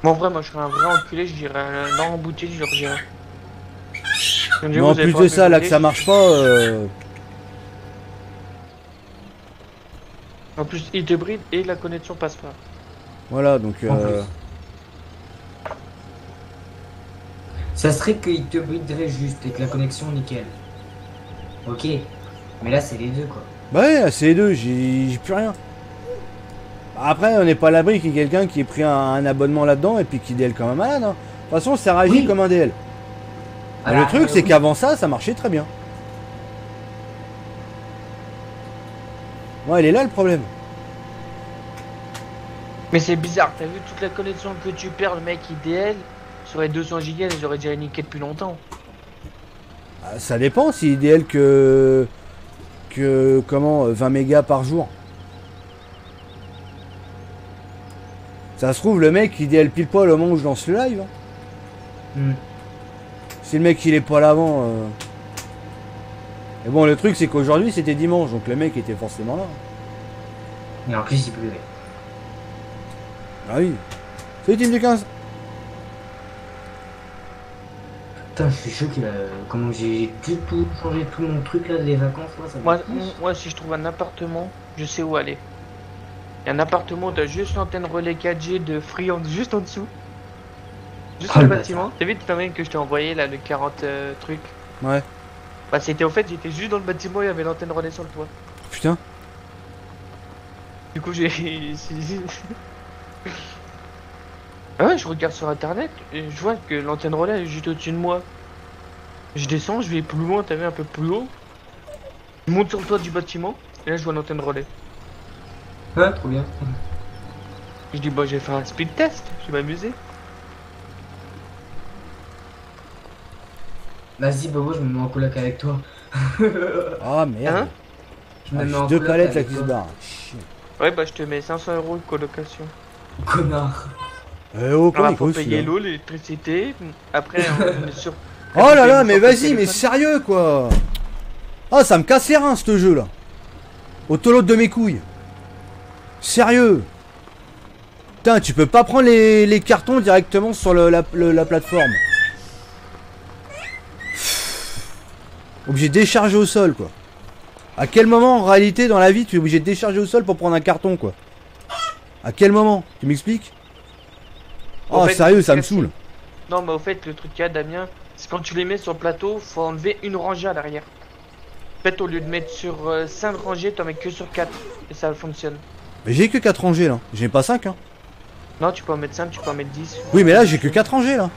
Mais en vrai, moi, je serais un vrai enculé, je dirais non en boutique, je leur dirais. Je me dis, Mais vous en avez plus pas de me ça, là, que brider. ça marche pas... En plus, ils te brident et la connexion passe pas. Voilà, donc... En plus. Ça serait qu'il te briderait juste et que la connexion nickel. Ok. Mais là, c'est les deux, quoi. Bah ouais, à CE2, j'ai plus rien. Après, on n'est pas à l'abri qu'il y ait quelqu'un qui ait pris un abonnement là-dedans et puis qui DL comme un malade. Hein. De toute façon, ça réagit Oui. comme un DL. Mais Voilà, le truc, c'est oui. qu'avant ça marchait très bien. Ouais, il est là le problème. Mais c'est bizarre, t'as vu toute la connexion que tu perds, le mec il DL sur les 200 gigas, ils auraient déjà niqué depuis longtemps. Ah, ça dépend s'il DL que comment 20 mégas par jour. Ça se trouve, le mec il DL pile poil au moment où je lance le live. Hein. Hmm. Si le mec il est pas là avant. Et bon, le truc c'est qu'aujourd'hui c'était dimanche, donc le mec était forcément là. Et en plus, il pleuvait. Ah oui. C'est team du 15. Putain, je suis choqué là. Comment j'ai tout changé tout mon truc là des vacances là, ça me Moi, pousse. moi, si je trouve un appartement, je sais où aller. Il y a un appartement, t'as juste l'antenne relais 4G de Free juste en dessous. Juste Oh, le le bâtiment. T'as vu le mail que je t'ai envoyé là, le 40 trucs. Ouais. Bah c'était au fait, j'étais juste dans le bâtiment, il y avait l'antenne relais sur le toit. Putain. Du coup j'ai... Ah ouais, je regarde sur internet et je vois que l'antenne relais est juste au-dessus de moi. Je descends, je vais plus loin, t'as vu, un peu plus haut. Je monte sur le toit du bâtiment et là je vois l'antenne relais. Ouais, trop bien. Je dis bah j'ai fait un speed test, je vais m'amuser. Vas-y, Bobo, je me mets en coloc avec toi. Ah merde. Hein? Je me Ah, mets j'ai en deux coloc palettes là avec qui se toi. barrent. Chier. Ouais bah je te mets 500 € de colocation. Connard. Oh, comment Alors il faut coûte, payer celui-là l'eau, l'électricité, après on est sur... Oh là là, Faut mais payer vas-y, le mais téléphone. sérieux quoi. Ah, ça me casse les reins ce jeu là. Au tolo de mes couilles. Sérieux. Putain, tu peux pas prendre les cartons directement sur la plateforme. Obligé de décharger au sol quoi. À quel moment en réalité dans la vie tu es obligé de décharger au sol pour prendre un carton quoi? À quel moment? Tu m'expliques? En Oh fait, sérieux, ça me c'est- saoule. Non mais au fait le truc qu'il y a Damien, c'est quand tu les mets sur le plateau, faut enlever une rangée à l'arrière. En fait au lieu de mettre sur 5 rangées, t'en mets que sur 4 et ça fonctionne. Mais j'ai que 4 rangées là. J'ai pas 5 hein. Non tu peux en mettre 5, tu peux en mettre 10. Oui mais là j'ai que 4 rangées là.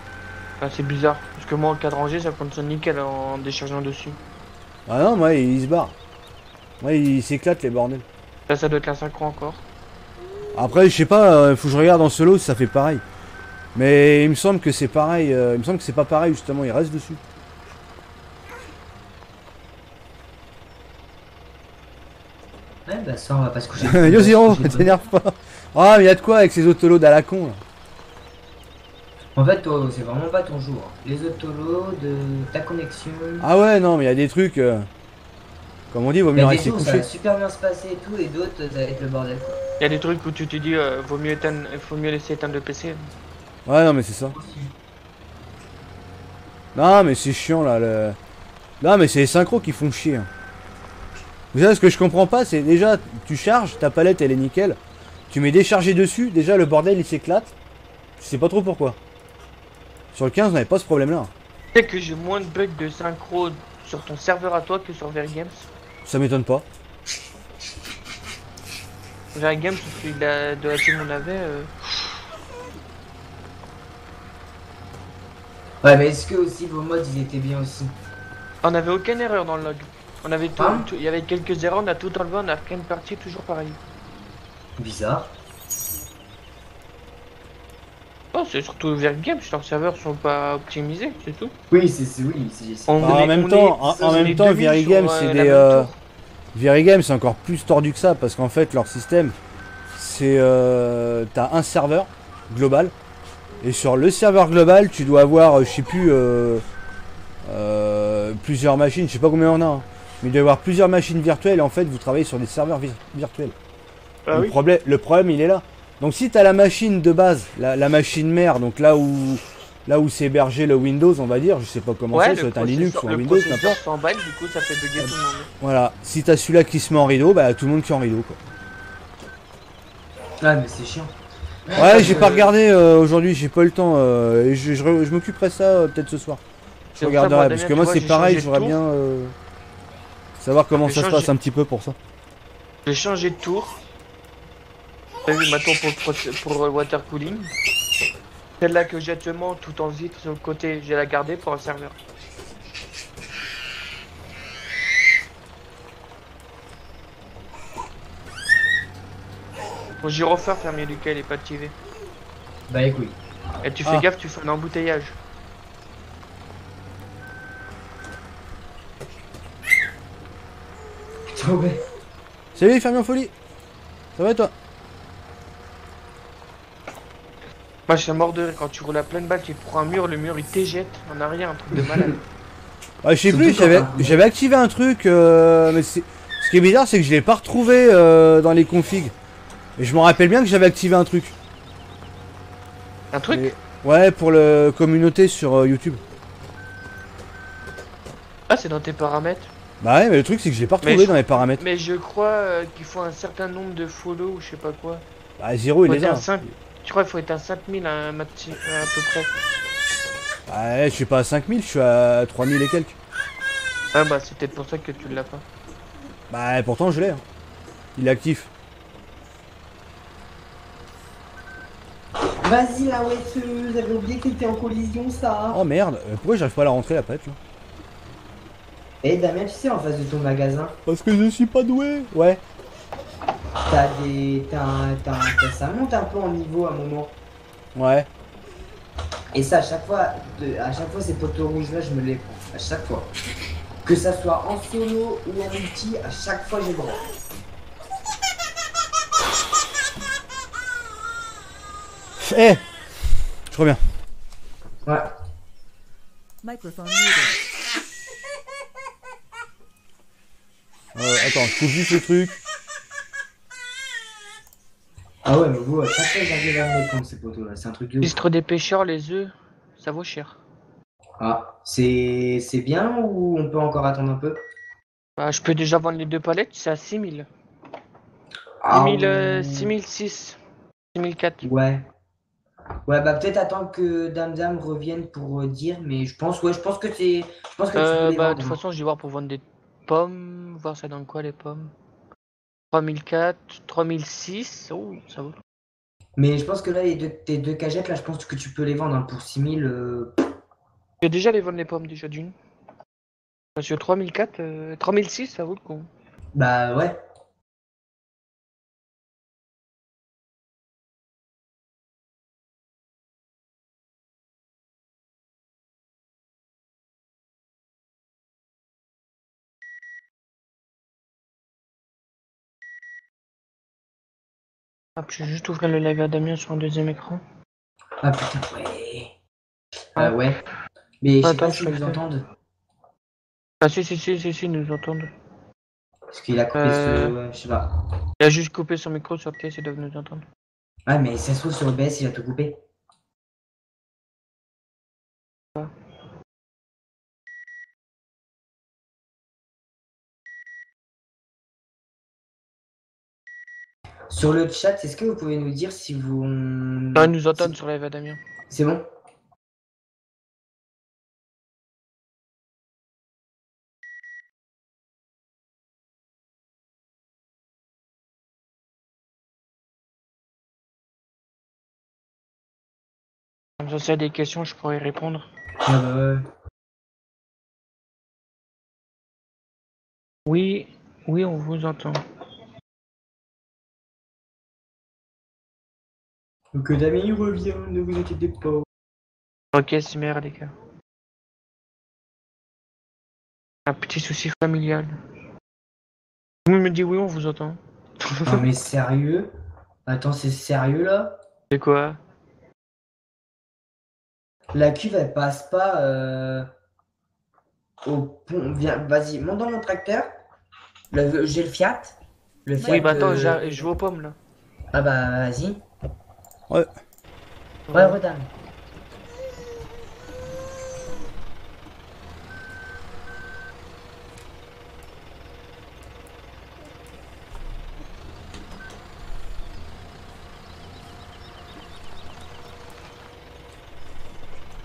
Ah, c'est bizarre, parce que moi en 4 rangées ça fonctionne nickel en déchargeant dessus. Ah non, moi il se barre. Moi il s'éclate les bordels. Là ça doit être la synchro encore. Après je sais pas, faut que je regarde en solo si ça fait pareil. Mais il me semble que c'est pareil, il me semble que c'est pas pareil justement, il reste dessus. Ouais, bah ça, on va pas se coucher. Yo Zero, J'ai pas- t'énerve pas. Ah mais y'a de quoi avec ces autoloads à la con là. En fait, toi, c'est vraiment pas ton jour. Les autolos, de ta connexion. Ah ouais non mais il y a des trucs, comme on dit, vaut Il y mieux a des rester jours, ça couché. va super bien se passer et tout, et d'autres, ça va être le bordel quoi. Il y a des trucs où tu te dis vaut mieux éteindre, faut mieux laisser éteindre le PC. Ouais non mais c'est ça. Non mais c'est chiant là. Non mais c'est les synchros qui font chier. Hein. Vous savez ce que je comprends pas, c'est déjà tu charges, ta palette elle est nickel. Tu mets décharger dessus, déjà le bordel il s'éclate. Je sais pas trop pourquoi. Sur le 15 on n'avait pas ce problème là. Tu sais que j'ai moins de bugs de synchro sur ton serveur à toi que sur Verigames. Ça m'étonne pas. Verigames, celui de la team on avait. Ouais, mais est-ce que aussi vos mods ils étaient bien aussi? On avait aucune erreur dans le log. On avait tout, Ah. il y avait quelques erreurs, on a tout enlevé, on a refait une partie toujours pareil. Bizarre. Oh, c'est surtout Verigames, leurs serveurs sont pas optimisés, c'est tout. Oui, oui, c'est. On Bah, en est- même on temps, est- en on même est temps, 2000 Verigames, sur, c'est la des, même tour. Verigames c'est encore plus tordu que ça parce qu'en fait leur système c'est t'as un serveur global et sur le serveur global tu dois avoir je sais plus plusieurs machines, je sais pas combien on a hein, mais il doit y avoir plusieurs machines virtuelles et en fait vous travaillez sur des serveurs virtuels. Ah oui. Le problème il est là. Donc si t'as la machine de base, la machine mère, donc là où c'est hébergé le Windows on va dire, je sais pas comment Ouais, c'est, le ça doit être un Linux ou un le Windows, processeur n'importe. s'emballe, du coup ça fait bugger tout le monde. Voilà, si t'as celui-là qui se met en rideau, bah tout le monde qui est en rideau quoi. Ah, mais c'est chiant. Ouais, j'ai pas regardé aujourd'hui, j'ai pas eu le temps. Et je m'occuperai de ça peut-être ce soir. Je C'est pour ça, regarderai moi, parce Damien, que tu moi vois, c'est j'ai pareil, changé j'aimerais de bien savoir comment J'ai ça se changé- passe un petit peu pour ça. J'ai changé de tour. J'ai vu ma tour pour le water cooling. Celle-là que j'ai actuellement, tout en vitre sur le côté, j'ai la gardée pour un serveur. Mon gyrophare fermier Lucas, il est pas activé. Bah écoute. Et tu Ah. fais gaffe, tu fais un embouteillage. Ouais. Salut les fermiers en folie. Ça va et toi? Moi je suis mort de rire quand tu roules à pleine balle, tu prends un mur, le mur il t'éjette en arrière, un truc de malade. Ah, je sais Surtout plus, quand t'as- j'avais activé un truc, mais ce qui est bizarre, c'est que je l'ai pas retrouvé dans les configs. Et je me rappelle bien que j'avais activé un truc. Un truc? Et- ouais, pour la communauté sur YouTube. Ah, c'est dans tes paramètres. Bah ouais, mais le truc, c'est que je l'ai pas retrouvé Mais je- dans les paramètres. Mais je crois qu'il faut un certain nombre de follow ou je sais pas quoi. Bah, Zero, il Faut les être a. un 5. Je crois qu'il faut être à 5000 à peu près. Ouais, je suis pas à 5000, je suis à 3000 et quelques. Ah bah c'est peut-être pour ça que tu l'as pas. Bah, pourtant, je l'ai. Hein. Il est actif. Vas-y la weteuse, j'avais oublié que t'étais en collision ça. Oh merde, pourquoi j'arrive pas à la rentrer la pète là? Eh Damien, tu sais en face de ton magasin, Parce que je suis pas doué. Ouais. t'as des. Ça monte un peu en niveau à un moment. Ouais. Et ça à chaque fois, ces poteaux rouges là je me les prends. À chaque fois. Que ça soit en solo ou en multi, à chaque fois j'ai droit. Eh, je reviens. Ouais. Microphone muted. Attends, je coupe juste le truc. Ah ouais mais vous, à chaque fois j'arrive à me les prendre ces poteaux là, c'est un truc de ouf. Registre des pêcheurs, les œufs, ça vaut cher. Ah, c'est bien ou on peut encore attendre un peu? Bah, je peux déjà vendre les 2 palettes, c'est à 6000. Ah, 6000, 6006, 6004. ouais. Ouais, bah peut-être attendre que Dame revienne pour dire, mais je pense que c'est. Je pense que tu peux les Bah, de vendre. toute façon, je vais voir pour vendre des pommes. Voir ça dans quoi les pommes. 3004, 3006. Oh, ça vaut. Mais je pense que là, tes deux cagettes, là, je pense que tu peux les vendre hein, pour 6000. Je vais déjà les vendre les pommes déjà d'une. Parce que 3004, 3006, ça vaut le coup. Bah ouais. Hop, je vais juste ouvrir le live à Damien sur un deuxième écran. Ah putain, ouais. Ouais. Mais je sais Attends, pas je s'ils fais nous le entendent. Ah si, ils nous entendent. Parce qu'il a coupé ce. Je sais pas. Il a juste coupé son micro sur TS, ils doivent nous entendre. Ah, mais ça se trouve sur OBS, il a tout coupé. Sur le chat, est-ce que vous pouvez nous dire si vous. Non, ils nous entendent sur live à Damien. C'est bon? Comme ça, s'il y a des questions, je pourrais y répondre. Ah bah ouais. Oui, oui, on vous entend. Donc Damien il revient, ne vous inquiétez pas. Ok, c'est merde, les gars. Un petit souci familial. Tout le monde me dit oui, on vous entend. Non mais sérieux? Attends, c'est sérieux là? C'est quoi? La cuve elle passe pas au pont. Viens, vas-y, monte dans mon tracteur. J'ai le Fiat. Le Fiat. Oui, bah attends, je vais aux pommes là. Ah bah vas-y. Ouais. Ouais, redame.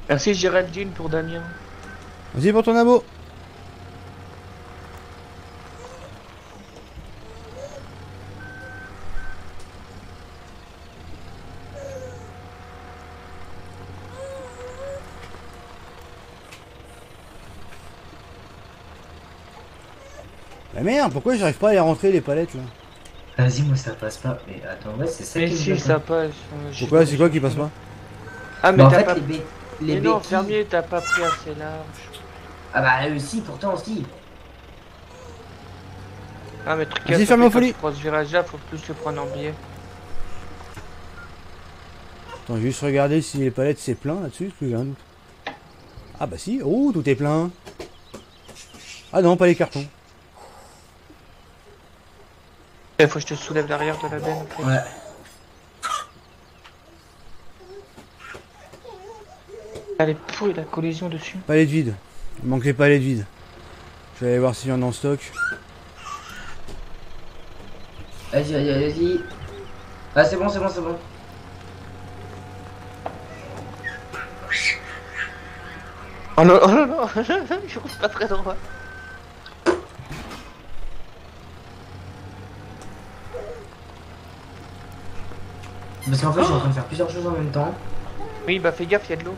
Merci Géraldine pour Damien. Vas-y pour ton abo. Bah merde, pourquoi j'arrive pas à les rentrer les palettes là? Vas-y, moi ça passe pas. Mais attends, ouais, c'est ça Mais qui si, me ça passe. je sais Pourquoi? pas, C'est quoi qui passe pas? Ah, Mais mais en t'as fait, pas. les Mais non, béquilles. fermier, t'as pas pris assez large. Ah bah, si, pourtant aussi. Ah, mais truc Vas-y, à ferme quand au folie. tu prends ce virage là, faut plus le prendre en biais. Attends, juste regarder si les palettes c'est plein là-dessus, parce que j'ai un doute. Ah bah si, oh, tout est plein. Ah non, pas les cartons. Il faut que je te soulève l'arrière de la benne après. Ouais. Elle est pourrie la collision dessus. Palettes vides. Il manque les palettes vides. Je vais aller voir s'il y en a en stock. Vas-y, vas-y, vas-y. Ah, c'est bon, c'est bon, c'est bon. Oh non, oh non, non, je roule pas très droit. Parce qu'en fait, je suis en train de faire plusieurs choses en même temps. Oui, bah fais gaffe, y a de l'eau.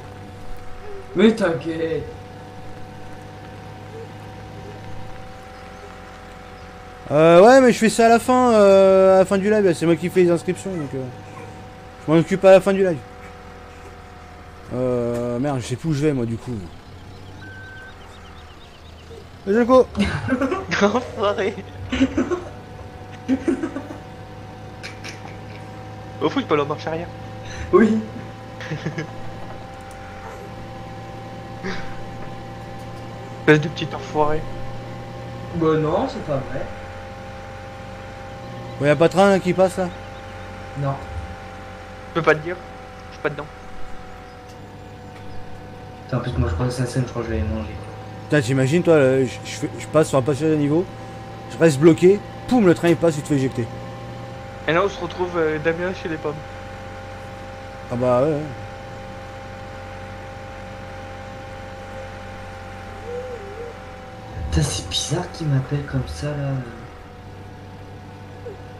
Mais t'inquiète. Ouais, mais je fais ça à la fin du live. C'est moi qui fais les inscriptions, donc je m'en occupe à la fin du live. Merde, je sais plus où je vais moi du coup. Vas-y, go. Enfoiré. Au foot, pas en marche arrière. Oui. Espèce de petit enfoiré. Bah non, c'est pas vrai. Ouais, y a pas de train là, qui passe là? Non. Je peux pas te dire. Je suis pas dedans. Putain, en plus, moi je pense que ça scène, je crois que je vais aller manger. Putain, t'imagines toi, je passe sur un passage à niveau, je reste bloqué, poum, le train il passe, il te fait éjecter. Et là, on se retrouve Damien chez les pommes. Ah bah ouais. Putain, c'est bizarre qu'il m'appelle comme ça là.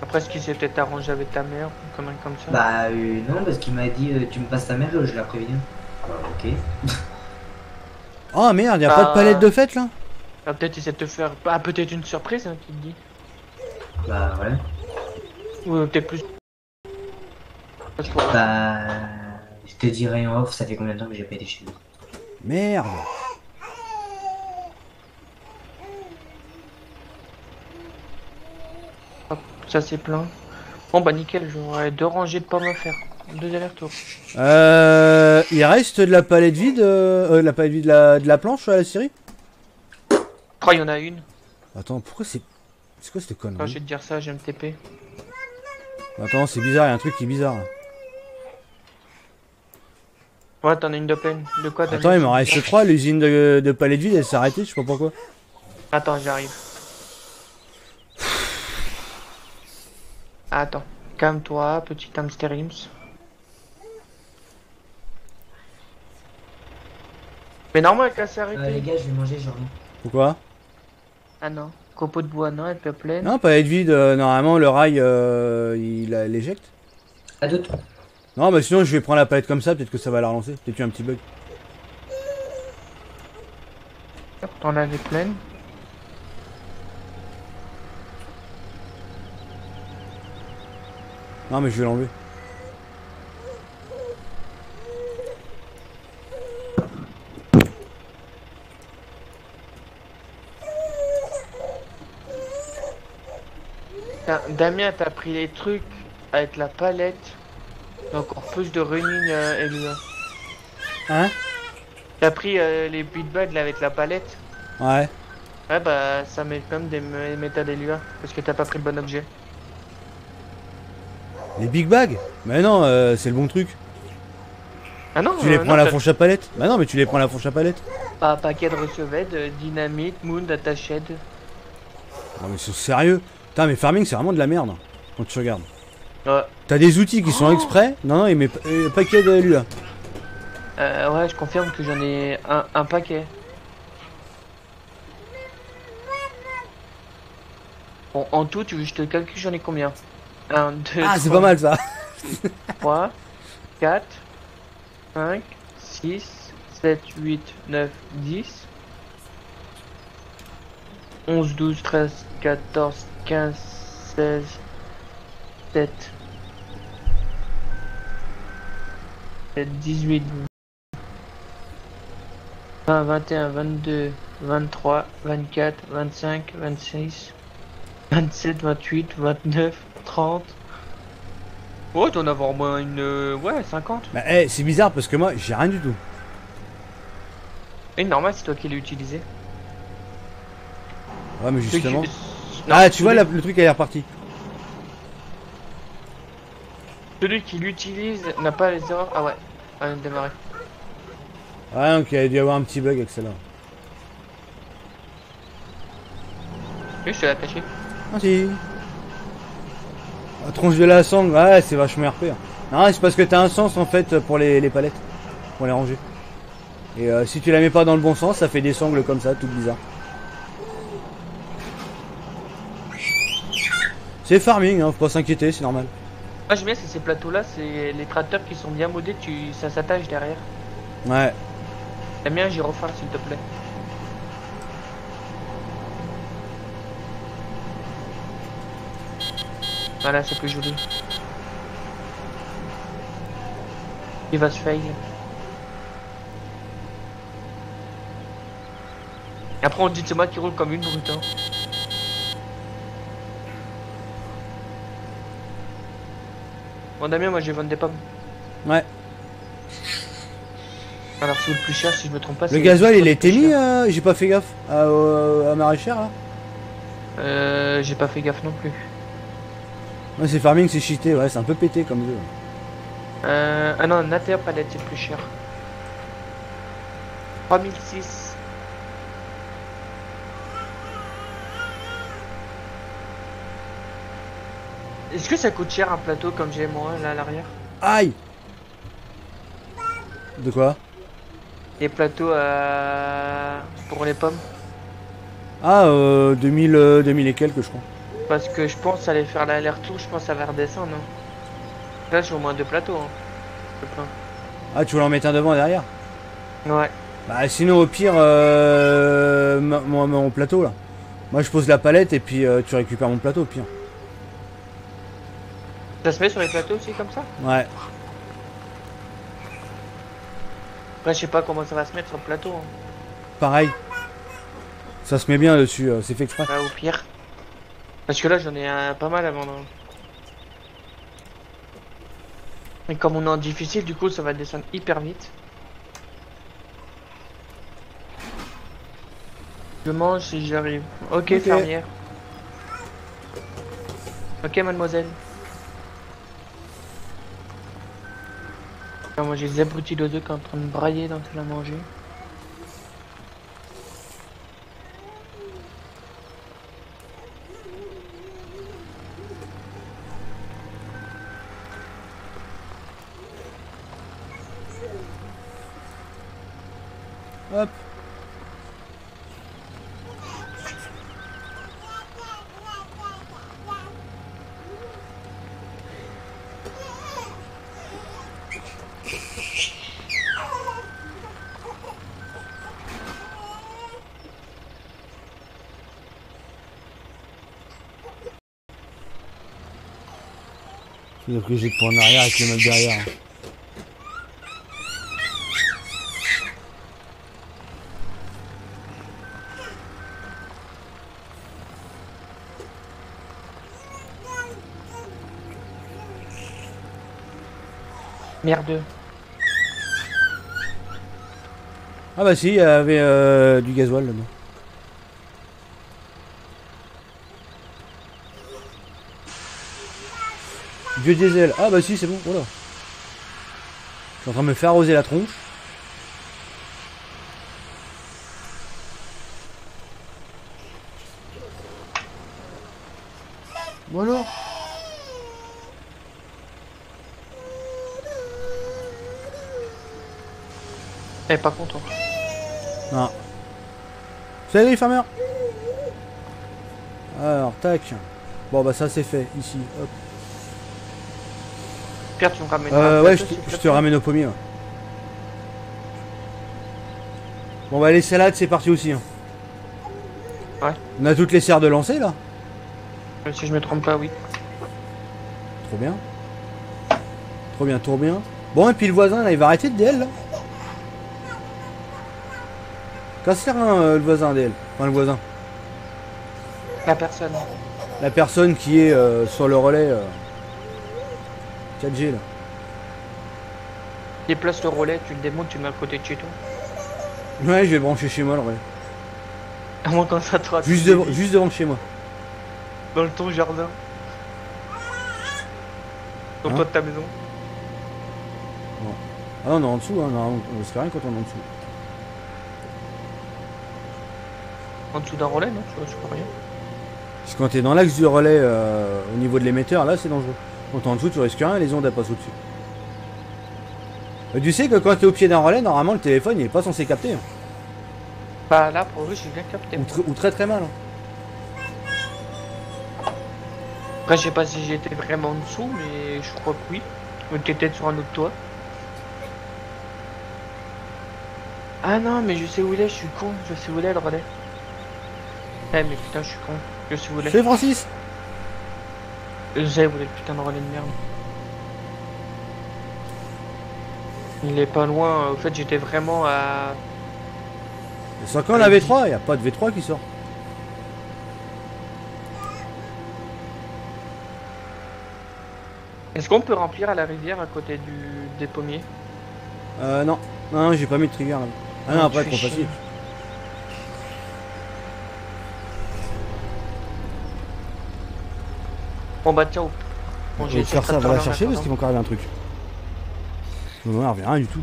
Après, ce qui s'est peut-être arrangé avec ta mère, ou comme un comme ça. Bah non, parce qu'il m'a dit tu me passes ta mère, je la préviens. Bah, ok. Oh merde, y a pas de palette de fête là? Ah, peut-être essayer de te faire. Ah, peut-être une surprise, hein, qui te dit. Bah ouais. Ou peut-être plus. Bah je te dirai en off, ça fait combien de temps que j'ai pas été chez lui. Merde. Hop, ça c'est plein. Bon bah nickel, j'aurai 2 rangées de pommes à faire. 2 allers-retours. Il reste de la palette vide, de la planche à la série? Je crois qu'il y en a une. Attends, pourquoi c'est... C'est quoi cette Quand je connerie? vais te dire ça, j'ai un TP. Attends, c'est bizarre, y a un truc qui est bizarre là. Ouais, t'en as une de pleine. De quoi Attends, il m'en reste 3, l'usine de palette vide elle s'est arrêtée, je sais pas pourquoi. Attends, j'arrive. Attends, calme-toi, petit hamster Ims. Mais normal qu'elle s'est Les arrêtée. gars, je vais manger genre. Pourquoi? Ah non, copeaux de bois, non, elle peut pleine. Non, palette vide, normalement le rail il l'éjecte. À d'autres. Non, mais sinon je vais prendre la palette comme ça, peut-être que ça va la relancer. Peut-être eu un petit bug. T'en avais pleine. Non, mais je vais l'enlever. Damien, t'as pris les trucs avec la palette. Encore plus de running LUA. Hein? T'as pris les beatbags là avec la palette. Ouais. Ouais bah ça met comme des métals LUA. Parce que t'as pas pris le bon objet. Les big bags? Mais non, c'est le bon truc. Ah non, Tu les prends à non, la fourche à palette? Bah non, mais tu les prends à la fourche à palette. pas paquet de receved, dynamite, moon, datashed. Non, mais c'est sérieux. Putain, mais farming c'est vraiment de la merde. Quand tu regardes. Ouais. T'as des outils qui sont exprès. Non, non, il met paquet de LUA. Ouais, je confirme que j'en ai un paquet. Bon, en tout, tu veux que je te calcule, j'en ai combien? 1, 2, Ah, c'est pas mal ça. 3, 4, 5, 6, 7, 8, 9, 10. 11, 12, 13, 14, 15, 16, 7, 18, 20, 21, 22, 23, 24, 25, 26, 27, 28, 29, 30. Oh, t'en avoir au moins une... ouais, 50. Bah, c'est bizarre parce que moi, j'ai rien du tout. Et normal, c'est toi qui l'as utilisé. Ouais, mais justement. Non, Ah, tu vois, le truc, elle est reparti. Celui qui l'utilise n'a pas les erreurs. Ah ouais, elle vient de démarrer. Ouais, donc il y a dû y avoir un petit bug avec celle-là. Oui, je te l'ai attaché. Ah si. La tronche de la sangle, ouais, c'est vachement RP. Non, c'est parce que t'as un sens en fait pour les palettes. Pour les ranger. Et si tu la mets pas dans le bon sens, ça fait des sangles comme ça, tout bizarre. C'est farming, hein, faut pas s'inquiéter, c'est normal. Moi j'aime bien ces plateaux là, c'est les tracteurs qui sont bien modés, ça s'attache derrière. Ouais. J'aime bien un gyrophare s'il te plaît. Voilà, c'est plus joli. Il va se fail. Après on dit que c'est moi qui roule comme une brute hein. Bon Damien, moi je vais vendre des pommes. Ouais. Alors c'est le plus cher si je me trompe pas. Le gasoil il a été mis, j'ai pas fait gaffe à maraîchère là. J'ai pas fait gaffe non plus. Ouais, c'est farming, c'est cheaté, ouais, c'est un peu pété comme jeu. Ah non, Nater palette c'est plus cher. 3006. Est-ce que ça coûte cher un plateau comme j'ai moi là à l'arrière? Aïe. De quoi? Les plateaux pour les pommes? Ah, 2000 et quelques je crois. Parce que je pense aller faire l'aller-retour, je pense que ça va redescendre. Hein. Là j'ai au moins 2 plateaux. Hein. Le plein. Ah, tu voulais en mettre un devant et derrière? Ouais. Bah sinon au pire, mon plateau là. Moi je pose la palette et puis tu récupères mon plateau au pire. Ça se met sur les plateaux aussi comme ça? Ouais. Après je sais pas comment ça va se mettre sur le plateau. Hein. Pareil. Ça se met bien dessus, c'est fait exprès. Au pire. Parce que là j'en ai pas mal à vendre. Et comme on est en difficile, du coup ça va descendre hyper vite. Je mange si j'arrive. Ok, fermière. Ok mademoiselle. Ah, moi j'ai des abrutis d'oiseaux qui sont en train de brailler dans tout à manger. Hop. C'est que j'ai pour en arrière avec le mec derrière. Merde. Ah bah si, il y avait du gasoil là-dedans. Vieux diesel. Ah bah si, c'est bon. Voilà. Je suis en train de me faire arroser la tronche. Voilà. Elle est pas content. Non. Salut les farmers. Alors, tac. Bon bah ça c'est fait, ici. Hop. Pierre, tu me ramènes Ouais, je te ramène au pommier. Ouais. Bon bah les salades c'est parti aussi. Hein. Ouais. On a toutes les serres de lancer là. Si je me trompe pas, oui. Trop bien. Trop bien, trop bien. Bon, et puis le voisin là, il va arrêter de DL là. Casse le voisin DL. Enfin, le voisin. La personne. La personne qui est sur le relais 4G là. Déplace le relais, tu le démontes, tu le mets à côté de chez toi. Ouais, je vais le brancher chez moi le relais. À moins qu'on ça te Juste devant chez moi. dans ton jardin. Dans Hein toi de ta maison. Ah non, on est en dessous, hein. Non, on risque rien quand on est en dessous. En dessous d'un relais, non? Je vois rien. Parce que quand t'es dans l'axe du relais au niveau de l'émetteur, là c'est dangereux. Quand t'es en dessous, tu risques rien, les ondes elles passent au-dessus. Tu sais que quand t'es au pied d'un relais, normalement le téléphone il est pas censé capter. Hein. Bah là, pour eux, j'ai bien capté. Ou très très mal. Hein. Après, je sais pas si j'étais vraiment en dessous, mais je crois que oui. On était peut-être sur un autre toit. Ah non, mais je sais où il est, je suis con. Je sais où il est le relais. Eh, mais putain, je suis con. Je sais où il est. C'est Francis. Je sais où il est le putain de relais de merde. Il est pas loin. En fait, j'étais vraiment à. C'est quand la V3, il n'y a pas de V3 qui sort. Est-ce qu'on peut remplir à la rivière à côté des pommiers? Non. Non, j'ai pas mis de trigger là. Ah non, après, tu trop fais facile. chier. Bon bah tiens. Bon, Je vais te faire ça, va la chercher parce qu'il va encore arriver un truc. Non, non, rien du tout.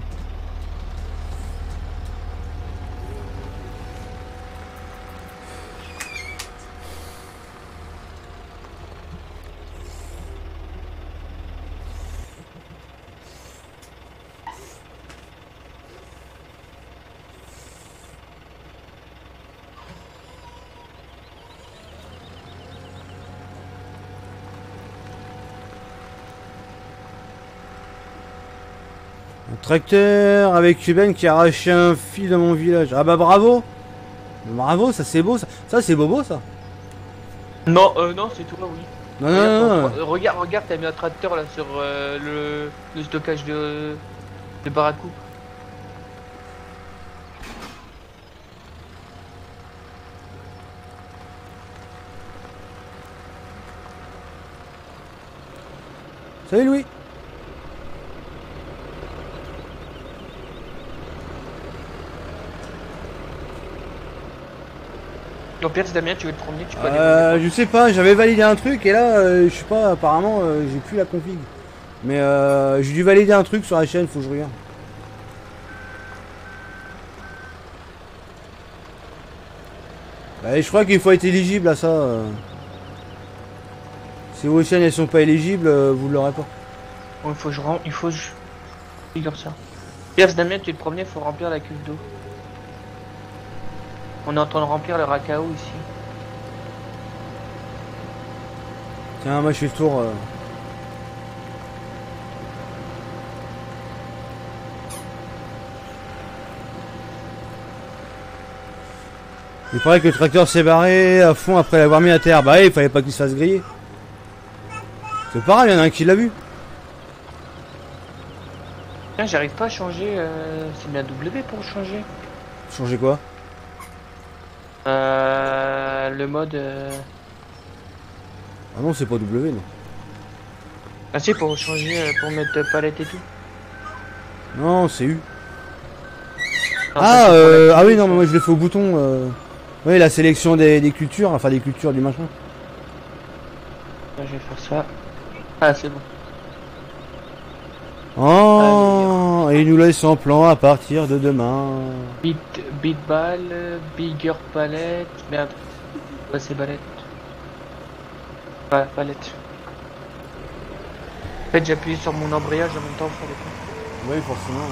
Un tracteur avec Cuben qui a arraché un fil dans mon village. Ah bah bravo. Bravo, ça c'est beau ça. Ça c'est bobo ça. Non, non, c'est toi, oui. Non, non, non, non. Regarde, t'as mis un tracteur là sur le stockage de Barakou. Salut Louis. Donc Pierre, si Damien, tu veux te promener, tu peux aller. Je sais pas, j'avais validé un truc et là, je sais pas, apparemment, j'ai plus la config. Mais j'ai dû valider un truc sur la chaîne, faut que je regarde. Bah, je crois qu'il faut être éligible à ça. Si vos chaînes elles sont pas éligibles, vous l'aurez pas. Bon, il faut que je figure ça. Pierre, si Damien, tu veux te promener, faut remplir la cuve d'eau. On est en train de remplir le racao ici. Tiens, moi je fais le tour. Il paraît que le tracteur s'est barré à fond après l'avoir mis à terre. Bah il fallait pas qu'il se fasse griller. C'est pareil, il y en a un qui l'a vu. Tiens, j'arrive pas à changer. C'est bien W pour changer. Changer quoi? Le mode. Ah non, c'est pas W, non. Ah si, pour changer, pour mettre palette et tout. Non, c'est U. Non, Ah, ça, c'est pour la ah oui, cuve, non, ça. mais moi je l'ai fait au bouton. Oui, la sélection des cultures, enfin des cultures du machin. Je vais faire ça. Ah, c'est bon. Oh, et il nous laisse en plan à partir de demain. Beat ball, bigger palette. Merde. Ouais, c'est palette. Ouais, palette. En fait, j'ai appuyé sur mon embrayage en même temps pour les coups. Oui, forcément.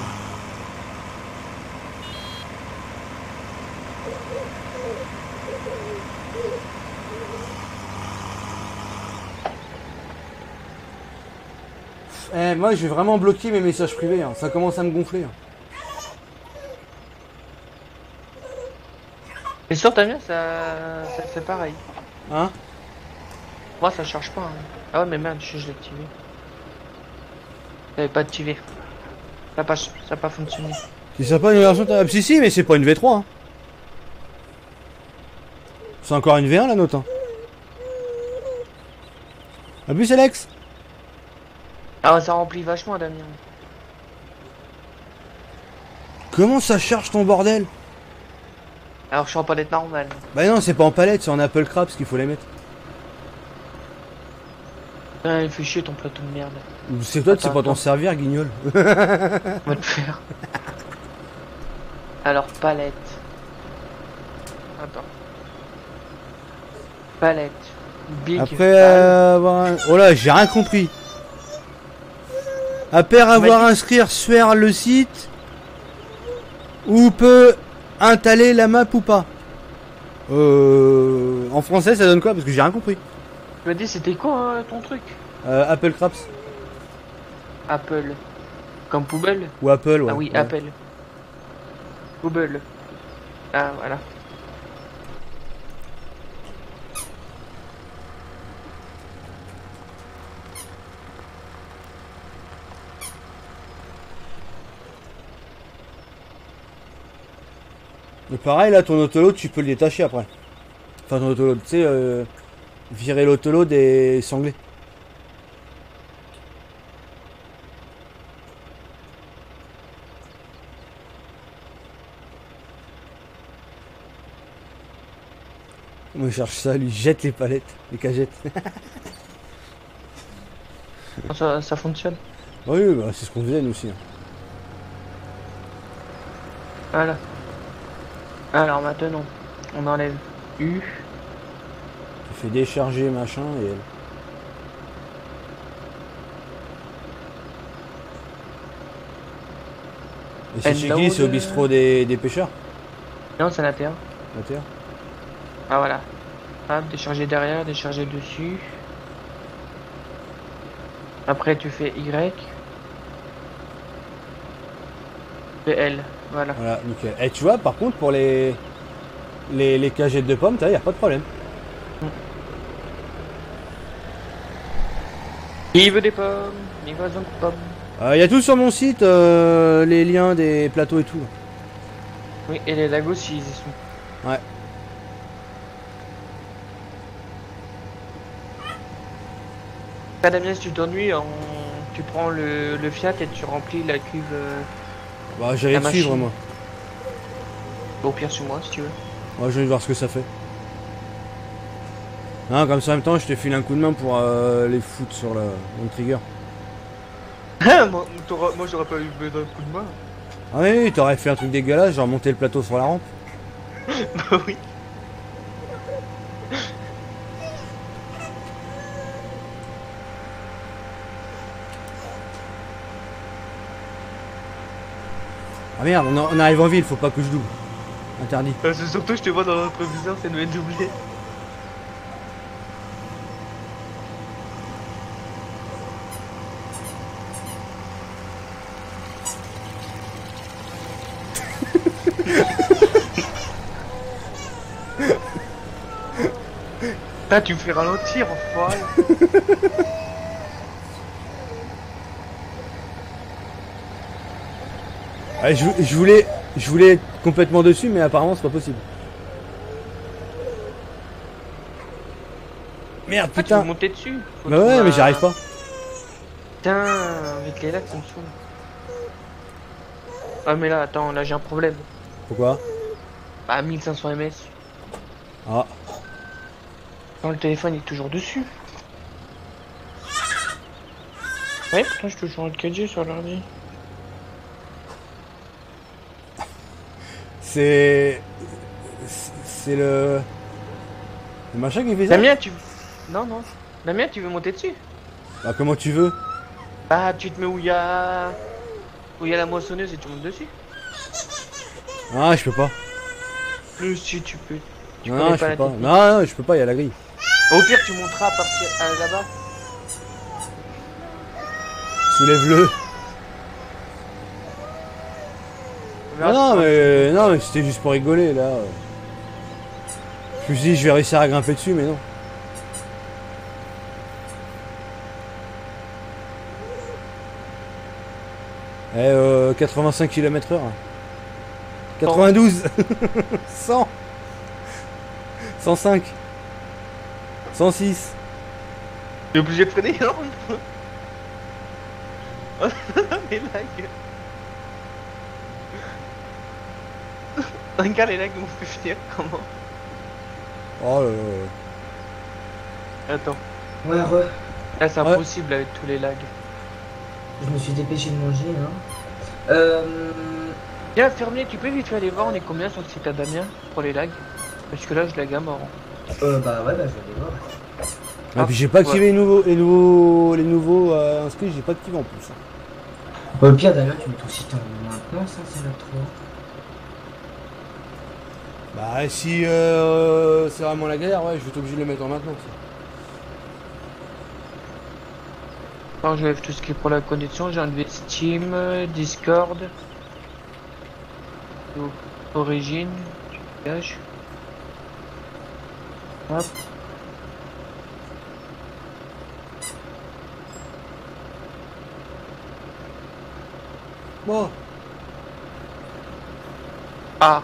Moi, je vais vraiment bloquer mes messages privés. Hein. Ça commence à me gonfler. Hein. Et sur ta mienne, ça fait pareil. Hein? Moi, ça charge pas. Hein. Ah ouais, mais merde, je l'ai activé. J'avais pas activé. Ça a pas fonctionné. Si ça pas une version... Ah, si, mais c'est pas une V3. Hein. C'est encore une V1 la note. Hein. A plus Alex. Ah, ça remplit vachement, Damien. Comment ça charge ton bordel? Alors, je suis en palette normale. Bah non, c'est pas en palette, c'est en Apple Craps qu'il faut les mettre. Ah, il fait chier ton plateau de merde. C'est toi, tu sais Attends, pas t'en servir, guignol. On va le faire. Alors, palette. Attends. Palette. Big Après File. avoir... Oh là, j'ai rien compris. Après avoir inscrire sur le site, où peut installer la map ou pas. En français, ça donne quoi? Parce que j'ai rien compris. Tu m'as dit c'était quoi hein, ton truc? Apple Craps. Apple. Comme poubelle? Ou Apple, ouais. Ah oui, ouais. Apple. Poubelle. Ah voilà. Mais pareil, là, ton autoload, tu peux le détacher après. Enfin, ton autoload, tu sais, virer l'autoload des sanglés. Moi, je cherche ça, lui jette les palettes, les cagettes. Ça fonctionne. Oui, bah, c'est ce qu'on faisait, nous aussi. Hein. Voilà. Alors maintenant, on enlève U. Tu fais décharger, machin, et elle. Et c'est chez qui? C'est au bistrot des pêcheurs? Non, c'est la terre. La terre. Ah voilà. Hop, décharger derrière, décharger dessus. Après tu fais Y. Et L, voilà. Voilà, nickel. Et tu vois, par contre, pour les cagettes de pommes, y a pas de problème. Il veut des pommes, livraison de pommes. Il y a tout sur mon site, les liens des plateaux et tout. Oui, et les lagos ils y sont. Ouais. Pas Damien, si tu t'ennuies, tu prends le Fiat et tu remplis la cuve. Bah, j'allais te suivre, moi. Au pire sur moi si tu veux. Moi, je vais voir ce que ça fait. Non, comme ça, en même temps, je te file un coup de main pour les foutre sur le trigger. moi j'aurais pas eu besoin de coup de main. Ah oui, t'aurais fait un truc dégueulasse, genre monter le plateau sur la rampe. Bah oui. Ah merde, on arrive en ville, faut pas que je double. Interdit. C'est surtout je te vois dans le rétroviseur, c'est une doublé. Ah, tu me fais ralentir, enfoiré. Ah, je voulais être complètement dessus, mais apparemment c'est pas possible. Merde, Ah, tu putain. veux monter dessus? Faut Bah ouais, trouver mais un- j'y arrive pas. Putain, avec les lacs, ça me saoule. Ah, mais là, attends, là j'ai un problème. Pourquoi? Bah, 1500 ms. Ah. Non, le téléphone est toujours dessus. Ouais, putain, je te joue en 4G sur l'ordi. C'est le machin qui fait ça. Damien, tu... Non, non. Damien, tu veux monter dessus? Bah comment tu veux? Bah, tu te mets où il y a... Où il y a la moissonneuse et tu montes dessus. Ah, je peux pas. Si, tu peux. Tu Non, connais je pas peux la pas. technique. Non, je peux pas, il y a la grille. Au pire, tu monteras à partir là-bas. Soulève-le. On verra Ah si ça- non, mais c'était juste pour rigoler là. Je me suis dit, je vais réussir à grimper dessus, mais non. Eh, 85 km/h. 92. 100. 105. 106. T'es obligé de freiner, non? Oh, les lags. Regarde les lags m'ont fait finir, comment? Oh là là là. Attends. Ouais, re. Là c'est Ouais. impossible avec tous les lags. Je me suis dépêché de manger, hein. Tiens, fermier, tu peux vite fait aller voir on est combien sur le site à Damien pour les lags? Parce que là je lag à mort. Bah ouais, bah je vais aller voir. Ah, puis j'ai pas activé les nouveaux inscrits, j'ai pas activé en plus. Au pire, d'ailleurs, tu mets ton site en maintenance, hein, c'est là trop. Bah si c'est vraiment la galère, ouais, je vais être obligé de le mettre en maintenance. Alors je lève tout ce qui est pour la connexion, j'ai enlevé Steam, Discord, Origin, dégage. Hop. Bon, Ah.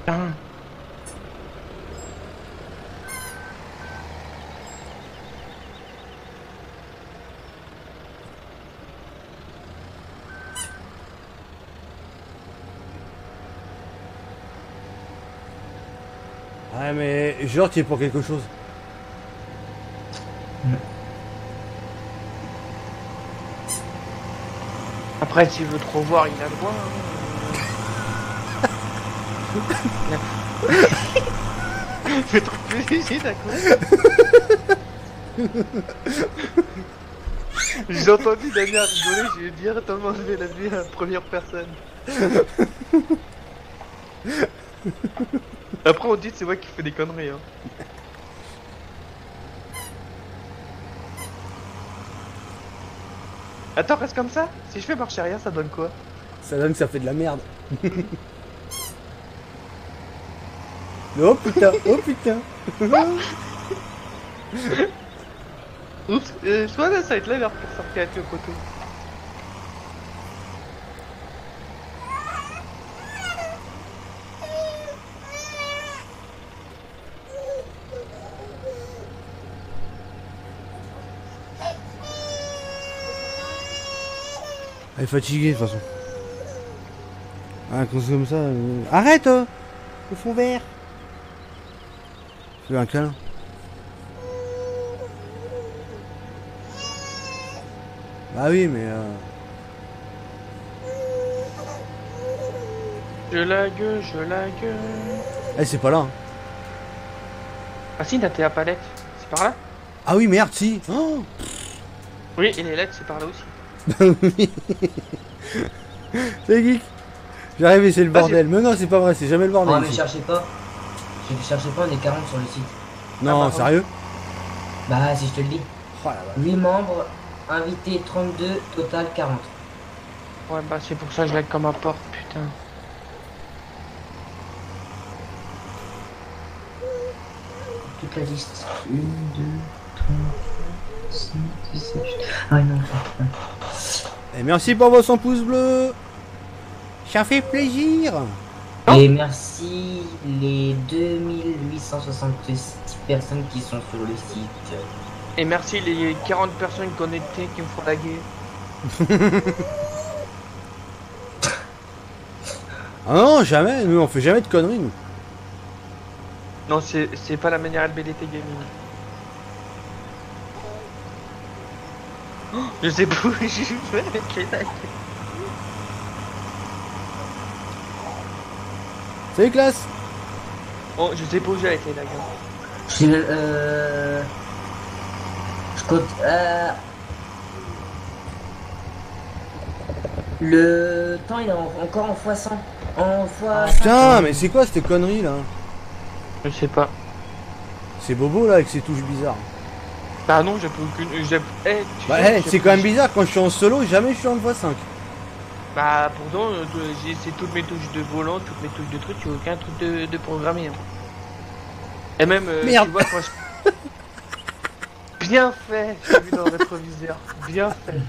Putain. ouais mais genre tu es pour quelque chose. Après s'il veut trop voir il a le droit. Hein. Fais trop plaisir d'accord. J'ai entendu Damien rigoler, j'ai directement levé la vue à la première personne. Après on dit c'est moi qui fais des conneries hein. Attends reste comme ça. Si je fais marche arrière ça donne quoi? Ça donne que ça fait de la merde. Oh putain, oh putain. Oups, soit là ça va être la merde pour sortir avec le poteau. Elle est fatiguée de toute façon. Ah, quand c'est comme ça. Arrête le fond vert. Fais un câlin. Bah oui, mais Je lag, je lag. eh, c'est pas là. Hein. Ah si, t'es à palette. C'est par là? Ah oui, merde, si. Oh Oui, et les LED c'est par là aussi. c'est geek. J'arrive, c'est le Vas-y. bordel. Mais non, c'est pas vrai, c'est jamais le bordel. Oh, mais ici. cherchez pas. Cherchez pas, on est 40 sur le site. Non, Ah, bah, sérieux. Bah, si je te le dis. Oh la vache. 8 membres, invités 32, total 40. Ouais bah c'est pour ça que je lag comme un porc, putain. Toute la liste. 1, 2, 3, 5, 6, 7, 8. Ah non, ouais. Et merci pour vos 100 pouces bleus. Ça fait plaisir. Et merci les 2866 personnes qui sont sur le site. Et merci les 40 personnes connectées qui me font laguer. Ah non, jamais. Nous, on fait jamais de conneries, nous. Non, c'est pas la manière LBDT Gaming. Oh, je sais pas où je vais avec les lags. Salut, classe. Oh, je sais pas où j'ai avec les lags. Je compte. Le temps il est encore en x100. En x100. Putain, mais c'est quoi cette connerie là? Je sais pas. C'est Bobo là avec ses touches bizarres. Ah non, j'ai plus aucune. Bah, c'est quand même bizarre, quand je suis en solo, jamais je suis en x5. Bah, pourtant, j'ai essayé toutes mes touches de volant, toutes mes touches de trucs, j'ai aucun truc de programmé. Hein. Et même, Merde. tu vois, quand je. Bien fait, j'ai vu dans le rétroviseur. Bien fait.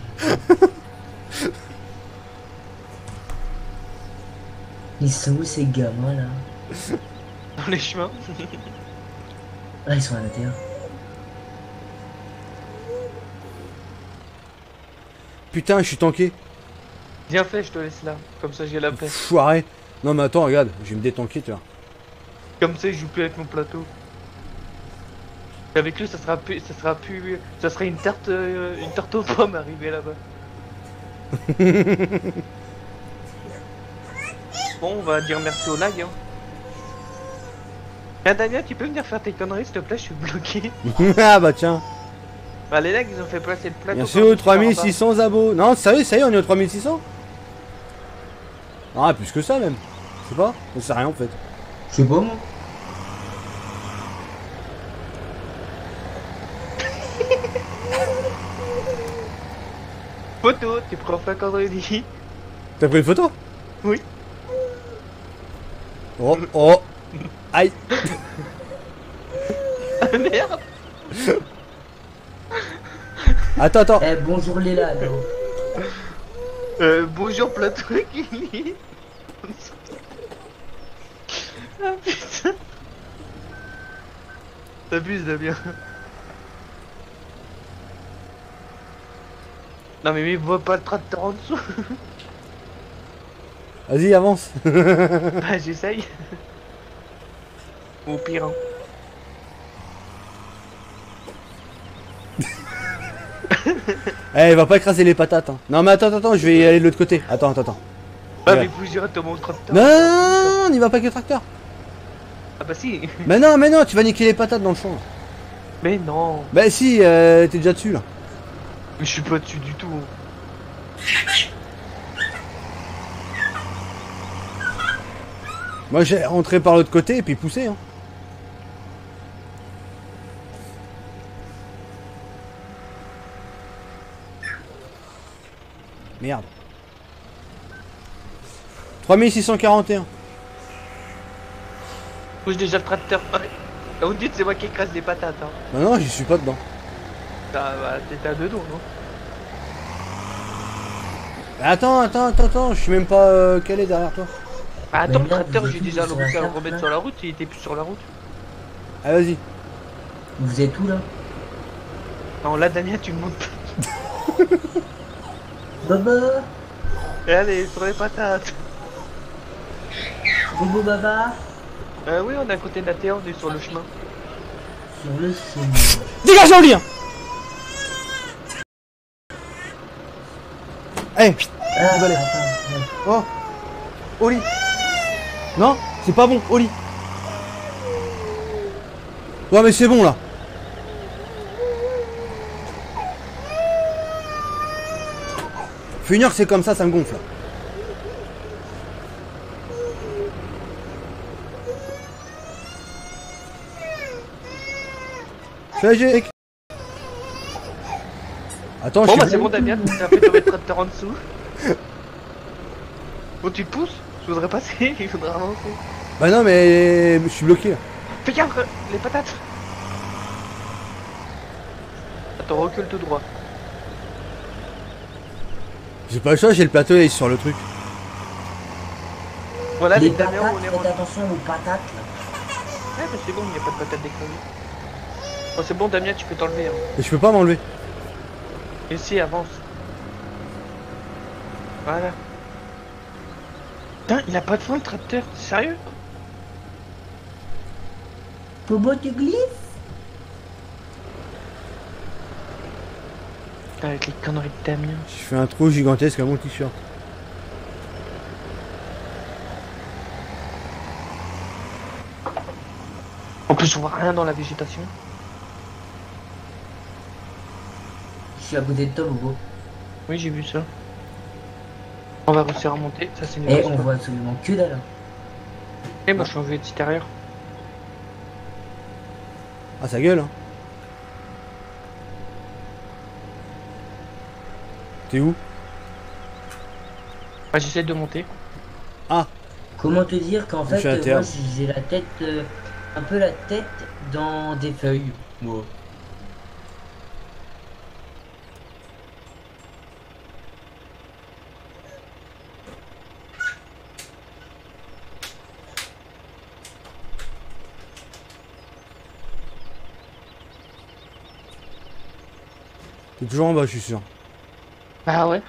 Ils sont où ces gamins là? Dans les chemins. Ah, ils sont à l'intérieur. Putain, je suis tanké. Bien fait, je te laisse là. Comme ça, j'ai la paix. Foiré. Non mais attends, regarde, je vais me détanker, tu vois. Comme ça, je joue plus avec mon plateau. Et avec lui, ça sera une tarte aux pommes arrivée là-bas. Bon, on va dire merci au lag. Hein. Ah, Dania, tu peux venir faire tes conneries, s'il te plaît, je suis bloqué. Ah bah tiens. Bah, les lags, ils ont fait placer le plateau. Merci aux 3600 abos. Non, sérieux, ça y est, on est aux 3600. Ah, plus que ça même. Je sais pas, on sait rien en fait. Je sais pas moi. Photo, t'es prêt à faire vendredi? T'as pris une photo? Oui. Oh, oh. Aïe. Ah merde. Attends. Eh, bonjour Léla. Bonjour plateau Guilly. Ah putain. T'abuses Damien. Non mais vois pas le tracteur en dessous. Vas-y, avance. Bah j'essaye. Au pire. Hein. Eh, va pas écraser les patates. Hein. Non mais attends, je vais aller de l'autre côté. Attends. Ah Ouais. mais bouge directement mon tracteur. Non, on y va pas avec le tracteur. Ah bah si. Mais non, tu vas niquer les patates dans le champ. Là. Mais non. Bah si, t'es déjà dessus là. Mais je suis pas dessus du tout. Moi j'ai rentré par l'autre côté et puis poussé. Hein. Merde. 3641. Bouge déjà le tracteur. Là vous dites c'est moi qui écrase les patates. Hein. Bah non, j'y suis pas dedans. Ah bah t'étais à deux doigts non? Attends, je suis même pas calé derrière toi. Ah, attends, Mais le là, tracteur, vous j'ai êtes déjà où sur la réussi à le carte, remettre là sur la route, il était plus sur la route. Ah vas-y. Vous êtes où là? Non, là, Damien, tu me montes. Baba. Et allez, sur les patates. Bobo Baba. Oui, on est à côté de la terre, on est sur le chemin. Sur le chemin. Dégage Jean-Lien. Eh, Ah, Désolé. attends. oh, Oli. Non, c'est pas bon, Oli. Ouais mais c'est bon là. Fait une heure que c'est comme ça me gonfle. J'ai... Attends, Bon, je bah, suis... c'est bon, Damien, t'as fait tomber le tracteur en dessous. Bon, tu te pousses. Je voudrais passer, il faudra avancer. Bah non mais je suis bloqué là. Fais gaffe, les patates. Attends, recule tout droit. J'ai pas le choix, j'ai le plateau et sur le truc. Voilà, Les les Damien, patates, on est faites rendu. attention aux patates là. Ah, mais c'est bon, il n'y a pas de patates d'écrasées. Oh, c'est bon, Damien, tu peux t'enlever. Hein. Et je peux pas m'enlever. Et si, avance. Voilà. Putain, il a pas de fond le tracteur, sérieux? Bobo, tu glisses? Putain, avec les conneries de Damien. Je fais un trou gigantesque à mon t-shirt. En plus, on voit rien dans la végétation. Je suis à côté de toi, Bobo. Oui, j'ai vu ça. On va réussir à remonter, ça c'est une Et bonne on chose. voit absolument que dalle. Et moi je suis en vue extérieure. Ah, ça gueule, hein. T'es où? Ah, j'essaie de monter. Ah, Comment te dire qu'en Je suis à fait, terre. moi j'ai la tête, un peu la tête dans des feuilles. Moi. t'es toujours en bas, je suis sûr. Ah ouais.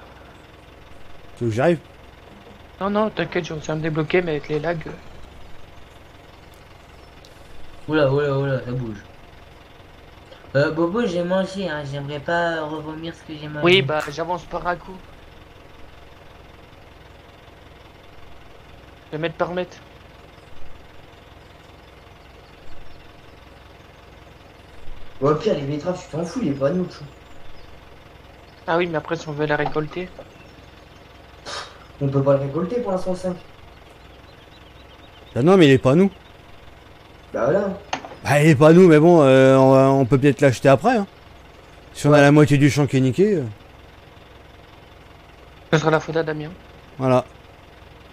Tu veux que j'arrive? Non, non, t'inquiète, je réussi à me débloquer, mais avec les lags. Oula, oula, oula, ça bouge. Bobo, j'ai mangé, hein. J'aimerais pas revomir ce que j'ai mangé. Oui, bah j'avance par un coup. Je vais mettre par mètre. Bon, au pire, les betteraves, tu t'en fous, il est pas nous, tout. Ah oui, mais après, si on veut la récolter. On peut pas le récolter pour l'instant 5. Bah non, mais il est pas à nous. Bah voilà. Bah, il est pas à nous, mais bon, on peut peut-être l'acheter après, hein. Si on a Ouais. la moitié du champ qui est niqué, Ce sera la faute à Damien. voilà.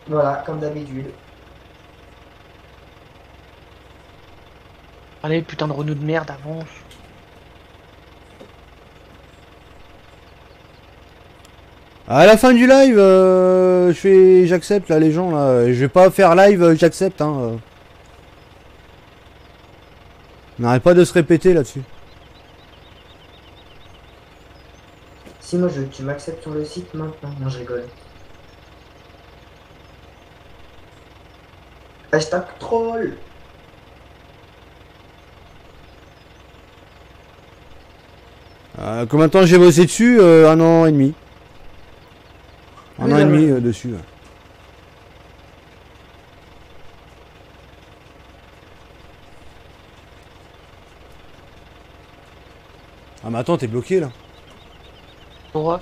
Voilà, comme d'habitude. Allez, putain de Renault de merde, avance. À la fin du live, j'accepte là les gens là. Je vais pas faire live, j'accepte hein. On n'arrête pas de se répéter là-dessus. Si moi je veux que tu m'acceptes sur le site maintenant. Non, je rigole. Hashtag troll. Combien de temps j'ai bossé dessus? 1 an et demi. Un Oui, an et voilà. demi dessus. Ouais. Ah mais attends, t'es bloqué là. Pourquoi?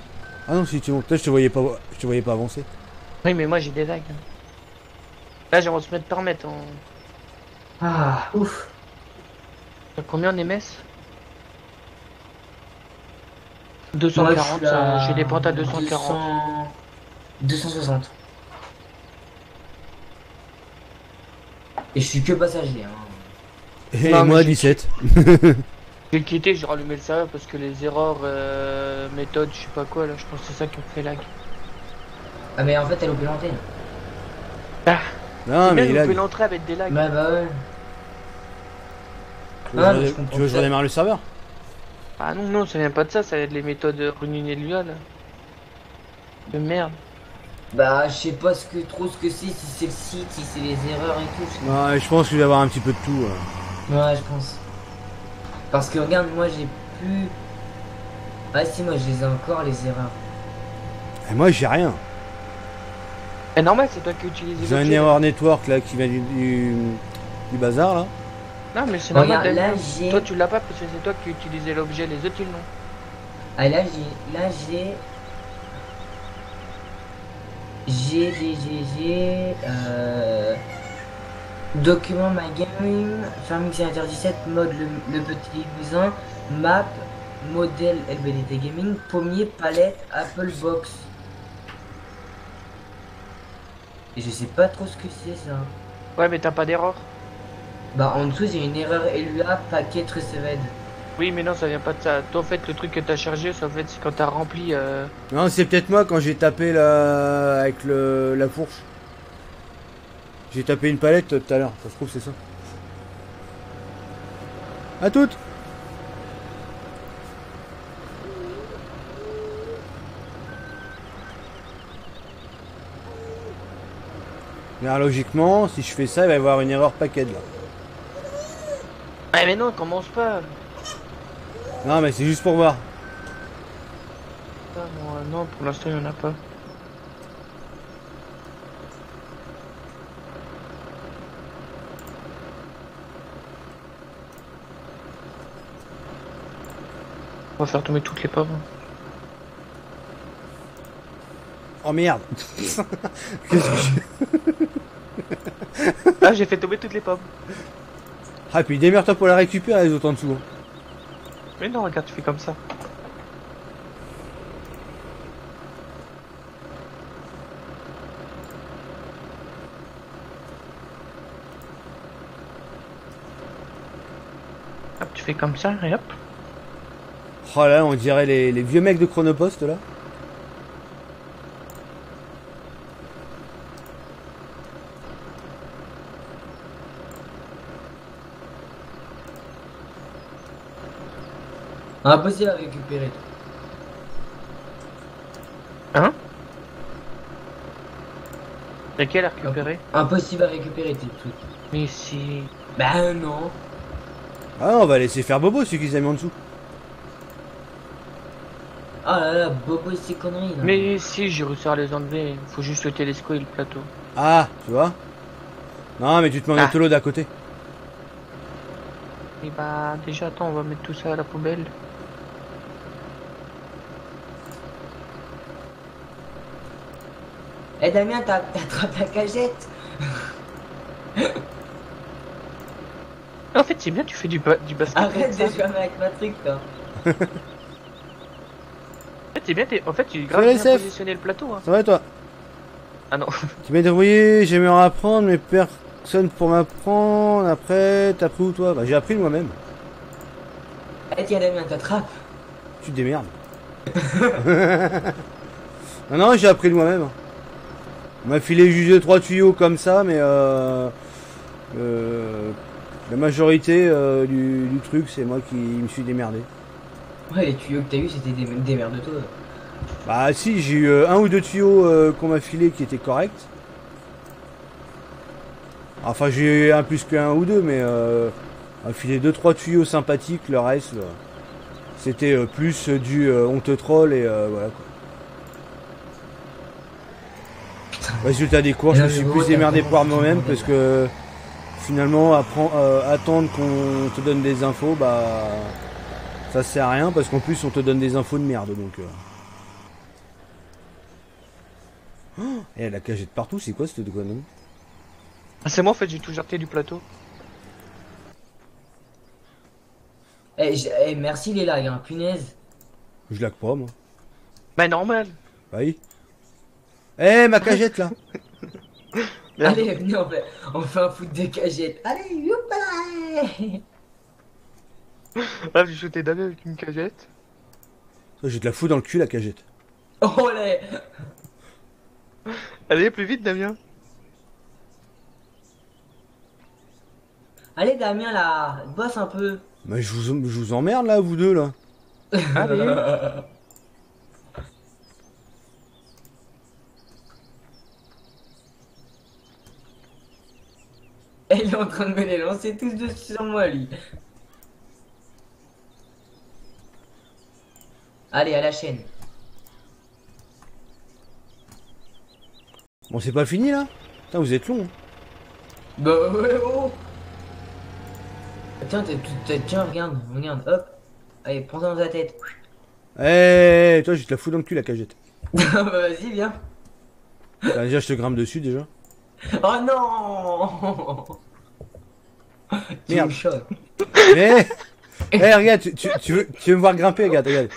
Ah non, si tu montes, je te voyais pas avancer. Oui, mais moi j'ai des lags. Là, j'avance mètre par mètre. Ah, ouf. T'as combien en MS? Moi, 240, je suis à j'ai des pentes à 240. 260. Et je suis que passager. Hein. Et Non, mais moi j'ai- 17. J'ai quitté, j'ai rallumé le serveur parce que les erreurs méthode, je sais pas quoi là, je pense que c'est ça qui me fait lag. Ah, mais en fait, elle a loupé l'antenne. Ah, Non mais même il on a. peut l'entrer avec des lags. Bah, bah ouais. Tu veux Ah, que je mais je redé- comprends tu veux que je ça. redémarre le serveur? Ah non, non, ça vient pas de ça, ça vient de les méthodes Runin et Lua là. De merde. Bah, je sais pas trop ce que c'est, si c'est le site, si c'est les erreurs et tout. Je sais pas. Ouais, je pense qu'il va y avoir un petit peu de tout. Ouais, je pense. Parce que regarde, moi j'ai plus. Ah, si, moi je les ai encore, les erreurs. Et moi j'ai rien. C'est normal, c'est toi qui utilises J'ai un l'objet, là. error network là qui vient du bazar là. Non, mais c'est normal. Regarde, là Damien. j'ai. Toi, tu l'as pas parce que c'est toi qui utilisais l'objet, les autres ils l'ont. Ah, là j'ai. Document My Game, Farming Simulator 17, mode le petit cousin, map, modèle LBDT Gaming, pommier, palette, Apple Box. Et je sais pas trop ce que c'est ça. Ouais, mais t'as pas d'erreur. Bah en dessous j'ai une erreur LUA paquet received. Oui, mais non, ça vient pas de ça. Toi, en fait, le truc que t'as chargé, ça en fait, c'est quand t'as rempli. Non, c'est peut-être moi quand j'ai tapé avec la fourche. J'ai tapé une palette tout à l'heure, ça se trouve c'est ça. À toutes. Mais alors, logiquement, si je fais ça, il va y avoir une erreur paquet là. Ah, mais non, commence pas. Non, mais c'est juste pour voir. Ah, non, pour l'instant, il y en a pas. On va faire tomber toutes les pommes. Oh merde. Qu'est-ce que je... Ah, j'ai fait tomber toutes les pommes. Ah, puis démerde-toi pour la récupérer, les autres en dessous. Hein. Mais non, regarde, tu fais comme ça. Hop, tu fais comme ça et hop. Oh là, on dirait les vieux mecs de Chronopost là. Impossible à récupérer. Hein? Et quel à récupérer? Impossible à récupérer tes trucs. Mais si... Bah non. Ah, on va laisser faire Bobo celui qui s'est mis en dessous. Ah là là, Bobo ces conneries là. Mais si, j'ai réussi à les enlever. Faut juste le télescope et le plateau. Ah, tu vois. Non, mais tu te mets en Ah. autoload à côté. Et bah, déjà, attends, on va mettre tout ça à la poubelle. Eh Damien, t'attrapes la cagette. En fait, c'est bien, tu fais du basket. Arrête avec ça. de jouer avec ma truc toi. En fait, c'est bien, en fait, tu grave Salut, bien Sef. positionné le plateau. Hein. Ça va toi? Ah non. Tu m'as débrouillé, j'aimerais apprendre, mais personne pour m'apprendre. Après, t'as appris où toi? Bah j'ai appris moi-même. Eh tiens Damien, t'attrapes. Tu te démerdes. Non, non, j'ai appris de moi-même. On m'a filé juste 3 tuyaux comme ça, mais la majorité du truc, c'est moi qui me suis démerdé. Ouais, les tuyaux que t'as eu, c'était des merdes de toi. Bah si, j'ai eu 1 ou 2 tuyaux qu'on m'a filé qui étaient corrects. Enfin, j'ai eu un plus qu'un ou deux, mais on m'a filé 2-3 tuyaux sympathiques, le reste, c'était plus du on te troll et voilà quoi. Résultat des cours, je me suis plus démerdé par moi-même parce que finalement attendre qu'on te donne des infos, bah ça sert à rien parce qu'en plus on te donne des infos de merde donc. Oh, et la cagette partout, c'est quoi cette connerie? Ah, c'est moi, en fait, j'ai tout jeté du plateau. Eh, merci les likes, hein, punaise. Je lag pas moi. Bah, normal. Bah oui. Eh ma cagette là. Merde. Allez, venez, on fait un foot de cagette. Allez, youpa. Ah, j'ai shooté Damien avec une cagette. Je vais te la fous dans le cul la cagette. Oh là. Allez, plus vite, Damien. Allez Damien là, bosse un peu. Mais je vous emmerde là, vous deux là. Allez. Et il est en train de me les lancer tous dessus sur moi lui. Allez, à la chaîne. Bon, c'est pas fini là? Putain, vous êtes long. Hein. Bah ouais, oh. Tiens, tiens, regarde, hop. Allez, prends-en dans ta tête. Eh, toi, je te la fous dans le cul la cagette. Bah vas-y, viens. Bah, déjà, je te grimpe dessus déjà. Oh non. Tu Merde. me choques. Eh, regarde, tu veux me voir grimper, regarde.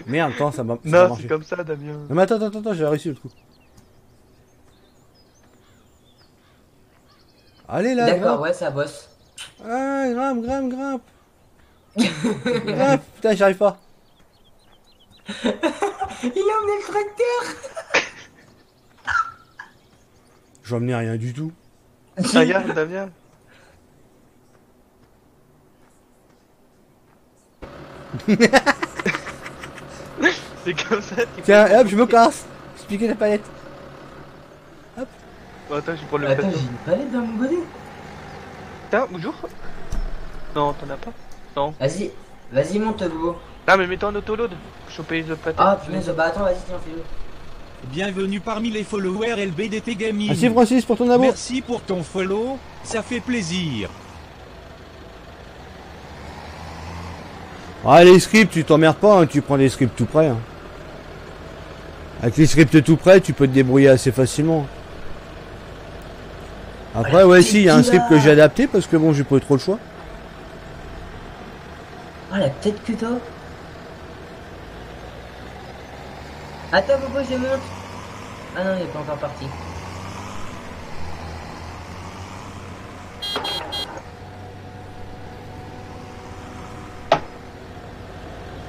Merde, attends, ça va Non, c'est marcher. comme ça, Damien. Non mais attends, j'ai réussi le coup. Allez là, D'accord, grimpe. ouais, ça bosse. Ah, grimpe. Grimpe, putain, j'y arrive pas. Il a emmené le tracteur. Je vais emmener rien du tout. Regarde, Damien. C'est comme ça, tu Tiens, hop, je me casse. Expliquez la palette. Bon, attends, je vais prendre le Attends, plateau. j'ai une palette dans mon bonnet. Tiens, bonjour. Non, t'en as pas. Non. Vas-y, monte, Bobo. Ah, mais mets-toi en autoload. Choper les plateaux. Ah, punaise, bah attends, vas-y, tiens, fais-le. Bienvenue parmi les followers LBDT Gaming. Merci Francis pour ton amour. Merci pour ton follow, ça fait plaisir. Ah, les scripts, tu t'emmerdes pas, hein, tu prends des scripts tout près. Hein. Avec les scripts tout près, tu peux te débrouiller assez facilement. Après, ouais, si, il y a un script que j'ai adapté parce que bon, j'ai pas eu trop le choix. Ah, la tête que t'as. Attends, Bobo, je monte. Ah non, il est pas encore parti.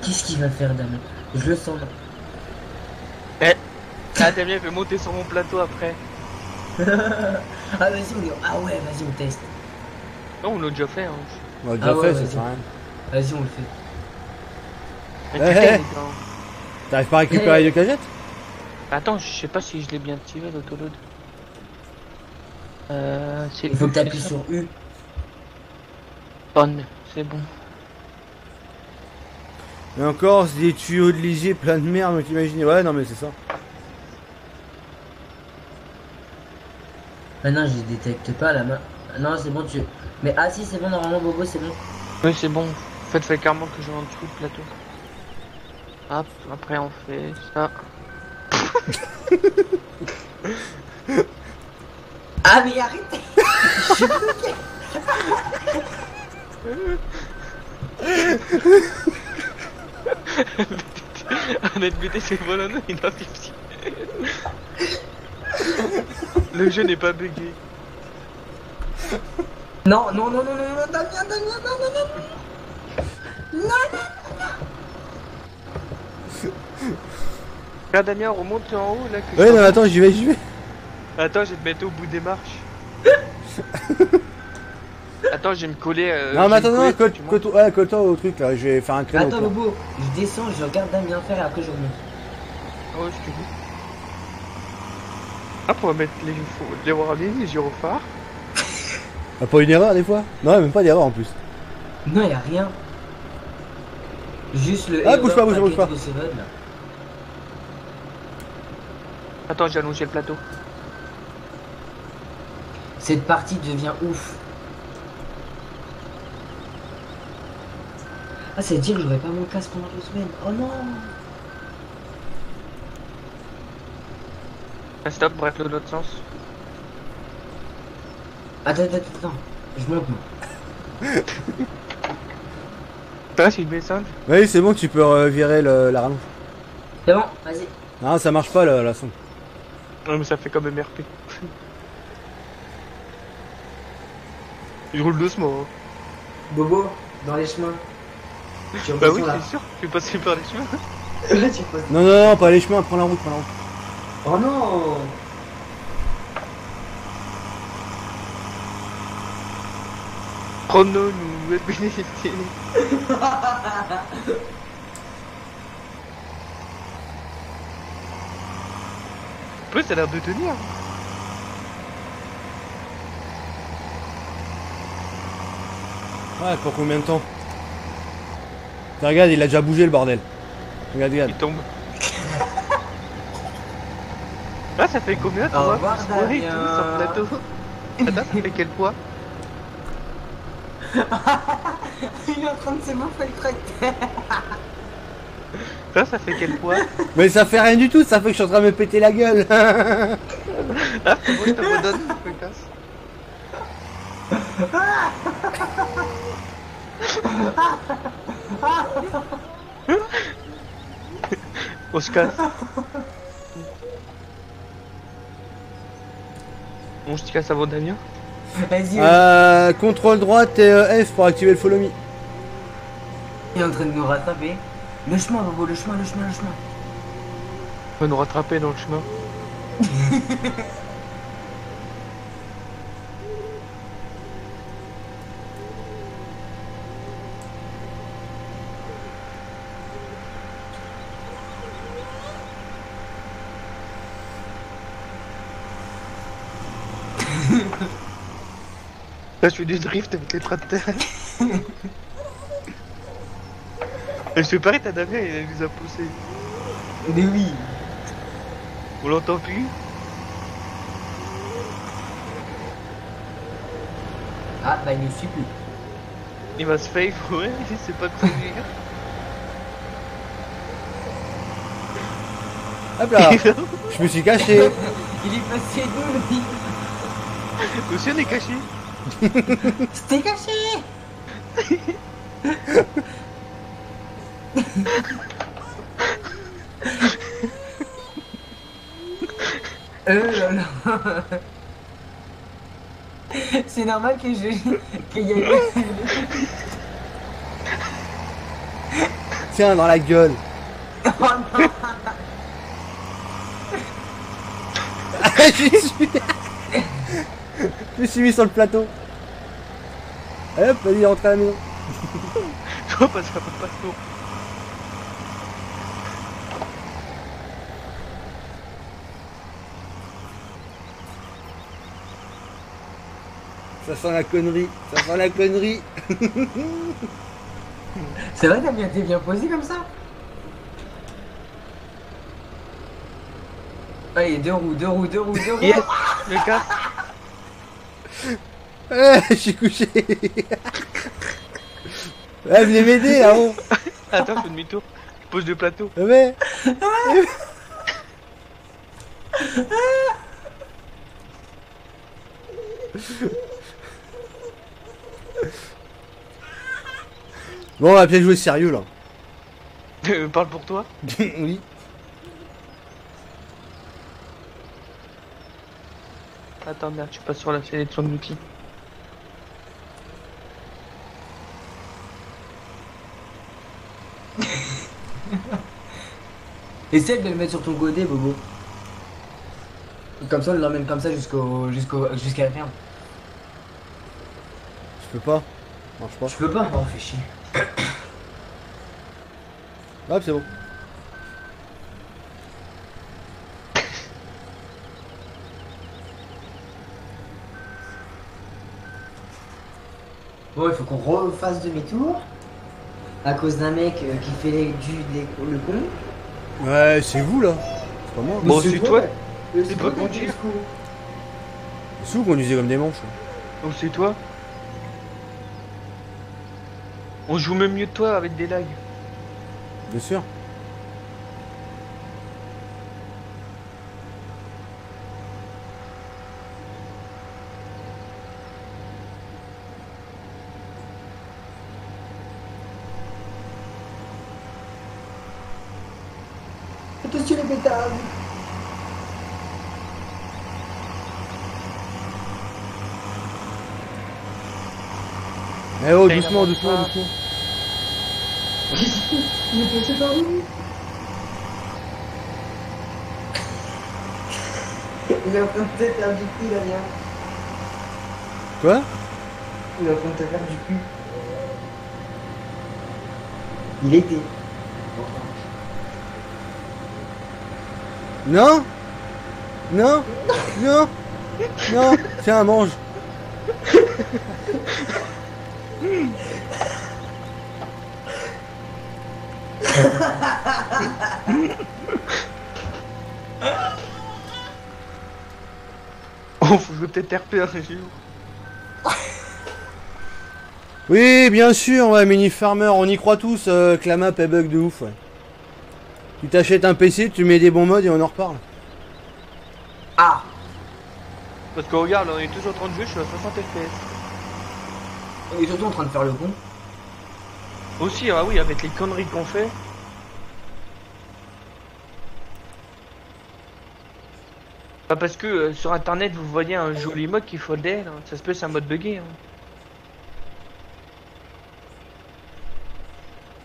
Qu'est-ce qu'il va faire, Damien? Je le sens. Ah, Damien fait monter sur mon plateau après. Ah, vas-y, ah ouais, vas-y, on teste. Non, on l'a déjà fait. Hein. On l'a déjà Ah ouais, fait, ça vas-y. sert à rien. Vas-y, on le fait. Mais Eh, putain, eh. les gars. T'arrives pas à récupérer les cagettes? Attends, je sais pas si je l'ai bien activé l'autoload. C'est Il faut que U, t'appuies c'est ça sur U. On, c'est bon. Et encore, c'est des tuyaux de lisier plein de merde, donc imaginez. Ouais, non, mais c'est ça. Ah non, je détecte pas la main. Ah non, c'est bon, tu. Mais ah si, c'est bon, normalement, Bobo, c'est bon. Oui, c'est bon. Faites carrément que je vais en dessous du plateau. Hop, après on fait ça. Ah, mais arrêtez. Un NBT c'est volontaire, il a pipsi. Le jeu n'est pas bugué. Non, non, non, non, non, non, Damien, Damien, non, non, non. Là, Damien, remonte en haut là. Que Ouais, je non, attends, j'y vais, j'y vais. Attends, je vais te mettre au bout des marches. Attends, je vais me coller. Non, mais attends, non, tu montes. colle-toi au truc là, je vais faire un créneau. Attends, quoi. Bobo, je descends, je regarde Damien faire et après je remonte. Oh, je te dis. Ah, pour mettre les warnings, les gyrophares. Ah, pas une erreur des fois? Non, même pas d'erreur en plus. Non, y a rien. Juste le. Ah, error bouge pas, bouge pas, bouge package pas. de Seven, là. Attends, j'ai allongé le plateau. Cette partie devient ouf. Ah, c'est dire que j'aurais pas mon casque pendant 2 semaines. Oh non. Ah, stop, bref, de l'autre sens. Attends, attends, attends. Je monte, moi. Toi, c'est une descente. Oui, c'est bon, tu peux virer la rallonge. C'est bon, vas-y. Non, ça marche pas la sonde. Non, mais ça fait quand même RP. Il roule doucement. Hein. Bobo, dans les chemins. Tu Bah oui, là. c'est sûr, tu peux passer par les chemins. Là, tu passes. Non, non, non, pas les chemins, prends la route, prends la route. Oh non. Chrono nous est bénéficié. Peu, ça a l'air de tenir. Ouais, pour combien de temps? Regarde, il a déjà bougé le bordel. Regarde, regarde. Il tombe. Ah, ça fait combien Au toi revoir, Ouais, Damien. tout sur le plateau. Attends, ça fait quel poids? Il est en train de se m'enfer le tracteur. Ça fait quel poids? Mais ça fait rien du tout, ça fait que je suis en train de me péter la gueule. Ah, c'est bon, je te redonne, je me casse. On se casse. On se casse avant Damien. Vas-y, Contrôle droite et F pour activer le follow me. il est en train de nous rattraper. Le chemin, Bobo, le chemin, le chemin, le chemin. On va nous rattraper dans le chemin. Là, je fais du drift avec les tracteurs. Et je fais pareil, t'as Damien, il nous a poussé. Mais oui. On l'entend plus. Ah, bah il ne suit plus. Il va se faire, ouais, il sait pas conduire. Hop là, je me suis caché. Il est passé d'où, lui? Aussi on est caché. C'était caché. Là là. C'est normal que qu'il y ait Tiens, dans la gueule. Oh non. Je me suis mis sur le plateau. Hop, vas-y, rentre à la maison. Je vois pas, ça va pas trop. Ça sent la connerie. Ça sent la connerie. C'est vrai, t'es bien posé comme ça? Allez, deux roues. Yes, le cas. Je suis couché. Venez m'aider là-haut. Attends, je fais demi-tour. Je pose le plateau. Ouais. Bon, on va bien jouer sérieux là. Parle pour toi. Oui. Attends, merde, je passe sur la sélection de l'outil. Essaye de le mettre sur ton godet, Bobo. Comme ça, on l'emmène comme ça jusqu'à la ferme. Je peux pas. Marche pas. Je peux pas, oh, fais chier. Hop, c'est bon. Bon, il faut qu'on refasse demi-tour. À cause d'un mec qui fait le con. Ouais, c'est vous là. C'est pas moi. Bon, Mais c'est toi. C'est toi toi qu'on qui dit. C'est vous conduisez comme des manches. Oh, c'est toi. On joue même mieux que toi avec des lags. Bien sûr. Attention les pétards. Eh oh, Putain, il doucement, avance doucement, pas. doucement. Il est passé par où? Il est en train de te faire du cul, Damien. Quoi? Il est en train de te faire du cul. Il était. Non? Non? Non? Non? Tiens, mange. Oh, faut jouer peut-être RP, hein, c'est sûr. Oui, bien sûr, ouais, Mini Farmer, on y croit tous que la map est bug de ouf, ouais. Tu t'achètes un PC, tu mets des bons modes et on en reparle. Ah! Parce que regarde, là, on est toujours en train de jouer, je suis à 60 FPS. On est surtout en train de faire le con. Aussi, ah oui, avec les conneries qu'on fait. Pas parce que sur internet vous voyez un joli mode qui faut d'aide, hein. Ça se peut c'est un mode buggé. Hein.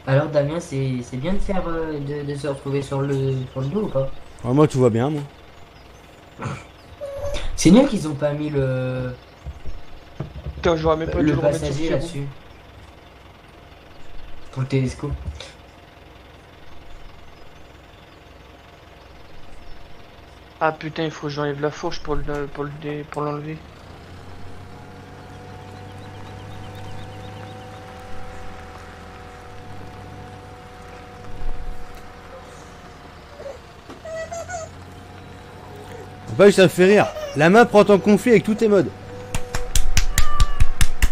Alors Damien, c'est bien de faire de se retrouver sur le dos ou pas? Ouais, moi, tout va bien, moi. C'est nul qu'ils ont pas mis le Putain, j'aurais même pas dû le remettre sur passager Pierrot. là-dessus. Pour le télescope. Ah putain, il faut que j'enlève la fourche pour l'enlever. Pas ça me fait rire. La map prend en conflit avec tous tes modes.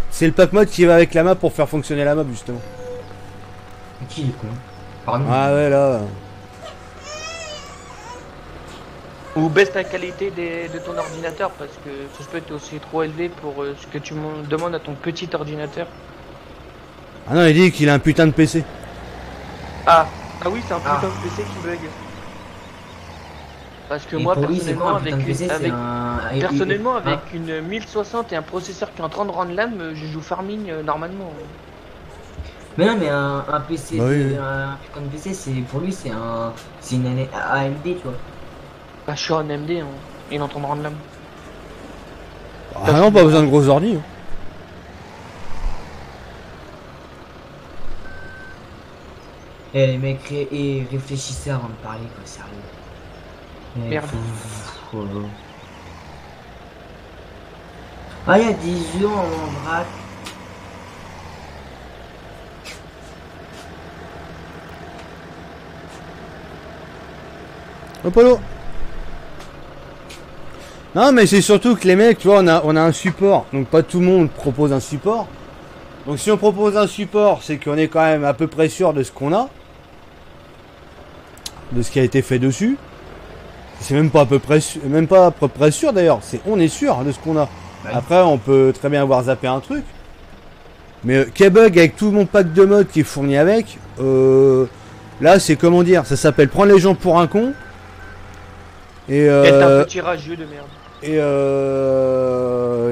C'est le pack mode qui va avec la map pour faire fonctionner la map, justement. Qui est con? Pardon. Ah ouais, là. Ou baisse la qualité de ton ordinateur parce que ça peut être aussi trop élevé pour ce que tu me demandes à ton petit ordinateur. Ah non, il dit qu'il a un putain de PC. Ah, ah oui, c'est un putain Ah. de PC qui bug. Parce que Et moi, pour lui, c'est quoi personnellement, un putain de PC? C'est un... personnellement, avec Ah. une 1060 et un processeur qui est en train de rendre l'âme, je joue farming normalement. Mais non, mais un PC, Bah oui, oui. un putain de PC, pour lui, c'est une AMD, tu vois. Bah, je suis en MD, hein. Il est en train de rendre l'âme. Ah non, pas besoin de gros ordi. Hein. Et les mecs réfléchissez avant de parler, quoi, sérieux. Mais Merde. Ah, il y a 10 ans en vrac. Apollo. Non, mais c'est surtout que les mecs, tu vois, on a un support. Donc pas tout le monde propose un support. Donc si on propose un support, c'est qu'on est quand même à peu près sûr de ce qu'on a. De ce qui a été fait dessus. C'est même pas à peu près même pas à peu près sûr d'ailleurs. On est sûr de ce qu'on a. Ouais. Après, on peut très bien avoir zappé un truc. Mais K-Bug avec tout mon pack de mode qui est fourni avec, là c'est comment dire, ça s'appelle prendre les gens pour un con. Et Être un petit rageux de merde.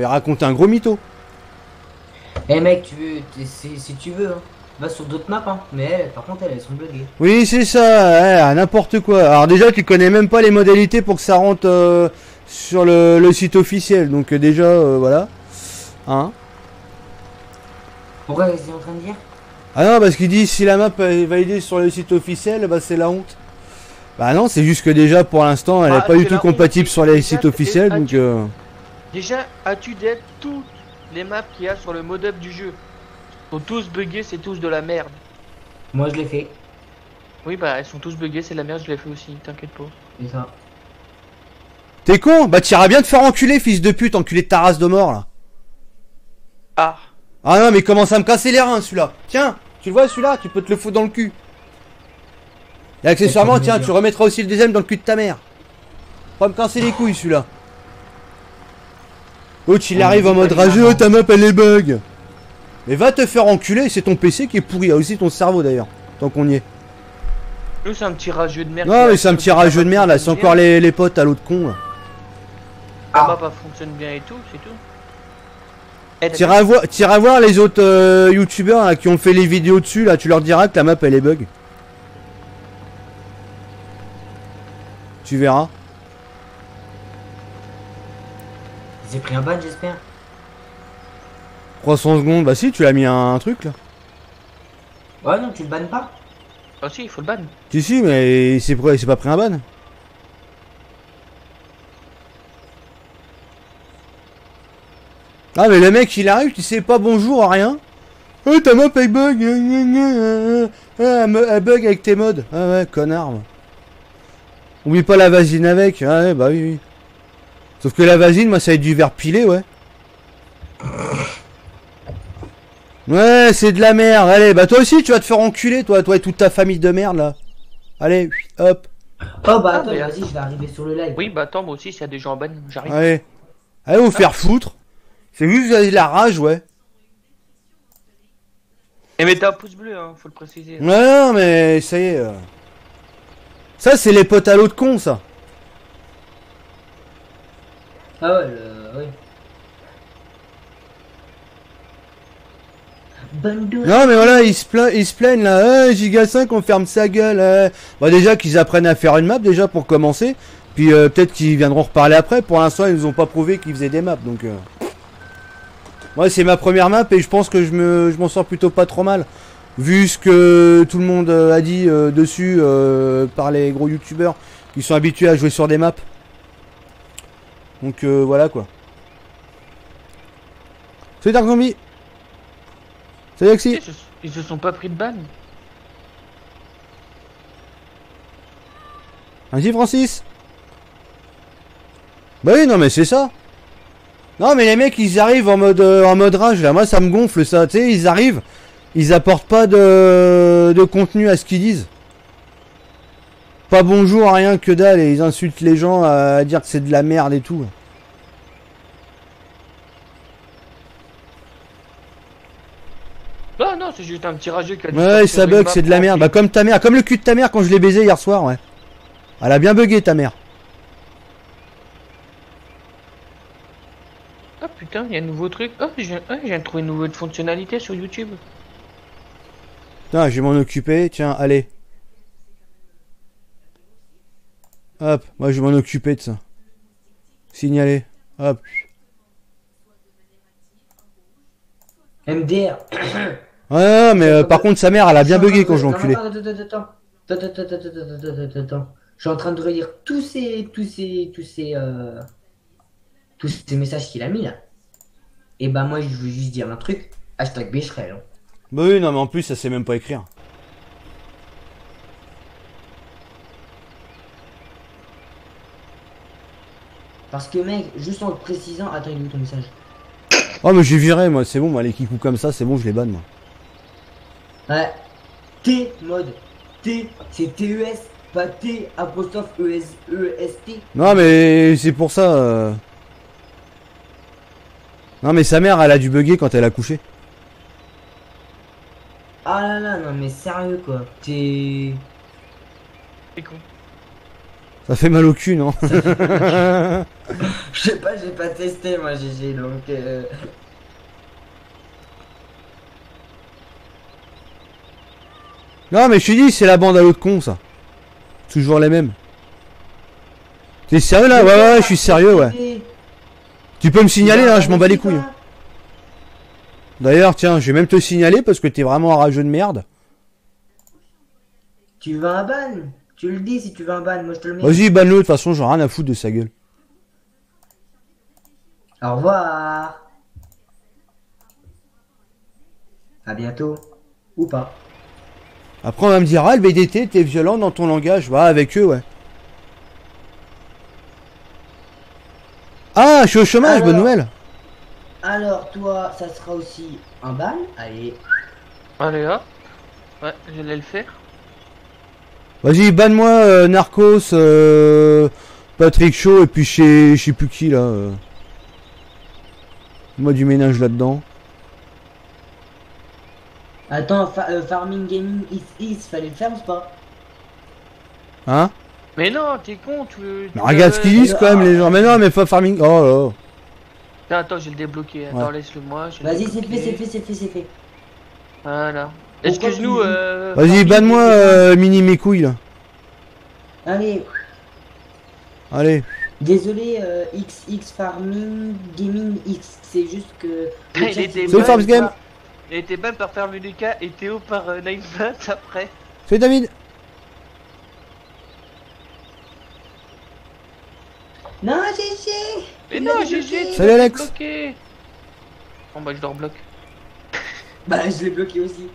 et raconter un gros mytho. Eh mec, si tu veux, hein, va sur d'autres maps, hein. Mais par contre, elles sont buggées. Oui, c'est ça, ouais, n'importe quoi. Alors déjà, tu connais même pas les modalités pour que ça rentre sur le site officiel. Donc déjà, voilà. Hein. Pourquoi qu'est-ce qu'il est en train de dire? Ah non, parce qu'il dit si la map est validée sur le site officiel, bah c'est la honte. Bah non, c'est juste que déjà pour l'instant, elle est Ah, pas du c'est tout la compatible honte. sur les Déjà, sites officiels. Donc Déjà, as-tu d'être toutes les maps qu'il y a sur le mod-up du jeu sont tous buggés, c'est tous de la merde. Moi, je l'ai fait. Oui, bah elles sont tous buggées, c'est de la merde, je l'ai fait aussi, t'inquiète pas. C'est ça. t'es con. Bah t'iras bien te faire enculer, fils de pute, enculé de ta race de mort là. Ah, Ah non, mais commence à me casser les reins celui-là. Tiens, tu le vois celui-là, tu peux te le foutre dans le cul. Et accessoirement, Et tiens, tu remettras aussi le deuxième dans le cul de ta mère. Pas me casser les couilles celui-là. L'autre il arrive en mode rageux, oh, ta map elle est bug. Mais va te faire enculer, c'est ton PC qui est pourri, il y a aussi ton cerveau d'ailleurs, tant qu'on y est. nous c'est un petit rageux de merde. Non mais c'est un petit rageux de merde là, c'est encore les potes à l'autre con là. La map elle fonctionne bien et tout, c'est tout. Eh, T'iras voir les autres youtubeurs là, qui ont fait les vidéos dessus là, tu leur diras que la map elle est bug. Tu verras. J'ai pris un ban, j'espère. 300 secondes, bah si, tu l'as mis un truc là. Ouais, non, tu le bannes pas. Ah si, il faut le ban. Si, mais c'est pas pris un ban. Ah, mais le mec il arrive, tu sais pas bonjour, rien. Oh, ta map elle bug. Elle bug avec tes mods. Ah ouais, connard. moi. Oublie pas la vasine avec. Ah ouais, bah oui, oui. Sauf que la vasine, moi ça va être du verre pilé, ouais. Ouais, c'est de la merde. Allez, bah toi aussi tu vas te faire enculer, toi et toute ta famille de merde là. Allez, hop. Oh bah attends, mais- vas-y, je vais arriver sur le live. Oui, bah attends, moi aussi, s'il y a des gens en ban, j'arrive. Allez. Allez vous faire foutre. C'est juste que vous avez de la rage, ouais. Et mais t'as un pouce bleu, hein, faut le préciser. Ouais, non, mais ça y est. Ça, c'est les potes à l'autre con, ça. Ah ouais, ouais. Bande de... Non, mais voilà, ils se plaignent là. Giga 5, on ferme sa gueule. Bah, déjà qu'ils apprennent à faire une map, déjà pour commencer. Puis peut-être qu'ils viendront reparler après. Pour l'instant, ils nous ont pas prouvé qu'ils faisaient des maps. Donc, moi, c'est ma première map et je pense que je m'en sors plutôt pas trop mal. Vu ce que tout le monde a dit dessus par les gros youtubeurs qui sont habitués à jouer sur des maps. Donc voilà quoi. Salut Dark Zombie. Salut Axi. Ils se sont pas pris de ban. Vas-y Francis. Bah oui non mais c'est ça. Non mais les mecs ils arrivent en mode rage là. Moi ça me gonfle ça. Tu sais ils arrivent. Ils apportent pas de contenu à ce qu'ils disent. pas bonjour, rien que dalle, et ils insultent les gens à dire que c'est de la merde et tout. Non, non, c'est juste un petit rageux qui a dû Ouais, sortir ça une bug, map c'est de la merde. remplie. Bah comme ta mère, comme le cul de ta mère quand je l'ai baisé hier soir, ouais. Elle a bien bugué ta mère. Ah putain, il y a un nouveau truc. Oh, je viens de trouver une nouvelle fonctionnalité sur YouTube. Putain, je vais m'en occuper, tiens, allez. Hop, moi je vais m'en occuper de ça. Signaler, hop. MDR. Ouais, mais par contre sa mère, elle a bien bugué quand je l'ai enculé. Attends. Je suis en train de relire tous ces messages qu'il a mis là. Et bah moi je veux juste dire un truc. Hashtag Becherel. Hein. Bah oui, non mais en plus ça sait même pas écrire. Parce que mec, juste en le précisant, attends, il est où ton message? Oh mais j'ai viré moi, c'est bon, moi les kikous comme ça, c'est bon, je les banne moi. Ouais. T mode. T, c'est TES, pas T apostrophe EST. Non mais c'est pour ça. Non mais sa mère, elle a dû bugger quand elle a couché. Ah là là, non mais sérieux quoi. T'es... C'est con. Ça fait mal au cul, non? Je sais pas, j'ai pas testé moi GG donc... Non mais je te dis, c'est la bande à l'autre con ça. Toujours les mêmes. T'es sérieux là? Ouais ouais, je suis sérieux ouais. Tu peux me signaler là, je m'en bats les couilles. D'ailleurs tiens, je vais même te signaler parce que t'es vraiment un rageux de merde. Tu veux un ban? Tu le dis si tu veux un ban, moi je te le mets. Vas-y, banne-le, de toute façon j'ai rien à foutre de sa gueule. Au revoir. À bientôt. Ou pas. Après on va me dire, ah le BDT, t'es violent dans ton langage. Ouais, avec eux, ouais. Ah, je suis au chômage, Alors. bonne nouvelle. Alors toi, ça sera aussi un ban. Allez. Allez hop. Ouais, j'allais le faire. Vas-y, banne-moi Narcos, Patrick Shaw et puis je sais plus qui là. Moi du ménage là-dedans. Attends, Farming Gaming Is, fallait le faire ou pas? Hein? Mais non, t'es con, tu veux... Mais regarde ce qu'ils disent quand même les gens. Mais non, mais pas farming. Oh là. Attends, je vais le débloquer. Attends, Ouais. laisse-le moi. je vais le Vas-y, c'est débloquer. fait, c'est fait. Voilà. Pourquoi Excuse-nous, tu- Vas-y, Farming banne-moi Gaming. Mini mes couilles là. Allez, Allez. désolé XX Farming Gaming X, c'est juste que... le Il chat, était il- Salut, Farms Game. Il était ban par Fermeluca et Théo par Nightbot après. Salut David. Non, GG. Mais Il non, m'a GG, débloqué. tu Salut, l'as Alex. débloqué. Bon bah je le rebloque. Bah, je l'ai bloqué aussi.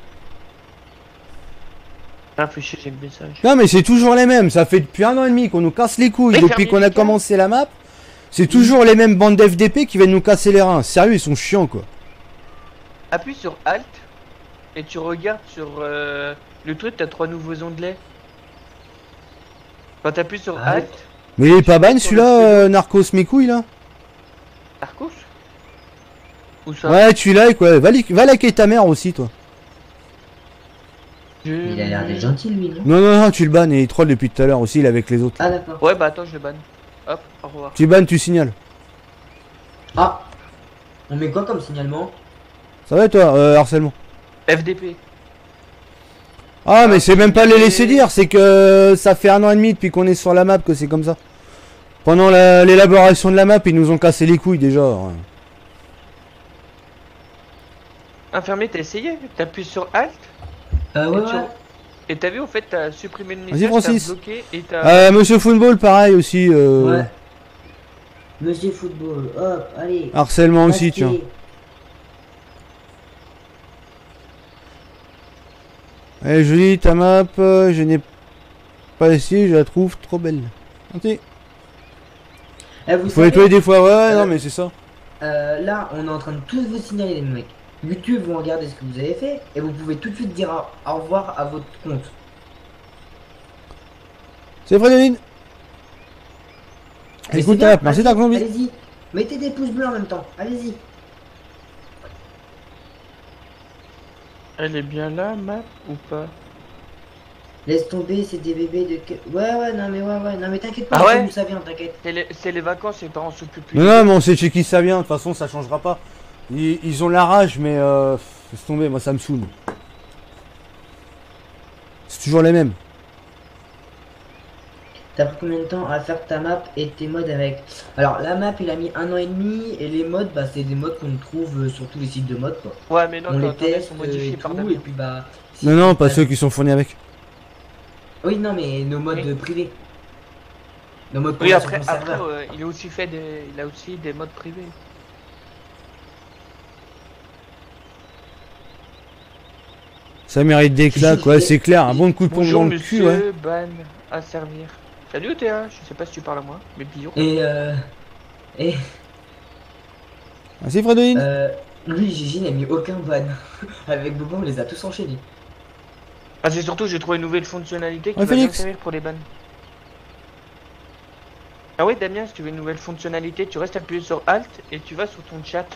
Ah, fais chier, j'ai le message. Non mais c'est toujours les mêmes. Ça fait depuis 1 an et demi qu'on nous casse les couilles Mais depuis fermez qu'on les a câbles. commencé la map. C'est toujours les mêmes bandes d'FDP qui viennent nous casser les reins. Sérieux, ils sont chiants quoi. Appuie sur Alt et tu regardes sur le truc, t'as 3 nouveaux onglets. Quand t'appuies sur Ah, Alt, Mais il est pas ban sur le celui-là, pseudo. Narcos mes couilles là. Arcos. Où ça? Ouais, tu likes, ouais. Va liker ta mère aussi, toi. Il a l'air d'être gentil, lui, non? Non, tu le bannes et il troll depuis tout à l'heure aussi, il est avec les autres. Ah, d'accord. Ouais, bah attends, je le banne. Hop, au revoir. Tu bannes, tu signales. Ah, on met quoi comme signalement? Ça va, toi, harcèlement. FDP. Ah, mais Ah, c'est même pas les mais- laisser dire, c'est que ça fait 1 an et demi depuis qu'on est sur la map que c'est comme ça. Pendant l'élaboration de la map, ils nous ont cassé les couilles déjà. Ouais. Infirmier, t'as essayé? T'appuies sur Alt Ouais, et, ouais. et t'as vu, en fait, t'as supprimé le Vas-y, message, Francis. t'as bloqué et t'as... Monsieur Football, pareil aussi. Ouais. Monsieur Football, hop, allez. Harcèlement aussi, Masqué. tiens. Elle est jolie ta map, je n'ai pas essayé, je la trouve trop belle. Gentil. Eh, vous Faut savez, nettoyer des fois, ouais, non mais c'est ça. là, on est en train de tous vous signaler, les mecs. YouTube vont regarder ce que vous avez fait et vous pouvez tout de suite dire au revoir à votre compte. C'est Frédéric. Mais Écoute, c'est bien, merci allez-y, d'avoir conduit. allez-y. Mettez des pouces bleus en même temps. Allez-y. Elle est bien là, map ou pas? Laisse tomber, c'est des bébés de... Ouais, non mais t'inquiète pas, Ah ouais d'où ça vient, t'inquiète. C'est les vacances, les parents s'occupent plus. Non, non, mais on sait chez qui ça vient. De toute façon, ça changera pas. Ils ont la rage, mais laisse tomber, moi ça me saoule. C'est toujours les mêmes. T'as pris combien de temps à faire ta map et tes mods avec? Alors la map il a mis 1 an et demi et les mods bah c'est des mods qu'on trouve sur tous les sites de mods quoi. Ouais, mais non, On les quand ils teste sont modifiés et par tout Damien. et puis bah... si Non, non, on pas passe- ceux qui sont fournis avec. Oui non mais nos mods Oui. privés. Nos mods Oui, qu'on a après, sur ton serveur. il a aussi il a aussi des modes privés. Ça mérite des claques, ouais, c'est clair. Un bon coup de pompe Bonjour dans le cul, ouais. monsieur, ban, à servir. Salut Théa, je sais pas si tu parles à moi, mais bisous. Et Merci Frédéric. lui Gigi n'a mis aucun ban. Avec Bobo on les a tous enchaînés. Ah, c'est surtout, j'ai trouvé une nouvelle fonctionnalité qui Ouais, va bien Félix. servir pour les bans. Ah ouais, Damien, si tu veux une nouvelle fonctionnalité, tu restes appuyé sur Alt et tu vas sur ton chat.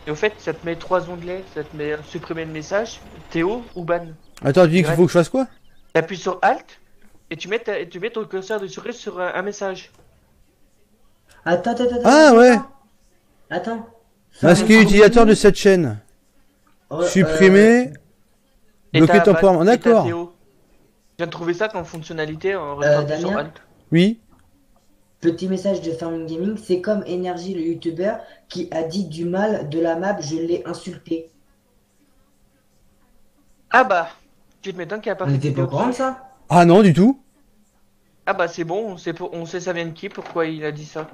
Et au fait, ça te met 3 onglets, ça te met supprimer le message, Théo ou ban. Attends, tu dis qu'il faut que je fasse quoi? T'appuies sur Alt et tu mets ton curseur de souris sur un message. Attends. Ah, ouais. Attends. Masquer l'utilisateur de cette chaîne. Supprimer. Et Bloquer t'as temporairement, ban et t'as d'accord. Théo. Je viens de trouver ça comme fonctionnalité en restant appuyé sur Damien Alt. Oui. Petit message de Farming Gaming, c'est comme Energy le youtubeur qui a dit du mal de la map, je l'ai insulté. Ah bah, tu te m'étonnes qu'il a pas On fait de était pas vidéo au courant de dessus. ça? Ah non, du tout. Ah bah c'est bon, on sait ça vient de qui, pourquoi il a dit ça.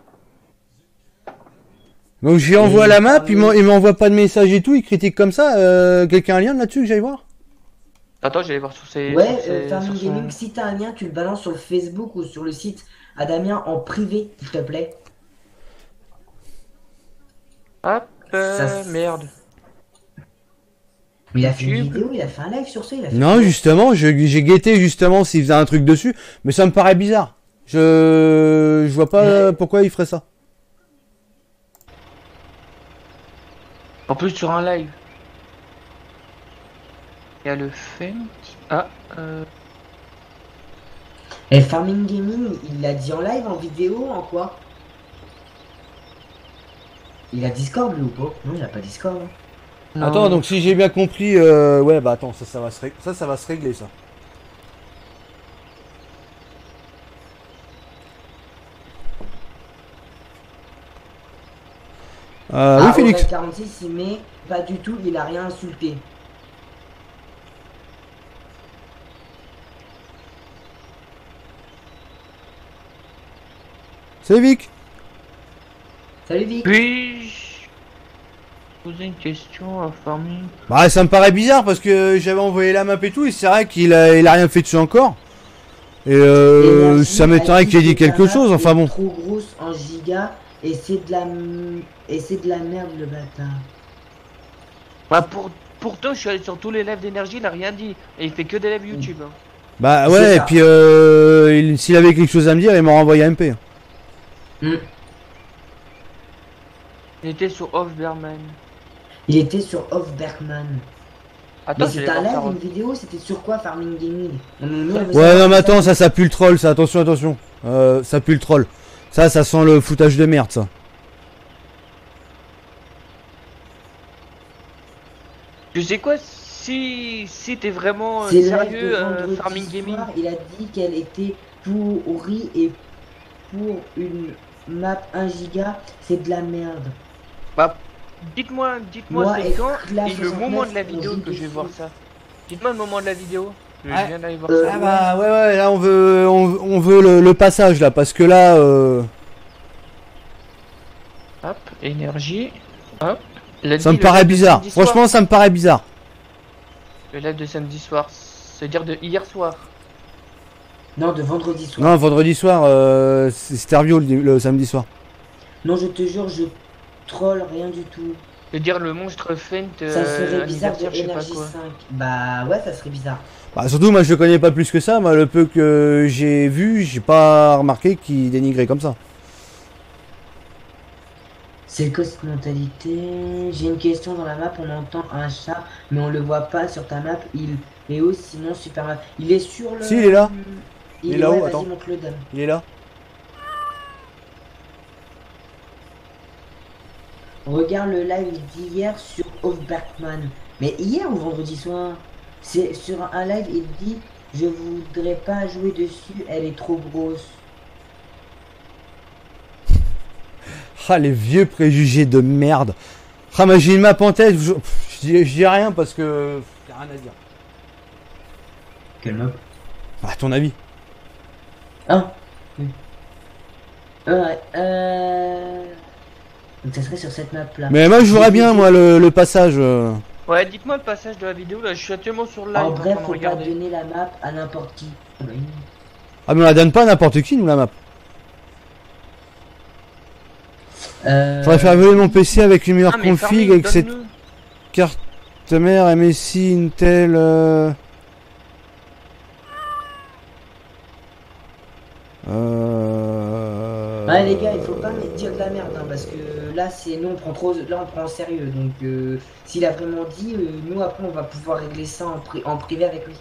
Donc j'y envoie la map, il m'envoie pas de message et tout, il critique comme ça. Quelqu'un a un lien là-dessus que j'aille voir? Attends, j'allais voir sur ses... Ouais, sur ses- Farming sur son- Gaming, si t'as un lien, tu le balances sur le Facebook ou sur le site à Damien en privé, s'il te plaît. Hop, Ça- merde. Mais il a fait une YouTube. vidéo, il a fait un live sur ça, il a fait Non, justement, j'ai guetté justement s'il faisait un truc dessus, mais ça me paraît bizarre. Je vois pas pourquoi il ferait ça. En plus sur un live. Il y a le fait... Ah, Et Farming Gaming, il l'a dit en live, en vidéo, en quoi? Il a Discord lui ou pas? Non, il a pas Discord. Hein. non. Attends, donc si j'ai bien compris, ouais, bah attends, ça va ça va se régler ça. Oui, Félix. 46, il met pas du tout, il a rien insulté. Salut Vic. Salut Vic. Puis-je poser une question à Farming? Bah ça me paraît bizarre parce que j'avais envoyé la map et tout et c'est vrai qu'il a rien fait dessus encore. Et Énergie ça a m'étonnerait qu'il ait dit que ta quelque map chose, enfin est bon. trop grosse en giga et c'est de la merde le bâtard. Bah pourtant je suis allé sur tous les lives d'énergie, il a rien dit. Et il fait que des lives YouTube. Hein. Bah C'est ouais, et ça. puis s'il avait quelque chose à me dire, il m'aurait envoyé un MP. Hmm. Il était sur Off Berman. Il était sur Off Bergman. Attends, Mais j'allais c'était un voir live, ça. une vidéo, c'était sur quoi Farming Gaming? On veut Ouais, savoir non mais ça. attends, ça pue le troll, ça, attention. Ça pue le troll. Ça sent le foutage de merde, ça. Tu sais quoi, si t'es vraiment C'est le live sérieux, de vendredi Farming Gaming. soir, il a dit qu'elle était pourrie et pour une map 1 giga, c'est de la merde. Bah, dites-moi Moi, c'est quand Clash et le 69, moment de la on vidéo dit que je vais dessus. voir ça. Dites-moi le moment de la vidéo. Je Ouais. viens d'aller voir Euh, ça. Ah bah ouais, là on veut le passage là, parce que là... Hop, énergie. Hop. Lundi, Ça me le paraît live de bizarre. samedi soir. Franchement, ça me paraît bizarre. Le live de samedi soir, c'est-à-dire de hier soir. Non, de vendredi soir. Non, vendredi soir, c'est Stervio le samedi soir. Non, je te jure, je troll rien du tout. Je veux dire, le monstre Feint Ça serait bizarre de anniversaire, je sais pas Energy quoi. 5. Bah ouais, ça serait bizarre. Bah, surtout, moi, je le connais pas plus que ça. Moi, le peu que j'ai vu, j'ai pas remarqué qu'il dénigrait comme ça. C'est quoi cette mentalité? J'ai une question dans la map, on entend un chat, mais on le voit pas sur ta map. Il est où sinon super map? Il est sur le. Si, il est là. Il est est là-haut, ouais, attends. vas-y, montre-le, Dan. Il est là. Regarde le live d'hier sur Off Backman. Mais hier ou vendredi soir? C'est sur un live, il dit je voudrais pas jouer dessus, elle est trop grosse. Ah, les vieux préjugés de merde. Ah, moi, j'ai une map en tête. Je dis rien parce que. Y'a rien à dire. Quelle map? À ton avis. Ah oui. Ouais, donc ça serait sur cette map là. Mais moi, je jouerais bien, moi, le passage. Ouais, dites-moi le passage de la vidéo, là, je suis actuellement sur le live En en bref, train de faut pas regarder. donner la map à n'importe qui. Ah bah oui. Ah, mais on la donne pas à n'importe qui, nous, la map. Faudrait faire voler mon PC avec une meilleure Ah, mais config, Farming, avec cette donne-nous. carte mère, MSI, Intel. Ouais les gars, il faut pas me dire de la merde hein, parce que là c'est nous on prend trop là on prend au sérieux donc s'il a vraiment dit nous après on va pouvoir régler ça en privé avec lui.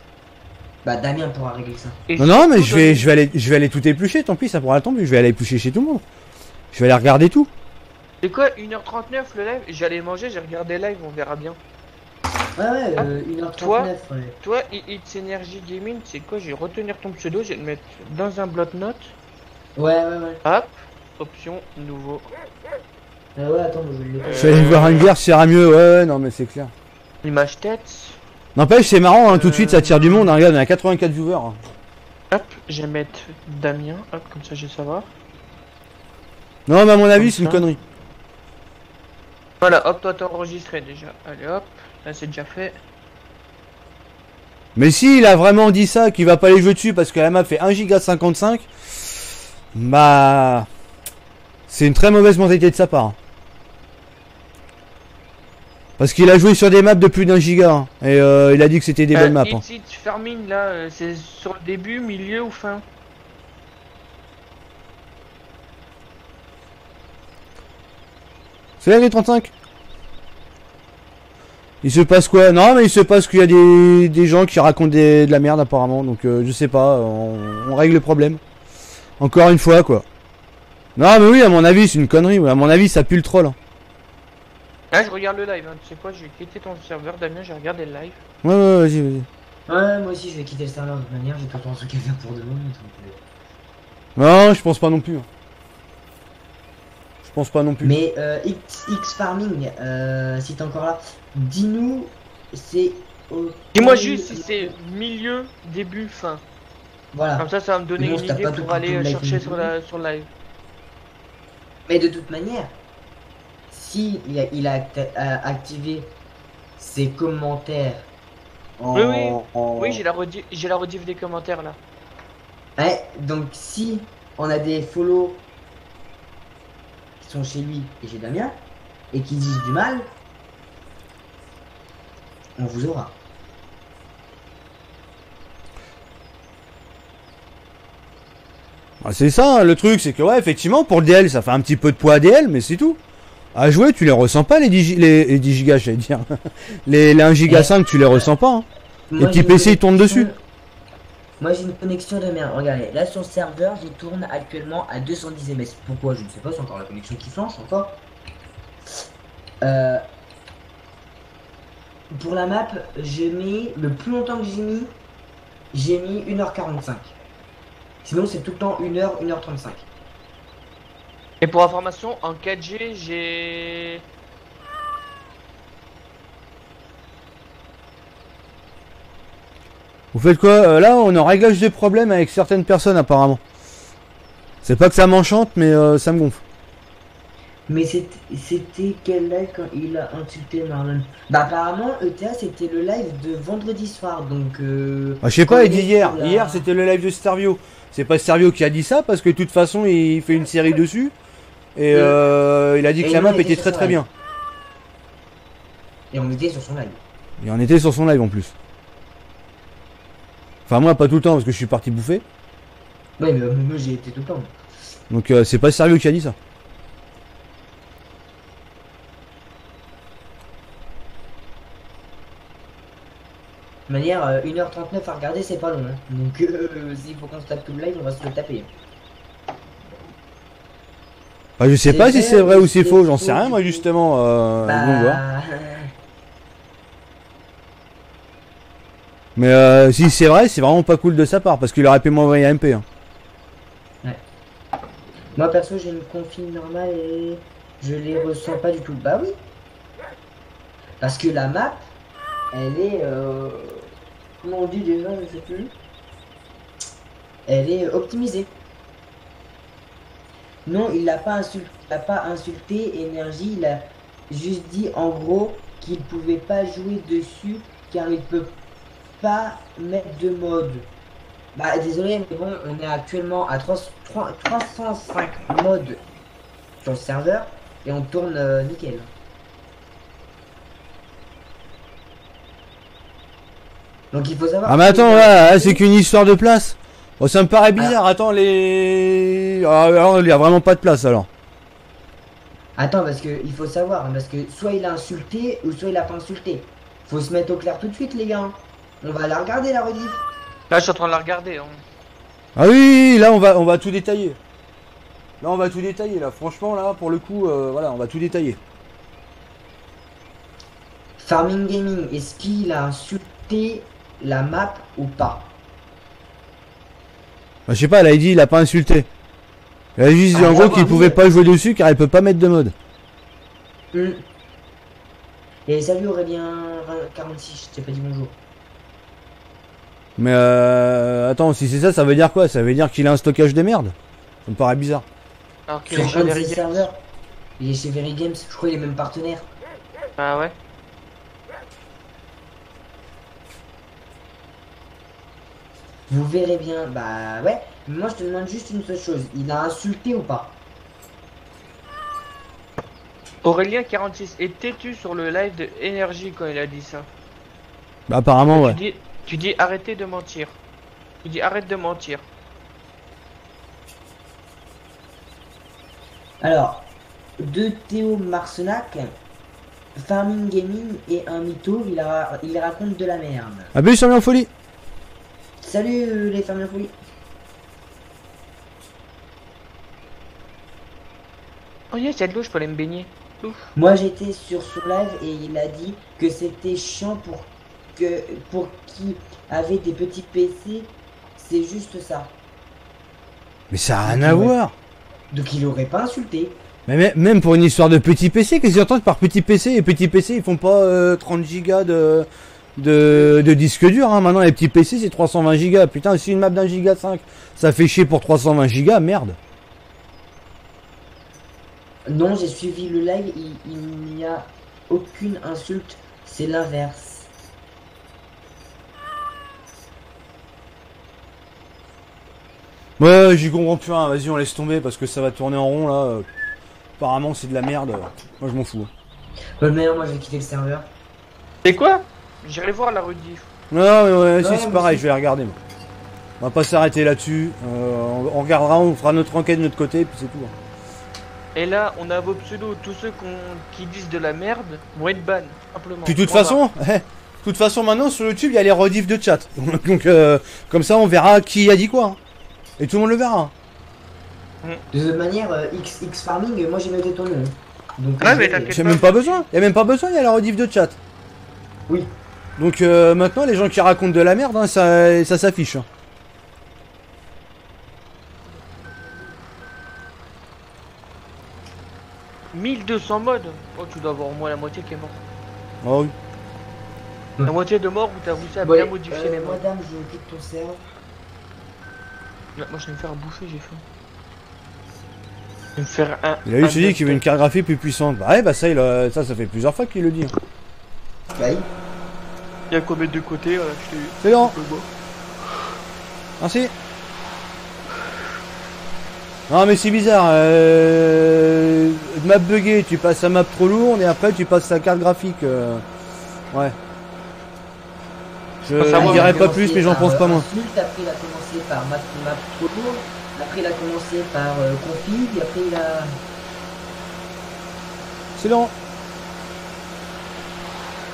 Bah Damien pourra régler ça. Et Non, mais surtout, je vais aller tout éplucher, tant pis, ça pourra le tomber. Je vais aller éplucher chez tout le monde. Je vais aller regarder tout. c'est quoi, 1h39 le live? J'allais manger, j'ai regardé live, on verra bien. Ouais, Ah, 1h39, toi ouais. Toi, It's Energy Gaming, c'est quoi? Je vais retenir ton pseudo, je vais le mettre dans un bloc-notes. Ouais. Hop, option nouveau. Ouais, attends, moi, je vais le Je vais aller voir une guerre, ça ira mieux. Ouais, non, mais c'est clair. Image tête. N'empêche, c'est marrant, hein, tout de suite, ça tire du monde. Hein, regarde, on a 84 viewers. Hein. Hop, je vais mettre Damien, hop, comme ça je vais savoir. Non, mais à mon avis, Comme c'est une ça. connerie. Voilà, hop, toi t'es enregistré déjà. Allez hop, là c'est déjà fait. Mais si il a vraiment dit ça, qu'il va pas les jouer dessus parce que la map fait 1,55 Go, bah. C'est une très mauvaise mentalité de sa part. Parce qu'il a joué sur des maps de plus d'1 giga. Hein, et il a dit que c'était des bonnes maps. Hein. It's Farming là, c'est sur le début, milieu ou fin? C'est là les 35. Il se passe quoi? Non, mais il se passe qu'il y a des gens qui racontent de la merde apparemment. Donc je sais pas, on règle le problème. Encore une fois quoi. Non mais oui, à mon avis c'est une connerie. Ouais. À mon avis ça pue le troll. Hein. Ah, je regarde le live, hein. Tu sais quoi, je vais quitter ton serveur Damien, j'ai regardé le live. Ouais, vas-y, vas-y. Ouais, moi aussi je vais quitter le serveur de toute manière, j'ai tout le temps un truc à faire pour demain. Donc, Non, je pense pas non plus. Hein. Je pense pas non plus. Mais X Farming, si t'es encore là, dis-nous, c'est. Dis-moi juste si c'est milieu, début, fin. Voilà. Comme ça va me donner Mais bon, une t'as idée pas tout pour aller le live chercher non sur, plus. sur le live. Mais de toute manière, si il a activé ses commentaires en. Oui, oui. en- Oui, j'ai la rediff des commentaires là. Ouais, donc si on a des follow qui sont chez lui et chez Damien et qui disent du mal, on vous aura. Ah, c'est ça, hein, le truc, c'est que ouais, effectivement, pour le DL, ça fait un petit peu de poids à DL, mais c'est tout. À jouer, tu les ressens pas, les 10 gigas, j'allais dire. Les 1 giga 5, tu les ressens pas. Hein. Moi, petits j'ai une PC, ils tournent connexion- dessus. Moi j'ai une connexion de merde. Regardez, là sur le serveur, je tourne actuellement à 210 ms. Pourquoi? Je ne sais pas, c'est encore la connexion qui flanche encore. Pour la map, j'ai mis le plus longtemps que j'ai mis 1h45. Sinon c'est tout le temps 1h, 1h35. Et pour information, en 4G, j'ai... Vous faites quoi là, on est en réglage de problèmes avec certaines personnes, apparemment. C'est pas que ça m'enchante, mais ça me gonfle. Mais c'était quel live quand il a insulté Marlon? Bah apparemment ETA c'était le live de vendredi soir donc Ah, je sais pas, quand il dit est hier. sur la- Hier, c'était le live de Stervio. C'est pas Stervio qui a dit ça, parce que de toute façon, il fait une série dessus. Et il a dit que Et la nous, map on était était sur très son très live. bien. Et on était sur son live. Et on était sur son live en plus. Enfin moi pas tout le temps parce que je suis parti bouffer. Ouais, mais moi j'ai été tout le temps. Donc c'est pas sérieux qui a dit ça. De manière, 1h39 à regarder, c'est pas long. Hein. Donc, s'il faut qu'on se tape tout le live, on va se le taper. Bah, je sais C'est pas si vrai c'est vrai ou ou c'est c'est faux, j'en faux, sais rien du moi coup. justement. Bon, voir. Mais si c'est vrai, c'est vraiment pas cool de sa part parce qu'il aurait pu m'envoyer un MP. Hein. Moi, perso, j'ai une config normale et je les ressens pas du tout. Bah oui. Parce que la map, elle est... comment on dit déjà, je sais plus. Elle est optimisée. Non, il n'a pas insulté Énergie, il a juste dit en gros qu'il pouvait pas jouer dessus car il peut pas mettre de mode. Bah désolé, mais bon, on est actuellement à 305 modes sur le serveur et on tourne nickel. Donc il faut savoir... Ah mais attends, là, c'est qu'une histoire de place. Oh, ça me paraît bizarre. Attends, les... Ah, alors, il y a vraiment pas de place alors. Attends, parce que il faut savoir, hein, parce que soit il a insulté ou soit il a pas insulté. Faut se mettre au clair tout de suite, les gars. On va la regarder, la rediff. Là, je suis en train de la regarder. Hein. Ah oui, là on va tout détailler. Là on va tout détailler là. Franchement là, pour le coup, voilà, on va tout détailler. Farming Gaming, est-ce qu'il a insulté la map ou pas? Bah, je sais pas, là il dit il a pas insulté. Il a juste dit en gros qu'il pouvait pas jouer dessus car il peut pas mettre de mode. Et salut Aurélien 46, je t'ai pas dit bonjour. Mais attends, si c'est ça, ça veut dire quoi? Ça veut dire qu'il a un stockage de merde? Ça me paraît bizarre. Alors qu'il Sur est chez un de Very ses Games. serveurs. Il est chez Very Games, je crois qu'il est même partenaire. Ah ouais. Vous verrez bien, bah ouais. Mais moi je te demande juste une seule chose, il a insulté ou pas? Aurélien 46 est têtu sur le live de Énergie quand il a dit ça. Bah apparemment ouais. Tu dis arrêtez de mentir. Tu dis arrête de mentir. Alors, de Théo Marcenac, Farming Gaming et un mytho, il raconte de la merde. Ah bah ils sont mis en folie. Salut les Farming Folie. Oh yes, il y a de l'eau, je peux aller me baigner. Ouf. Moi j'étais sur son live et il a dit que c'était chiant pour qui avait des petits PC, c'est juste ça. Mais ça a rien à voir. Donc il aurait pas insulté. Mais même pour une histoire de petit PC, qu'est-ce qu'ils entendent par petit PC? Les petits PC ils font pas 30 gigas de disque dur, hein. Maintenant les petits PC c'est 320 gigas. Putain, si une map d'un giga 5 ça fait chier pour 320 gigas, merde. Non, j'ai suivi le live, il n'y a aucune insulte, c'est l'inverse. Ouais, j'y comprends plus rien, vas-y on laisse tomber parce que ça va tourner en rond là. Apparemment c'est de la merde. Moi je m'en fous. Ouais, mais moi je vais quitter le serveur. C'est quoi? J'irai voir la rediff. Non mais ouais, Ouais, si c'est moi pareil, aussi. je vais regarder moi. On va pas s'arrêter là-dessus. On regardera, on fera notre enquête de notre côté et puis c'est tout. Et là, on a vos pseudos. Tous ceux qui disent de la merde vont être ban. Simplement. Puis de toute Voilà. façon, maintenant sur YouTube il y a les rediffs de chat. Donc comme ça on verra qui a dit quoi. Hein. Et tout le monde le verra. De toute manière, XX Farming, moi j'ai noté ton nom. Donc, Ouais, mais je vais- t'inquiète. J'ai même pas besoin. Il y a même pas besoin, il y a la rediff de chat. Oui. Donc maintenant les gens qui racontent de la merde, hein, ça s'affiche. Hein. 1200 modes. Oh, tu dois avoir au moins la moitié qui est morte. Oh oui. La moitié de mort où t'as réussi à Bon, bien modifier les modes. madame, je quitte ton serveur. Ouais, moi, je vais me faire bouffer, j'ai faim. Je vais me faire un. Il a eu un se dit qu'il veut une best-of. carte graphique plus puissante. Bah ouais, bah ça, ça fait plusieurs fois qu'il le dit. Hein. Bah oui. Il y a quoi mettre de côté, voilà, je t'ai eu. C'est bon. Je peux boire. Merci. Non mais c'est bizarre. Map buggé, tu passes à map trop lourde et après tu passes à carte graphique. Ouais. Je Faut savoir, ne dirais Il a pas commencé plus, mais j'en par, pense pas moins. Insulte, après il a commencé par Mapolo, après il a commencé par Config, et après il a... C'est lent.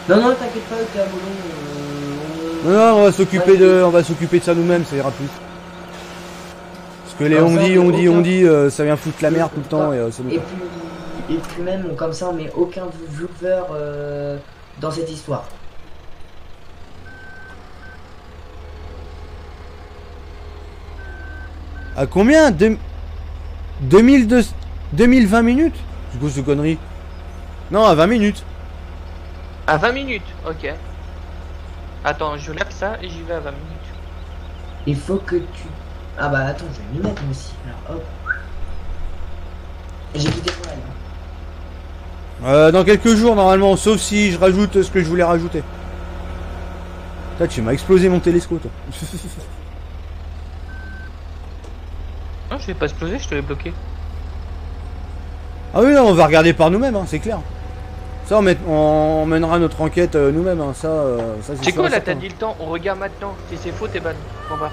Non, non, t'inquiète pas, t'es à Molon, Non, non, on va s'occuper de ça nous-mêmes, ça ira plus. Parce que les Comme ça, on dit, ça vient foutre la merde tout le temps et c'est bon. Et puis même, comme ça, on met aucun viewer dans cette histoire. À combien 2020 minutes? Du coup, ce connerie. Non, à 20 minutes. À 20 minutes, ok. Attends, je lève ça et j'y vais à 20 minutes. Il faut que tu... Ah bah attends, je vais m'y mettre moi aussi. Alors hop. J'ai quitté ton live. Dans quelques jours, normalement, sauf si je rajoute ce que je voulais rajouter. Putain, tu m'as explosé mon télescope, toi. Non, je vais pas exploser, je te l'ai bloqué. Ah oui, non, on va regarder par nous-mêmes, hein, c'est clair. Ça, on mènera notre enquête nous-mêmes, hein, ça c'est C'est sûr quoi et là, certain. t'as dit le temps? On regarde maintenant. Si c'est faux, t'es ban. En bas.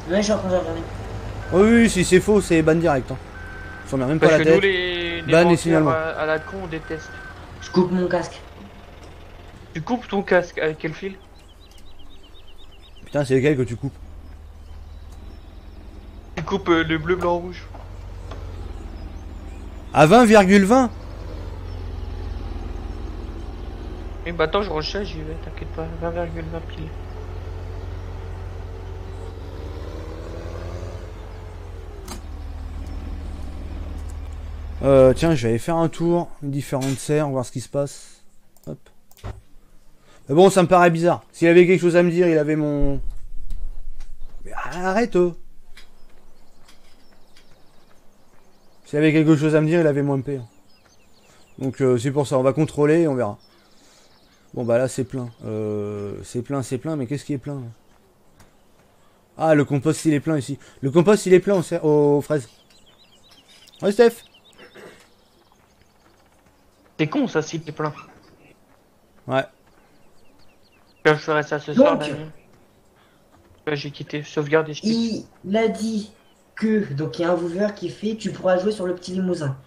Ouais, je suis en train de regarder. Oh oui, oui, si c'est faux, c'est ban direct. Hein. On s'en met même pas Parce la que nous, tête. les Ban et menteurs signalement. à la con, on déteste. Je coupe mon casque. Tu coupes ton casque avec quel fil? Putain, c'est lequel que tu coupes? Tu coupes le bleu, blanc, rouge. À 20,20. Et bah attends, je range j'y vais, t'inquiète pas. 20,20 pile. Tiens, je vais aller faire un tour, différentes serres, voir ce qui se passe. Hop. Mais bon, ça me paraît bizarre. S'il avait quelque chose à me dire, il avait mon... Mais arrête, oh. S'il avait quelque chose à me dire, il avait mon MP. Hein. Donc c'est pour ça, on va contrôler et on verra. Bon bah là c'est plein. C'est plein, mais qu'est-ce qui est plein là? Ah, le compost il est plein ici. Le compost il est plein aux fraises. Ouais, Steph. C'est con ça, si t'es plein. Ouais. Je ferai ça ce soir, Donc, Damien. Ouais, j'ai quitté, sauvegarde et je quitte. il a dit que, donc il y a un viewer qui fait, tu pourras jouer sur le petit limousin.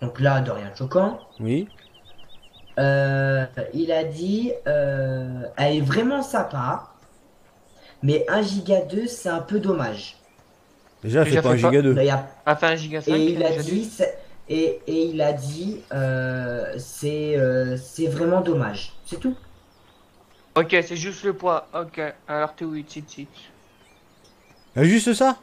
Donc là, de rien de choquant. Oui. Il a dit, elle est vraiment sympa, mais 1 giga 2 c'est un peu dommage. Déjà, Déjà fait pas un fait pas. giga 2. Là, il y a- Ah, fait 1 giga 5, Et il a déjà dit, et il a dit, c'est vraiment dommage. C'est tout. Ok, c'est juste le poids. Ok, alors t'es où, it. Juste ça?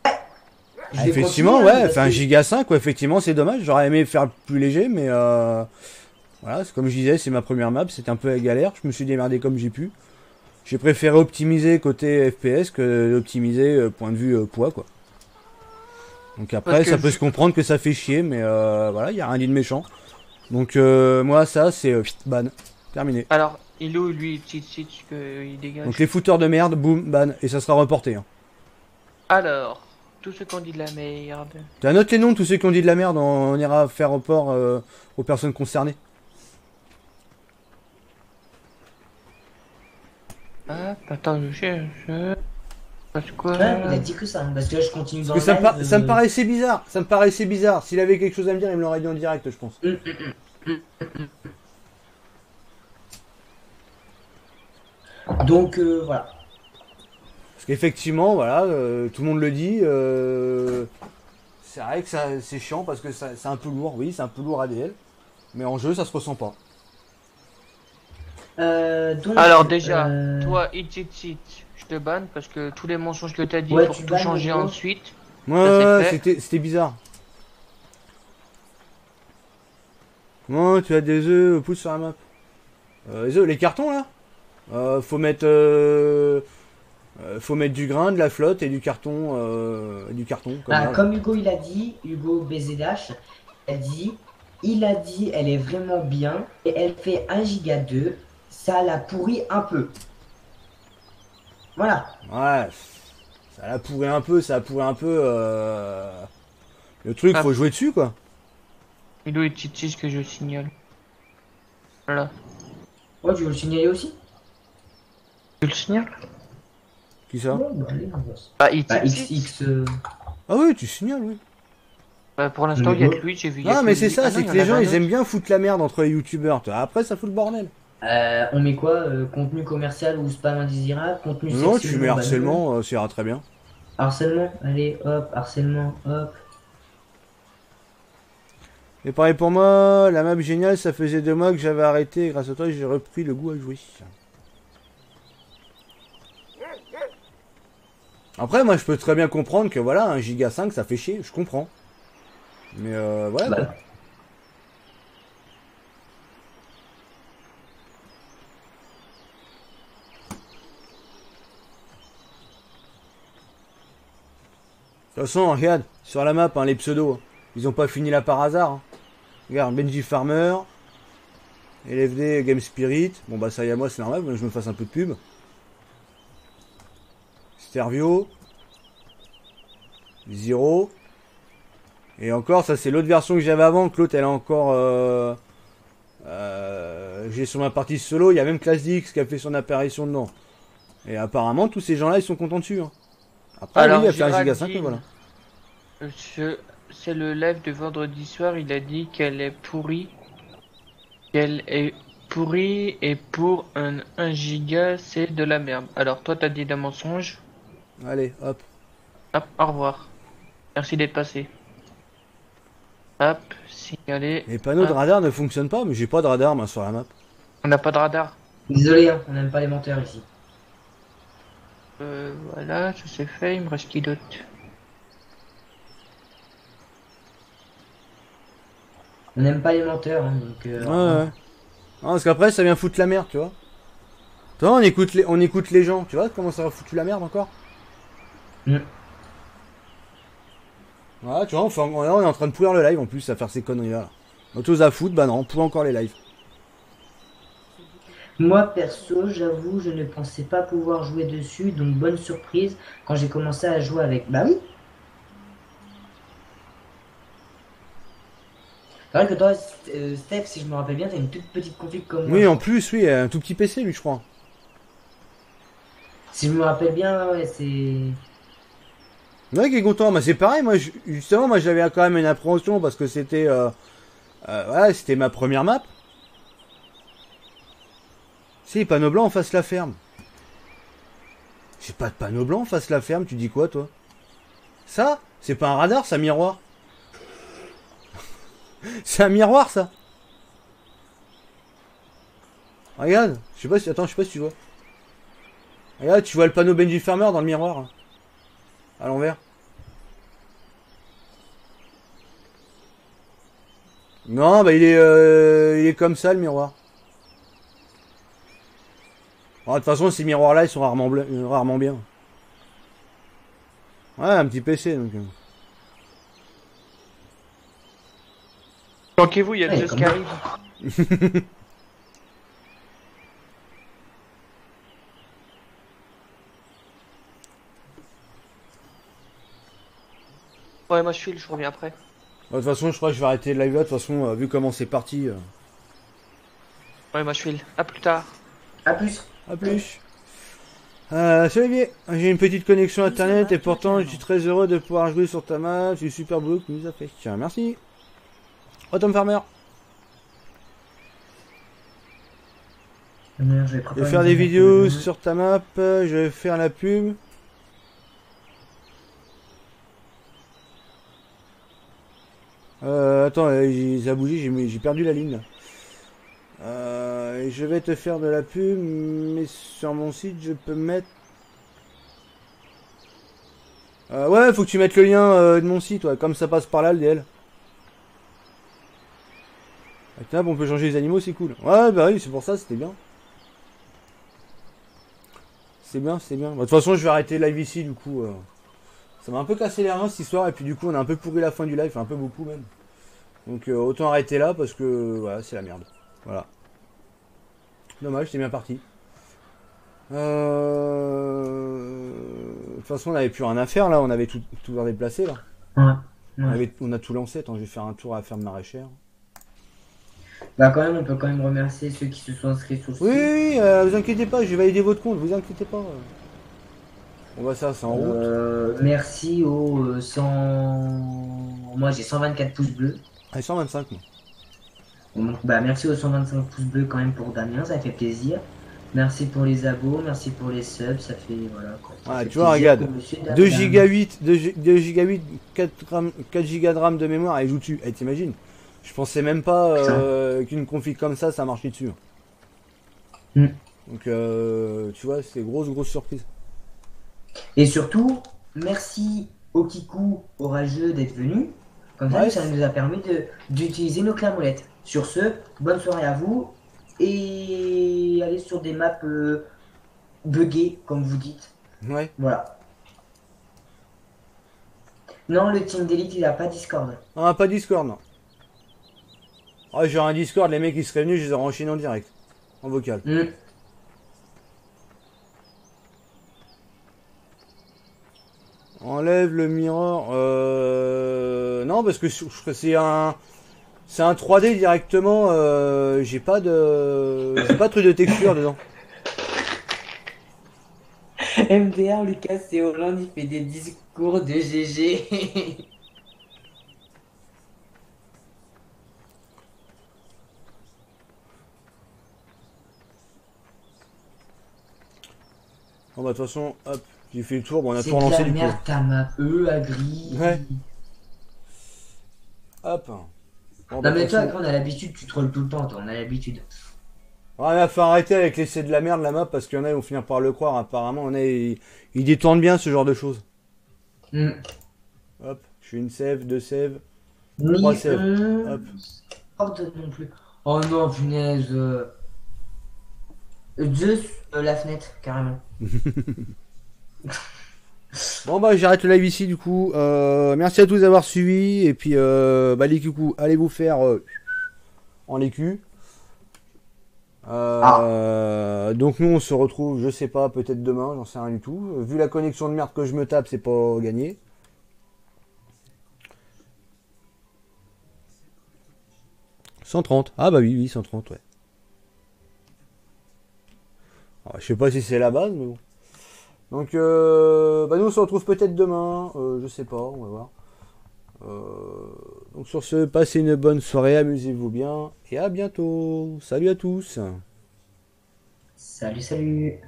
Je Ah, vais effectivement, continuer, hein, ouais, parce fait un que- giga 5, ouais, effectivement, c'est dommage. J'aurais aimé faire plus léger, mais voilà, c'est comme je disais, c'est ma première map, c'était un peu la galère. Je me suis démerdé comme j'ai pu. J'ai préféré optimiser côté FPS que d'optimiser point de vue poids, quoi. Donc après, Parce que ça peut se comprendre que ça fait chier, mais voilà, il y a rien dit de méchant. Donc moi, ça, c'est ban. Terminé. Alors, il est où lui, it, qu'il dégage? Donc les fouteurs de merde, boum, ban, et ça sera reporté. Hein. Alors, tous ceux qui ont dit de la merde. Tu notes les noms de tous ceux qui ont dit de la merde, on ira faire report aux personnes concernées. Ah, attends, je... Parce quoi? Ouais, il a dit que ça, hein, parce que là, je continue dans Parce que le live, ça me paraissait bizarre, ça me paraissait bizarre. S'il avait quelque chose à me dire, il me l'aurait dit en direct, je pense. Donc voilà. Parce qu'effectivement, voilà, tout le monde le dit, c'est vrai que c'est chiant parce que c'est un peu lourd, oui, c'est un peu lourd ADL, mais en jeu, ça se ressent pas. Donc, Alors déjà, euh, toi, it, je te banne parce que tous les mensonges que t'as dit Ouais, pour tu tout bannes, changer gros. ensuite. Ouais, Ça, c'est c'était bizarre. Moi, tu as des œufs, pousse sur la map. Les œufs, les cartons là faut mettre du grain, de la flotte et du carton comme bah, là. comme Hugo il a dit, Hugo BZH, il a dit, elle est vraiment bien et elle fait 1 giga 2, ça la pourrit un peu. Voilà. Ouais, ça l'a pourri un peu, le truc, Ah. faut jouer dessus quoi. Il doit être it, ce que je signale. Voilà. Oh, tu veux le signaler aussi? Tu le signales? Qui ça? Bon, bah, allez, on va se- Bah, Bah, XX. XX. Ah oui, tu signales, oui. Bah, pour l'instant, il y a que Ouais. lui, j'ai vu. Il y a Non, que mais c'est lui. ça, Ah c'est non, que il y en les gens, avait un ils aiment autre. bien foutre la merde entre les youtubeurs. Après, ça fout le bordel. On met quoi? Contenu commercial ou spam indésirable? Contenu Non, tu mets sexuellement banal? harcèlement, ça ira très bien. Harcèlement, allez, hop, harcèlement, hop. Et pareil pour moi, la map géniale, ça faisait 2 mois que j'avais arrêté. Et grâce à toi, j'ai repris le goût à jouer. Après, moi, je peux très bien comprendre que voilà, 1 giga 5, ça fait chier, je comprends. Mais voilà quoi. Bah, De toute façon, regarde, sur la map, hein, les pseudos, ils ont pas fini là par hasard. Hein. Regarde, Benji Farmer, LFD Game Spirit. Bon bah ça y est, moi c'est normal, je me fasse un peu de pub. Stervio. Zero. Et encore, ça c'est l'autre version que j'avais avant, que l'autre elle a encore... j'ai sur ma partie solo, il y a même Class DX qui a fait son apparition dedans. Et apparemment, tous ces gens-là, ils sont contents dessus. Hein. Après, Alors, lui, il a fait un giga 5, Géraldine, voilà. C'est le live de vendredi soir, il a dit qu'elle est pourrie. Qu'elle est pourrie et pour un 1 giga, c'est de la merde. Alors, toi, t'as dit d'un mensonge. Allez, hop. Hop, au revoir. Merci d'être passé. Hop, signalé. Les panneaux de Hop. radar ne fonctionnent pas, mais j'ai pas de radar, moi, sur la map. On n'a pas de radar. désolé, hein, on n'aime pas les menteurs ici. Voilà, ça c'est fait, il me reste qui d'autre? On n'aime pas les menteurs, hein, donc... Ouais. Non, parce qu'après, ça vient foutre la merde, tu vois. Attends, on écoute les gens, tu vois comment ça va foutre la merde encore. Mm. Voilà, tu vois, on est en train de pourrir le live en plus à faire ces conneries-là. Là. Autre chose à foutre, bah non, on pourrit encore les lives. Moi, perso, j'avoue, je ne pensais pas pouvoir jouer dessus, donc bonne surprise quand j'ai commencé à jouer avec... Bah oui. C'est vrai que toi, Steph, si je me rappelle bien, t'as une toute petite config comme moi. Oui, en plus, oui, un tout petit PC, lui, je crois. Si je me rappelle bien, ouais, c'est... Ouais, qui est content, mais c'est pareil, moi, justement, moi, j'avais quand même une appréhension parce que c'était... ouais, c'était ma première map. Si, panneau blanc en face la ferme. J'ai pas de panneau blanc en face la ferme, tu dis quoi, toi? Ça, c'est pas un radar, c'est un miroir. C'est un miroir, ça. Regarde, je sais pas si... Attends, je sais pas si tu vois. Regarde, tu vois le panneau Benji Farmer dans le miroir. Hein. À l'envers. Non, bah il est comme ça, le miroir. De toute façon, ces miroirs-là, ils sont rarement bien. Ouais, un petit PC, donc... Planquez-vous, il y a Ouais, deux comme qui moi. arrivent. Ouais, moi je file, je reviens après. De toute façon, je crois que je vais arrêter le live là. De toute façon, vu comment c'est parti... Ouais, moi je file. À plus tard. À plus. À plus. Salut Olivier, j'ai une petite connexion internet et pourtant je suis très heureux de pouvoir jouer sur ta map. C'est super beau que nous a fait. Tiens, merci. Oh Tom Farmer. Je vais Je vais préparer faire une des vidéo vidéos pour demain. sur ta map. Je vais faire la pub. Attends, ça a bougé, j'ai perdu la ligne là. Et je vais te faire de la pub, mais sur mon site je peux mettre... ouais, faut que tu mettes le lien de mon site, ouais, comme ça passe par là le DL. Tiens, on peut changer les animaux, c'est cool. Ouais, bah oui, c'est pour ça, c'était bien. C'est bien, c'est bien. Bah, de toute façon, je vais arrêter le live ici, du coup. Ça m'a un peu cassé les reins cette histoire, et puis du coup, on a un peu pourri la fin du live, enfin un peu beaucoup même. Donc autant arrêter là, parce que voilà, c'est la merde. Voilà. Dommage, c'est bien parti. De toute façon, on n'avait plus rien à faire là, on avait tout déplacé là. Ouais. On a tout lancé. Attends, je vais faire un tour à la ferme maraîchère. Bah quand même, on peut quand même remercier ceux qui se sont inscrits sur le Oui, site. oui, oui, vous inquiétez pas, je vais valider votre compte, vous inquiétez pas. On va ça, c'est en route. Merci aux 100... Moi j'ai 124 pouces bleus. Allez, 125, moi. Donc, bah, merci aux 125 pouces bleus quand même pour Damien, ça fait plaisir. Merci pour les abos, merci pour les subs, ça fait voilà quoi. Ça Ah, fait tu vois, plaisir regarde. que monsieur 2 Damien- giga 8, 2 giga 8, 4 giga de RAM de mémoire et joue dessus. Eh, t'imagines? Je pensais même pas Putain. qu'une config comme ça marchait dessus. Hmm. Donc, tu vois, c'est grosse surprise. Et surtout, merci au Kikou orageux d'être venu. Comme ça, Ouais, ça nous a permis d'utiliser nos clamolettes. Sur ce, bonne soirée à vous et allez sur des maps buggées, comme vous dites. ouais. Voilà. Non, le Team d'élite, il a pas Discord. Ah, pas Discord, non. Ah, j'aurais un Discord, les mecs ils seraient venus, je les aurais enchaînés en direct. En vocal. Hmm. Enlève le mirror. Non, parce que c'est un 3D directement. J'ai pas de truc de texture dedans. MDR, Lucas et Hollande, il fait des discours de GG. Bon, bah, de toute façon, hop, j'ai fait le tour. Bon, on a C'est tout de relancé la du coup. merde, ta map. Agri. Ouais. Hop. Bon, bah, Non, de mais toute toi, façon, après, on a l'habitude, tu trolls tout le temps, toi, on a l'habitude. ouais, il faut arrêter avec l'essai de la merde la map parce qu'il y en a, ils vont finir par le croire. Apparemment, ils détournent bien ce genre de choses. Hmm. Hop, je fais une save, 2 saves, Ni 3 saves. Hop. Horde non plus. Oh non, punaise. Zeus, la fenêtre, carrément. Bon bah j'arrête le live ici du coup. Merci à tous d'avoir suivi et puis bah les coucous, allez vous faire en l'écu. Donc nous on se retrouve, je sais pas, peut-être demain, j'en sais rien du tout. Vu la connexion de merde que je me tape, c'est pas gagné. « 130. Ah bah oui, 130, ouais. Alors, je sais pas si c'est la base, mais bon. Donc, bah nous on se retrouve peut-être demain, je sais pas, on va voir. Donc sur ce, passez une bonne soirée, amusez-vous bien, et à bientôt. Salut à tous. Salut, salut.